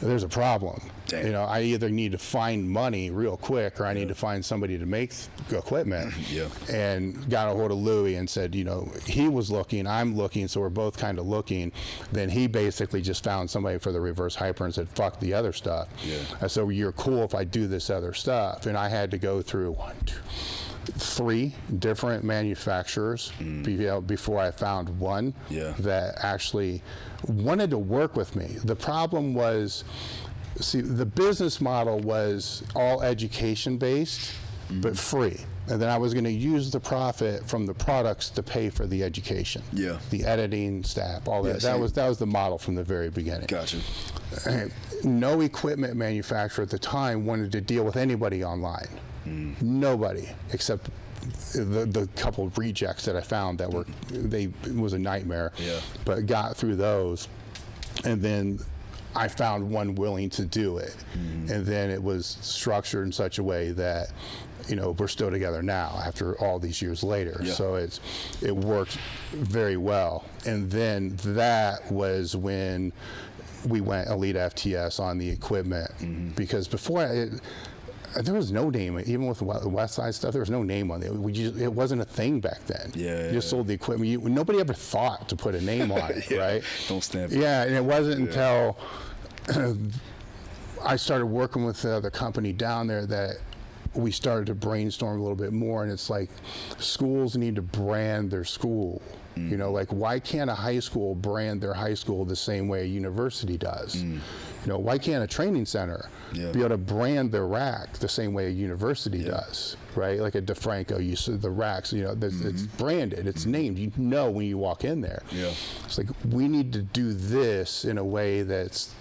there's a problem. Damn. You know, I either need to find money real quick, or I need to find somebody to make equipment. And got a hold of Louis and said, you know, he was looking, I'm looking, so we're both kind of looking. Then he basically just found somebody for the reverse hyper and said, fuck the other stuff. I said, well, you're cool if I do this other stuff. And I had to go through 3 different manufacturers before I found one that actually wanted to work with me. The problem was, see, the business model was all education based, but free. And then I was going to use the profit from the products to pay for the education. Yeah. The editing staff, all that. That was the model from the very beginning. Gotcha. No equipment manufacturer at the time wanted to deal with anybody online. Nobody, except the couple of rejects that I found that were, it was a nightmare. But got through those, and then I found one willing to do it. And then it was structured in such a way that, you know, we're still together now after all these years later. So it worked very well. And then that was when we went EliteFTS on the equipment, because before there was no name, even with the West Side stuff, there was no name on it. It wasn't a thing back then. You just sold the equipment. Nobody ever thought to put a name on it, right? Don't stamp it. Yeah, and it wasn't until I started working with the company down there that we started to brainstorm a little bit more. And it's like, schools need to brand their school. You know, like, why can't a high school brand their high school the same way a university does? You know, why can't a training center be able to brand their rack the same way a university does, right? Like a DeFranco, you see the racks, you know, it's branded, it's named, you know when you walk in there. It's like, we need to do this in a way that's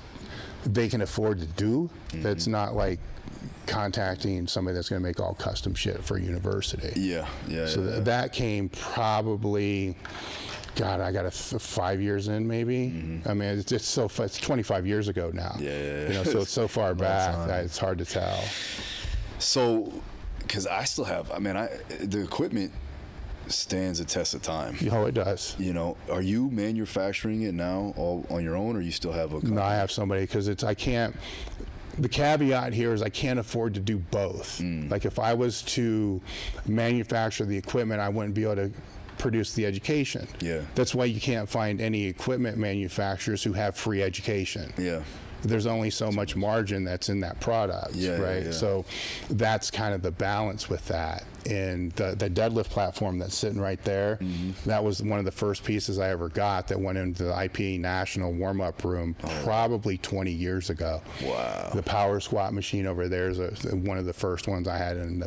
they can afford to do, that's not like contacting somebody that's going to make all custom shit for a university. So that came probably, God, I got 5 years in, maybe. I mean, it's 25 years ago now. You know, so it's so far back that it's hard to tell. So, because I still have, I mean, the equipment stands a test of time. Oh, it does. You know, are you manufacturing it now all on your own, or you still have a company? No, I have somebody, because I can't. The caveat here is I can't afford to do both. Like, if I was to manufacture the equipment, I wouldn't be able to produce the education. Yeah. That's why you can't find any equipment manufacturers who have free education. Yeah. There's only so much margin that's in that product, right? So that's kind of the balance with that. And the deadlift platform that's sitting right there, that was one of the first pieces I ever got that went into the IPA National warm-up room probably 20 years ago. Wow. The power squat machine over there is one of the first ones I had in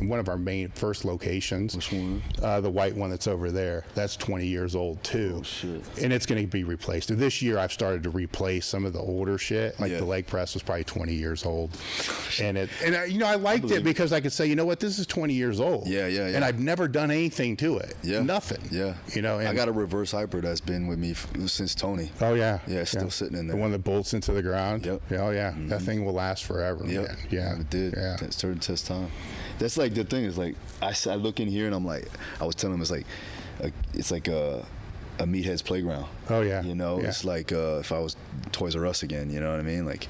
one of our main first locations. Which one? The white one that's over there. That's 20 years old too. Oh, shit. And it's going to be replaced. This year I've started to replace some of the older shit. Like the leg press was probably 20 years old. And I liked it because I could say, you know what, this is 20 years old. Yeah. And I've never done anything to it. Yeah. Nothing. Yeah. And I got a reverse hyper that's been with me since Tony. Oh, yeah. Yeah, it's still sitting in there. The one that bolts into the ground? Yep. Oh, yeah. That thing will last forever. Yep. Man. Yeah. It did. Yeah. It started test time. That's like the thing is like, I look in here and I'm like, I was telling him it's like a meathead's playground. Oh, yeah. It's like if I was Toys R Us again, you know what I mean? Like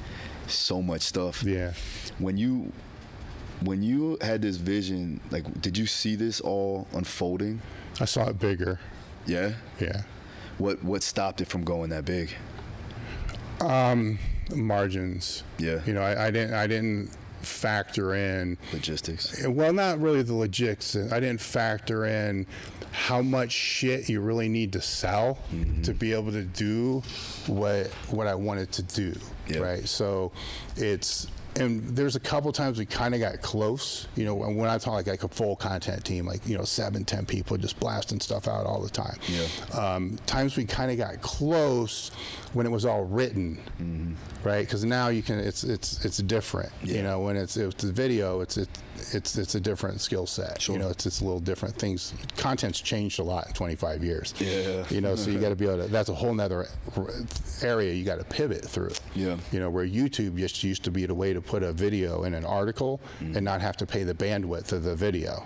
so much stuff. Yeah. When you had this vision, like, did you see this all unfolding? I saw it bigger. Yeah? Yeah. What stopped it from going that big? Margins. Yeah. I didn't factor in logistics. Well, not really the logistics. I didn't factor in how much shit you really need to sell to be able to do what I wanted to do. Yeah. Right. So and there's a couple times we kind of got close, when I talk like a full content team, like, 7-10 people just blasting stuff out all the time. Yeah. Times we kind of got close when it was all written, right? Because now you can, it's different, when it's the video, it's a different skill set. Sure. It's a little different things. Content's changed a lot in 25 years. Yeah. So you got to be able to, that's a whole nother area you got to pivot through. Yeah. Where YouTube just used to be the way to put a video in an article and not have to pay the bandwidth of the video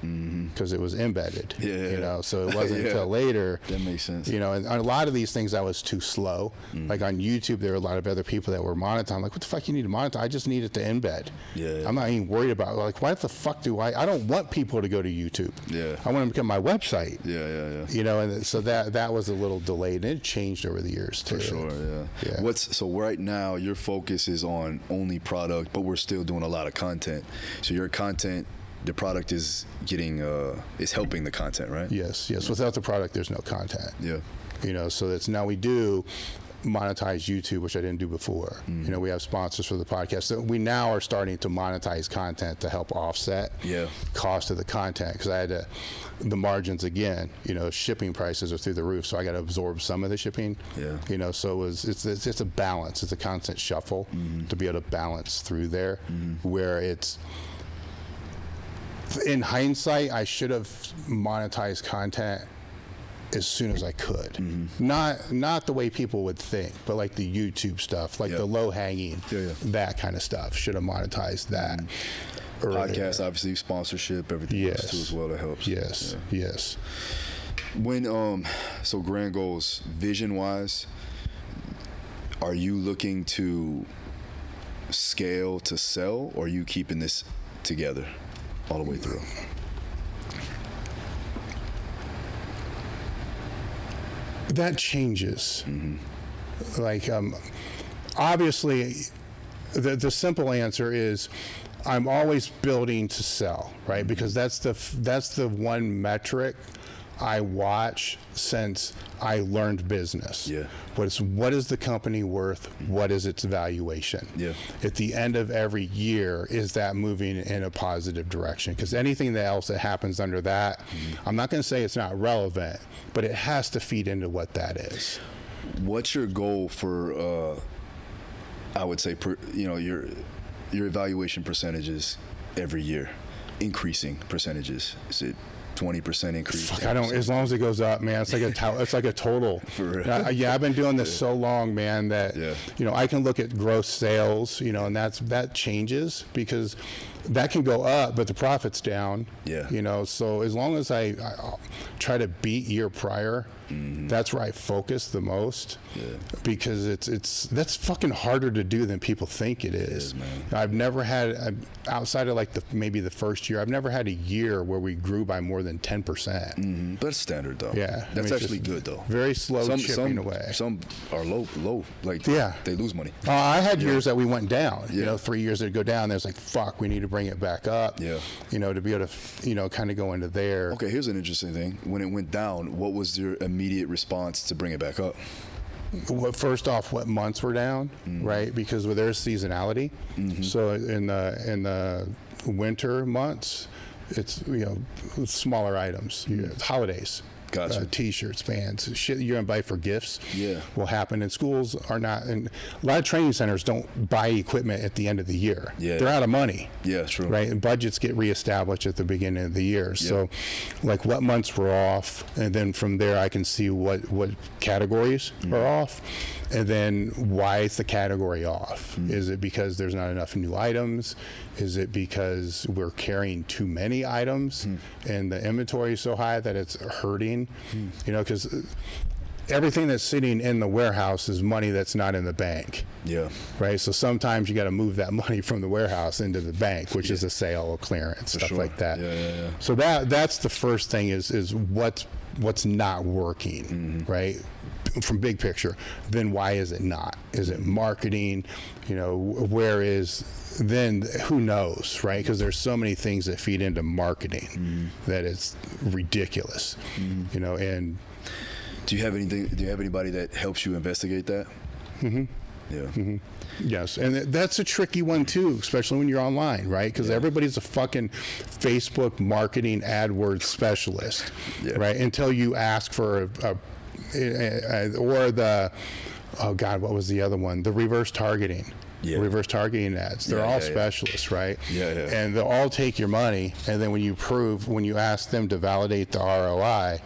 because it was embedded. Yeah. So it wasn't until later. That makes sense. And a lot of these things I was too slow. Like on YouTube, there were a lot of other people that were monetizing. I'm like, what the fuck you need to monetize? I just need it to embed. Yeah. I'm not even worried about it. Like, why the fuck do I don't want people to go to YouTube. Yeah. I want them to become my website. Yeah. And so that was a little delayed, and it changed over the years too. For sure, yeah. So right now your focus is on only product, but we're still doing a lot of content. So your content, the product is getting is helping the content, right? Yes. Without the product, there's no content. Yeah. So that's now we do monetize YouTube, which I didn't do before. We have sponsors for the podcast. So we now are starting to monetize content to help offset cost of the content, because I had the margins again. Shipping prices are through the roof, so I got to absorb some of the shipping. Yeah. So it's a balance. It's a constant shuffle to be able to balance through there, where it's. In hindsight, I should have monetized content as soon as I could. Not the way people would think, but like the YouTube stuff, like the low hanging, that kind of stuff. Should have monetized that. Podcast, obviously, sponsorship, everything else too as well that helps. Yes. When so grand goals, vision wise, are you looking to scale to sell, or are you keeping this together all the way through? That changes. Like, obviously, the simple answer is I'm always building to sell, right? Because that's the one metric I watch since I learned business. What is the company worth? What is its valuation? At the end of every year, is that moving in a positive direction? Because anything else that happens under that, I'm not going to say it's not relevant, but it has to feed into what that is. What's your goal for, I would say, your evaluation percentages every year, increasing percentages? Is it 20% increase? Fuck, I don't. As long as it goes up, man. It's like a total. For real? I've been doing this so long, man, that I can look at gross sales, and that changes, because that can go up, but the profit's down. So as long as I try to beat year prior, that's where I focus the most. Because that's fucking harder to do than people think it is. I've never had, outside of like maybe the first year, I've never had a year where we grew by more than than 10%. That's standard though. Yeah, that's actually good though. Very slow chipping away. Some are low, like they lose money. I had years that we went down. 3 years that go down. There's like, fuck, we need to bring it back up. Yeah, to be able to kind of go into there. Okay, here's an interesting thing. When it went down, what was your immediate response to bring it back up? Well, first off, what months were down, right? Because there's seasonality. So in the winter months, it's smaller items, holidays. Gotcha. T-shirts, bands, shit you're gonna buy for gifts. Yeah, will happen. And schools are not, and a lot of training centers don't buy equipment at the end of the year. Yeah, they're out of money. Yeah, true. Right, and budgets get reestablished at the beginning of the year. Yep. So, like what months were off, and then from there I can see what categories are off, and then why is the category off? Is it because there's not enough new items? Is it because we're carrying too many items and the inventory is so high that it's hurting? Because everything that's sitting in the warehouse is money that's not in the bank. Yeah. Right. So sometimes you got to move that money from the warehouse into the bank, which is a sale or clearance, stuff like that. Yeah. So that's the first thing is what's not working, right? From big picture. Then why is it not? Is it marketing? Where is? Then who knows, right? Because there's so many things that feed into marketing that it's ridiculous, and do you have anybody that helps you investigate that? Yeah. Yes, and that's a tricky one too, especially when you're online, right? Because everybody's a fucking Facebook marketing AdWords specialist, right? Until you ask for or the what was the other one? The reverse targeting. Yeah. Reverse targeting ads. They're all specialists, right? Yeah. And they'll all take your money, and then when you ask them to validate the ROI,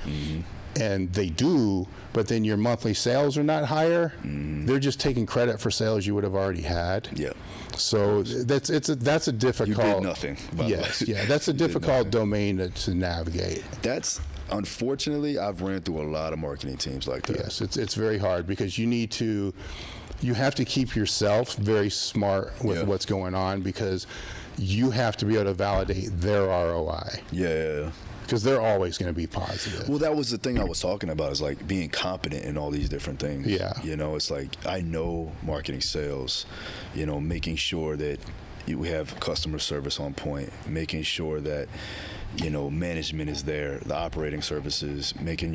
and they do, but then your monthly sales are not higher, they're just taking credit for sales you would have already had. Yeah. So that's a difficult. You did nothing. That's a difficult domain to navigate. Unfortunately, I've ran through a lot of marketing teams like that. Yes, it's very hard because you have to keep yourself very smart with what's going on, because you have to be able to validate their ROI. Yeah. Because they're always going to be positive. Well, that was the thing I was talking about, is like being competent in all these different things. Yeah. It's like, I know marketing, sales, making sure that we have customer service on point, making sure that management is there, the operating services, making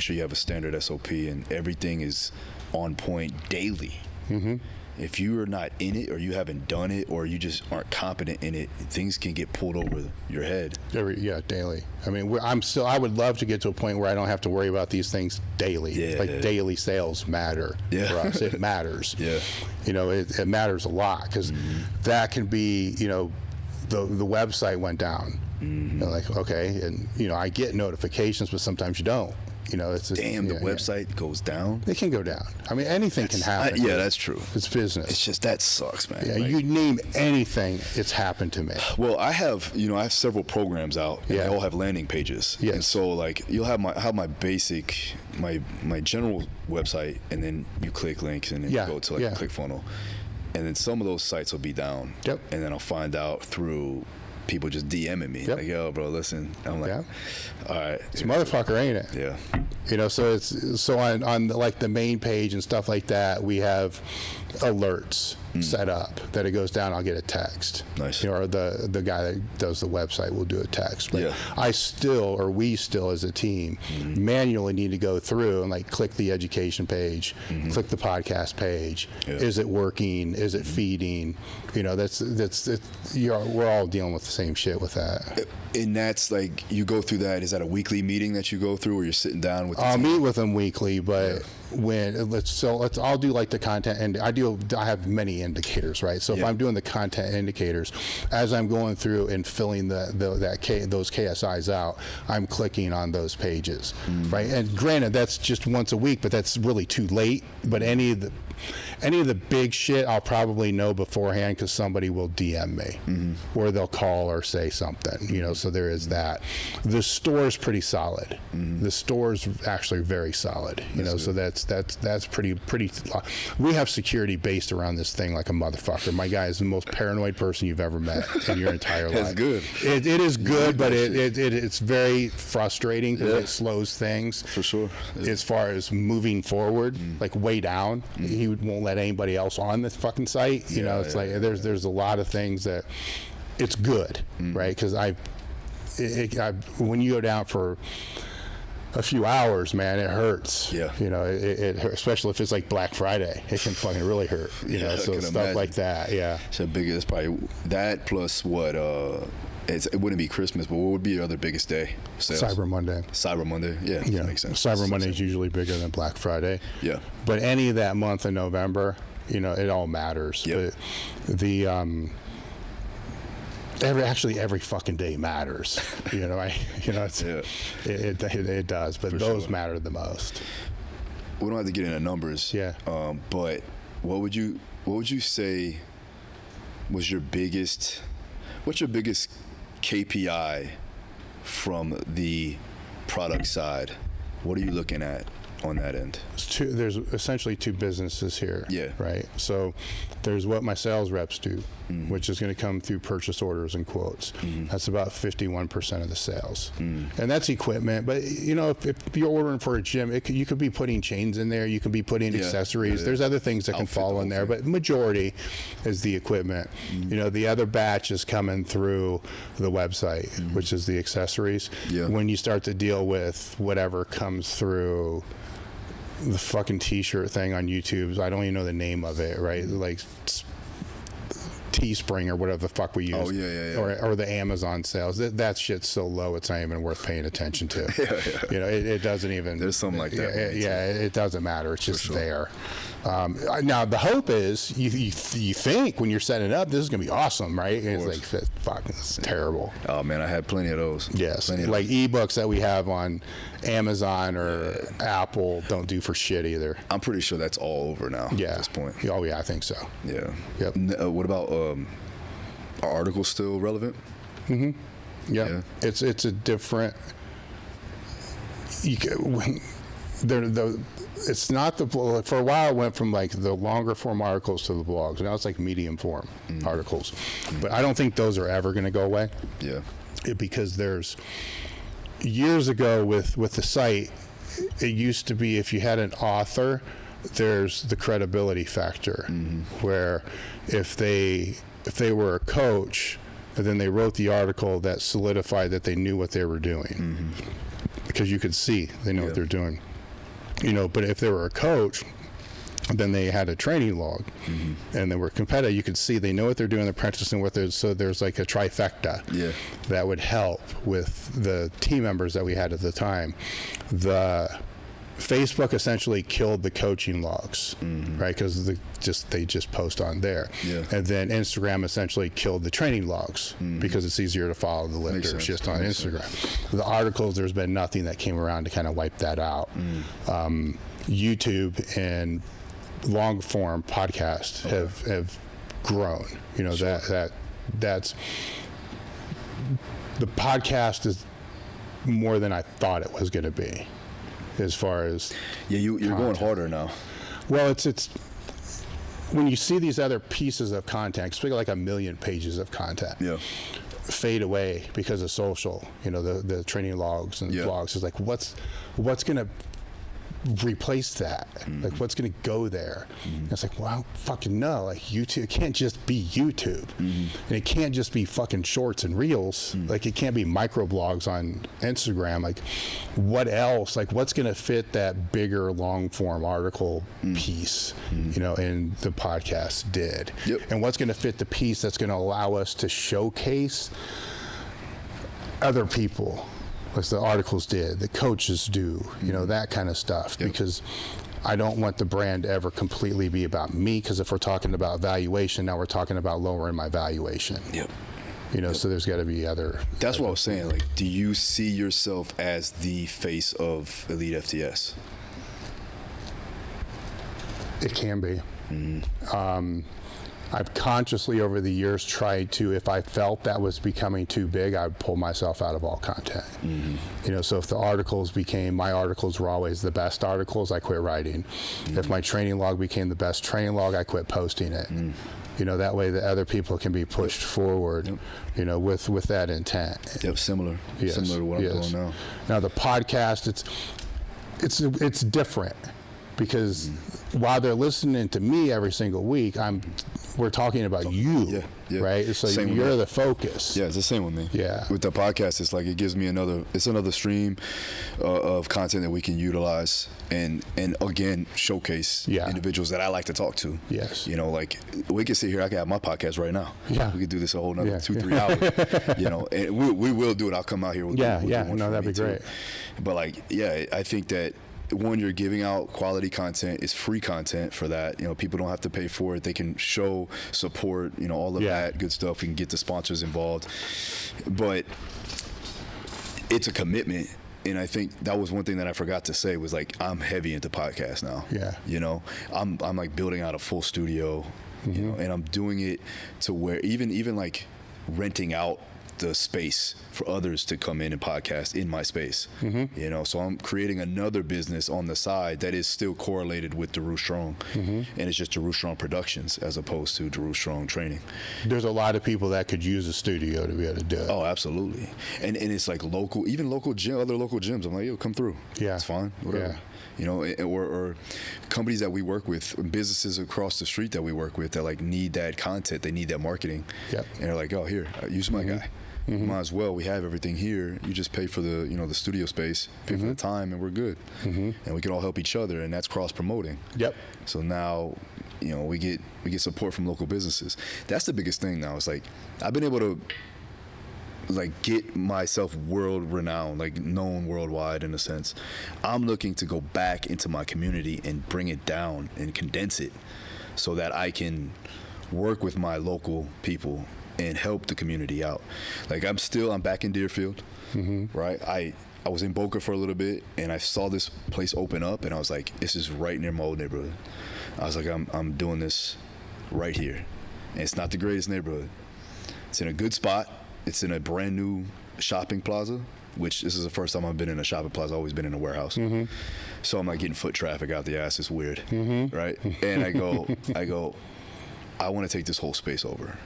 sure you have a standard SOP and everything is on point daily. If you are not in it, or you haven't done it, or you just aren't competent in it, things can get pulled over your head. Daily. I mean, I would love to get to a point where I don't have to worry about these things daily. Daily sales matter for us. It matters. It matters a lot, because that can be, the website went down. Like, okay, and I get notifications, but sometimes you don't. The website goes down. It can go down. I mean, anything can happen. That's true. It's business. It's just, that sucks, man. Yeah, you name anything, it's happened to me. Well, I have several programs out, and they all have landing pages. Yes. And so, like, you'll have my basic, my general website, and then you click links, and then you go to a ClickFunnels, and then some of those sites will be down. Yep. And then I'll find out through people just DMing me, like, yo, bro, listen. I'm like, all right. It's motherfucker, ain't it? Yeah. So on like the main page and stuff like that, we have alerts set up that it goes down, I'll get a text. Nice. Or the guy that does the website will do a text. But we still as a team manually need to go through and like click the education page, click the podcast page. Is it working? Is it feeding? We're all dealing with the same shit with that. And that's like, you go through that. Is that a weekly meeting that you go through, or you're sitting down with the team? Meet with them weekly, but I'll do like the content, and I have many indicators, right? So if I'm doing the content indicators, as I'm going through and filling those KSIs out, I'm clicking on those pages, right? And granted, that's just once a week, but that's really too late. But any of the big shit, I'll probably know beforehand, because somebody will DM me, or they'll call or say something, so there is that. The store's pretty solid. The store's actually very solid, so that's pretty. We have security based around this thing thing like a motherfucker. My guy is the most paranoid person you've ever met in your entire life. That's good. It is good, but it's very frustrating because it slows things. For sure. As far as moving forward, like way down, he won't let anybody else on this fucking site. You know, it's like there's a lot of things that it's good, right? Because when you go down for a few hours, man, it hurts. Yeah. You know, it hurts, especially if it's like Black Friday. It can fucking really hurt. You know, so stuff imagine. Like that. Yeah. So it's probably that plus what? It wouldn't be Christmas, but what would be your other biggest day? Sales? Cyber Monday. Cyber Monday. Yeah. That makes sense. Cyber Monday is usually bigger than Black Friday. Yeah. But any of that month in November, you know, it all matters. Yep. But the every fucking day matters. You know, it does, but for those matter the most. We don't have to get into numbers. Yeah. But what would you say was what's your biggest KPI from the product side? What are you looking at on that end? There's essentially two businesses here. Yeah. Right. So there's what my sales reps do, which is going to come through purchase orders and quotes. That's about 51% of the sales. And that's equipment. But, you know, if you're ordering for a gym, you could be putting chains in there. You could be putting accessories. There's other things that can fall in there. But majority is the equipment. You know, the other batch is coming through the website, which is the accessories. Yeah. When you start to deal with whatever comes through the fucking t-shirt thing on YouTube, I don't even know the name of it, right? Like Teespring or whatever the fuck we use. Oh, yeah. Or the Amazon sales. That shit's so low, it's not even worth paying attention to. You know, it doesn't even. There's something like that. It doesn't matter. It's just there. Now the hope is you think when you're setting it up, this is gonna be awesome, right? And it's like, fuck, it's terrible. Oh man, I had plenty of those. Yes, like ebooks that we have on Amazon or Apple don't do for shit either. I'm pretty sure that's all over now. Yeah. At this point. Oh yeah, I think so. Yeah. Yep. What about are articles still relevant? Yeah. It's a different. It's not for a while it went from like the longer form articles to the blogs. Now it's like medium form articles. But I don't think those are ever going to go away. Yeah. Because there's years ago with the site, it used to be if you had an author, there's the credibility factor where if they were a coach and then they wrote the article, that solidified that they knew what they were doing because you could see they know what they're doing. You know, but if they were a coach, then they had a training log and they were competitive. You could see they know what they're doing, they're practicing what they're, so there's like a trifecta that would help with the team members that we had at the time. The Facebook essentially killed the coaching logs, right? Because they just post on there. And then Instagram essentially killed the training logs because it's easier to follow the lifters just on Instagram. The articles, there's been nothing that came around to kind of wipe that out. YouTube and long form podcasts have grown. You know, that's the podcast is more than I thought it was going to be. As far as you're going harder now. Well, it's when you see these other pieces of content, especially like 1 million pages of content, fade away because of social. You know, the training logs and blogs is like what's going to replace that? Like what's going to go there? And it's like, well, I don't fucking know. Like YouTube, it can't just be YouTube, and it can't just be fucking shorts and reels. Like it can't be microblogs on Instagram. Like what else? Like what's going to fit that bigger long form article piece? You know, and the podcast did. And what's going to fit the piece that's going to allow us to showcase other people? As the articles did, the coaches do, you know, that kind of stuff, because I don't want the brand to ever completely be about me, because if we're talking about valuation, now we're talking about lowering my valuation. You know, so there's got to be other. That's what I was saying. Like, do you see yourself as the face of EliteFTS? It can be. I've consciously over the years tried to, if I felt that was becoming too big, I would pull myself out of all content. You know, so if the articles became, my articles were always the best articles, I quit writing. If my training log became the best training log, I quit posting it. You know, that way the other people can be pushed forward, you know, with that intent. Similar Yes. to what I'm doing now. Now the podcast, it's different, because while they're listening to me every single week, we're talking about you, right? So same you're the focus. Yeah, it's the same with me. Yeah. With the podcast, it's like it gives me another stream of content that we can utilize and again showcase individuals that I like to talk to. Yes. You know, like we could sit here. I could have my podcast right now. Yeah. We could do this a whole another 2-3 hours. You know, and we will do it. I'll come out here. We'll do one No, for that'd me be great. too. But like, I think that. One, you're giving out quality content. It's free content for that. You know, people don't have to pay for it. They can show support, you know, all of that good stuff. We can get the sponsors involved. But it's a commitment. And I think that was one thing that I forgot to say was like, I'm heavy into podcasts now. Yeah. You know, I'm like building out a full studio, you know, and I'm doing it to where even like renting out the space for others to come in and podcast in my space. You know, so I'm creating another business on the side that is still correlated with Daru Strong, and it's just Daru Strong Productions as opposed to Daru Strong Training. There's a lot of people that could use a studio to be able to do it. Oh, absolutely. And it's like local, even local gym, other local gyms. I'm like, yo, come through. Yeah, it's fine, whatever. Yeah. You know, or companies that we work with, businesses across the street that we work with that like need that content, they need that marketing. Yep. And they're like, oh, here, use my guy. Might as well. We have everything here. You just pay for the, you know, the studio space, pay for the time, and we're good. And we can all help each other, and that's cross promoting. Yep. So now, you know, we get support from local businesses. That's the biggest thing now. It's like I've been able to like get myself world renowned, like known worldwide in a sense. I'm looking to go back into my community and bring it down and condense it so that I can work with my local people and help the community out. Like I'm back in Deerfield, right? I was in Boca for a little bit, and I saw this place open up, and I was like, this is right near my old neighborhood. I was like, I'm doing this right here. And it's not the greatest neighborhood. It's in a good spot. It's in a brand new shopping plaza, which this is the first time I've been in a shopping plaza. I've always been in a warehouse. So I'm like getting foot traffic out the ass. It's weird, right? And I go, I want to take this whole space over.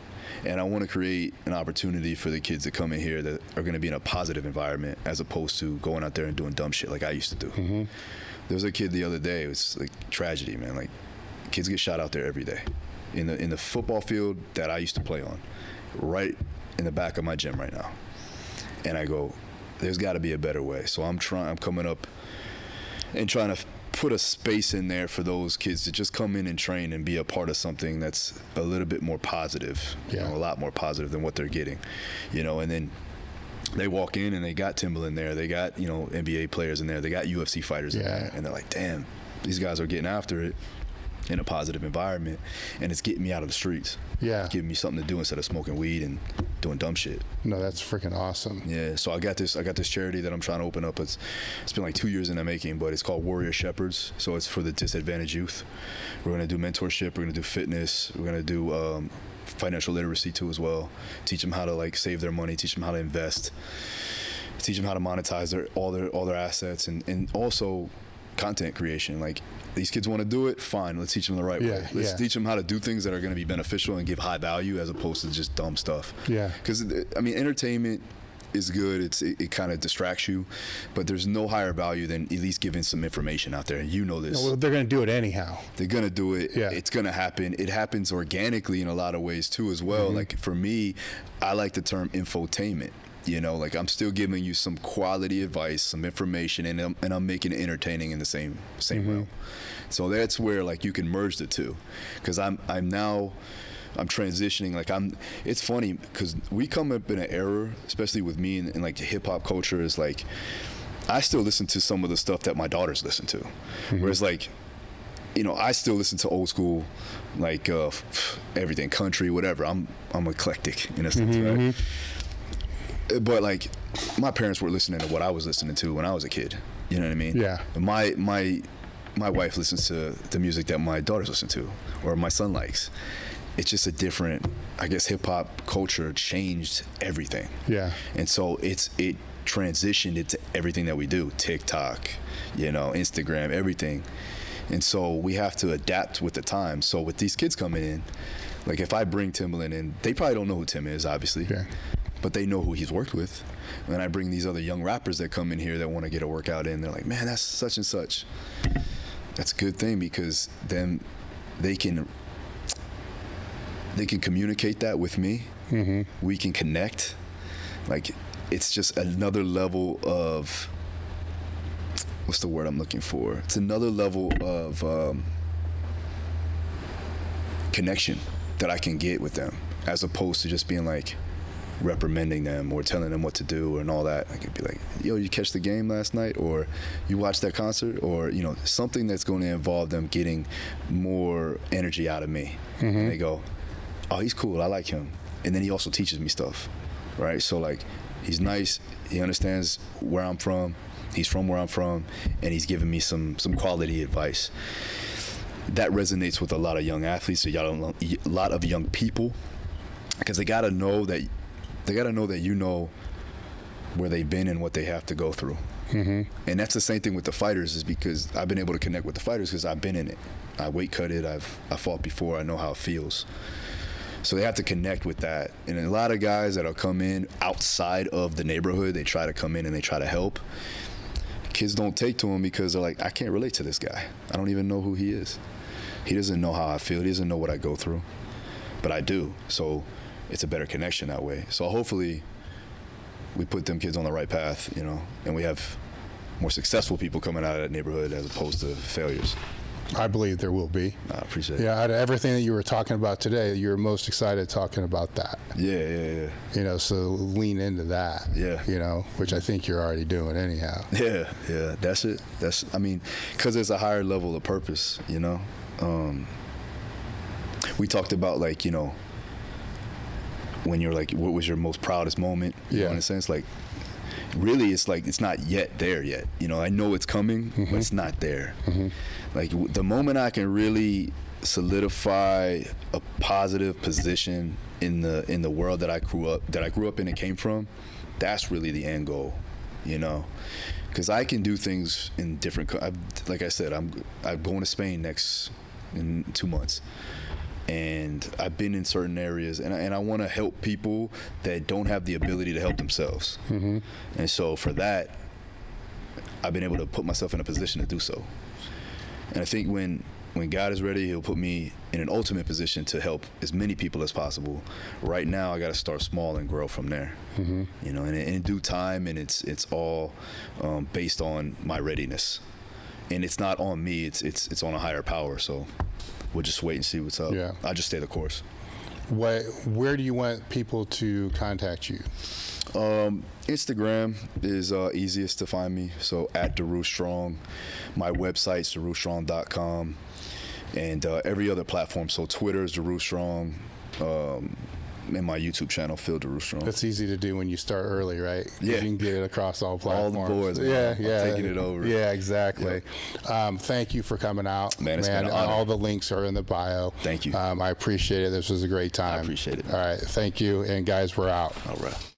And I want to create an opportunity for the kids that come in here that are going to be in a positive environment as opposed to going out there and doing dumb shit like I used to do. There was a kid the other day, it was like tragedy, man. Like kids get shot out there every day in the football field that I used to play on, right in the back of my gym right now. And I go, there's got to be a better way. So I'm coming up and trying to put a space in there for those kids to just come in and train and be a part of something that's a little bit more positive, you know, a lot more positive than what they're getting, you know. And then they walk in and they got Timbaland there, they got, you know, NBA players in there, they got UFC fighters in there, and they're like, damn, these guys are getting after it in a positive environment, and it's getting me out of the streets. Yeah, giving me something to do instead of smoking weed and doing dumb shit. No, that's freaking awesome. Yeah, so I got this charity that I'm trying to open up. It's been like 2 years in the making, but it's called Warrior Sheppards. So it's for the disadvantaged youth. We're gonna do mentorship. We're gonna do fitness. We're gonna do financial literacy too as well. Teach them how to like save their money. Teach them how to invest. Teach them how to monetize all their assets, and also content creation. Like, these kids want to do it, fine, let's teach them the right way. Let's teach them how to do things that are going to be beneficial and give high value as opposed to just dumb stuff. Yeah. Because, I mean, entertainment is good. It kind of distracts you, but there's no higher value than at least giving some information out there. And you know this. Well, they're going to do it anyhow. They're going to do it. Yeah. It's going to happen. It happens organically in a lot of ways too as well. Like for me, I like the term infotainment. You know, like I'm still giving you some quality advice, some information, and I'm making it entertaining in the same realm. So that's where like you can merge the two, because I'm transitioning. Like it's funny because we come up in an era, especially with me and like the hip hop culture, is like I still listen to some of the stuff that my daughters listen to, whereas like, you know, I still listen to old school, like everything, country, whatever. I'm eclectic in a sense, right? But like my parents were listening to what I was listening to when I was a kid. You know what I mean? Yeah. My wife listens to the music that my daughters listen to or my son likes. it's just a different, I guess, hip hop culture changed everything. Yeah. And so it transitioned into everything that we do, TikTok, Instagram, everything. And so we have to adapt with the times. So with these kids coming in, like if I bring Timbaland in, they probably don't know who Tim is, obviously, but they know who he's worked with. And then I bring these other young rappers that come in here that want to get a workout in. They're like, man, that's such and such. That's a good thing, because then they can communicate that with me. Mm-hmm. We can connect. Like, it's just another level of, what's the word I'm looking for? It's another level of connection that I can get with them, as opposed to just being like reprimanding them or telling them what to do and all that. I could be like, yo, you catch the game last night, or you watched that concert, or something that's going to involve them getting more energy out of me. Mm-hmm. And they go, oh, he's cool, I like him. And then he also teaches me stuff, right? So like, he's nice, he understands where I'm from, he's from where I'm from, and he's giving me some quality advice. That resonates with a lot of young athletes, a lot of young people, because they gotta know that you know where they've been and what they have to go through. Mm-hmm. And that's the same thing with the fighters, is because I've been able to connect with the fighters because I've been in it. I weight cut it, I fought before, I know how it feels. So they have to connect with that. And a lot of guys that'll come in outside of the neighborhood, they try to come in and they try to help. Kids don't take to him because they're like, I can't relate to this guy. I don't even know who he is. He doesn't know how I feel. He doesn't know what I go through. But I do. So it's a better connection that way. So hopefully we put them kids on the right path, and we have more successful people coming out of that neighborhood as opposed to failures. I believe there will be. I appreciate it. Yeah, out of everything that you were talking about today, you're most excited talking about that. Yeah. So lean into that. Yeah. Which I think you're already doing anyhow. Yeah. That's it. Because there's a higher level of purpose, we talked about, like, when you're like, what was your most proudest moment? In a sense, like, really, it's like, it's not yet there yet. I know it's coming, mm-hmm. but it's not there. Mm-hmm. Like, the moment I can really solidify a positive position in the world that I grew up in and came from, that's really the end goal, because I can do things in different. Like I said, I'm going to Spain in 2 months. And I've been in certain areas, and I want to help people that don't have the ability to help themselves. Mm-hmm. And so for that, I've been able to put myself in a position to do so. And I think when God is ready, He'll put me in an ultimate position to help as many people as possible. Right now, I got to start small and grow from there. Mm-hmm. And in due time, and it's all based on my readiness. And it's not on me; it's on a higher power. So we'll just wait and see what's up. Yeah. I'll just stay the course. Where do you want people to contact you? Instagram is easiest to find me. So @DaruStrong. My website's DaruStrong.com. And every other platform. So Twitter is DaruStrong. And my YouTube channel, Phil Daru Strong. That's easy to do when you start early, right? Yeah. You can get it across all platforms. All the boards. Yeah. I'm taking it over. Yeah, exactly. Yep. Thank you for coming out. Man, it's been an honor. All the links are in the bio. Thank you. I appreciate it. This was a great time. I appreciate it. All right. Thank you. And guys, we're out. All right.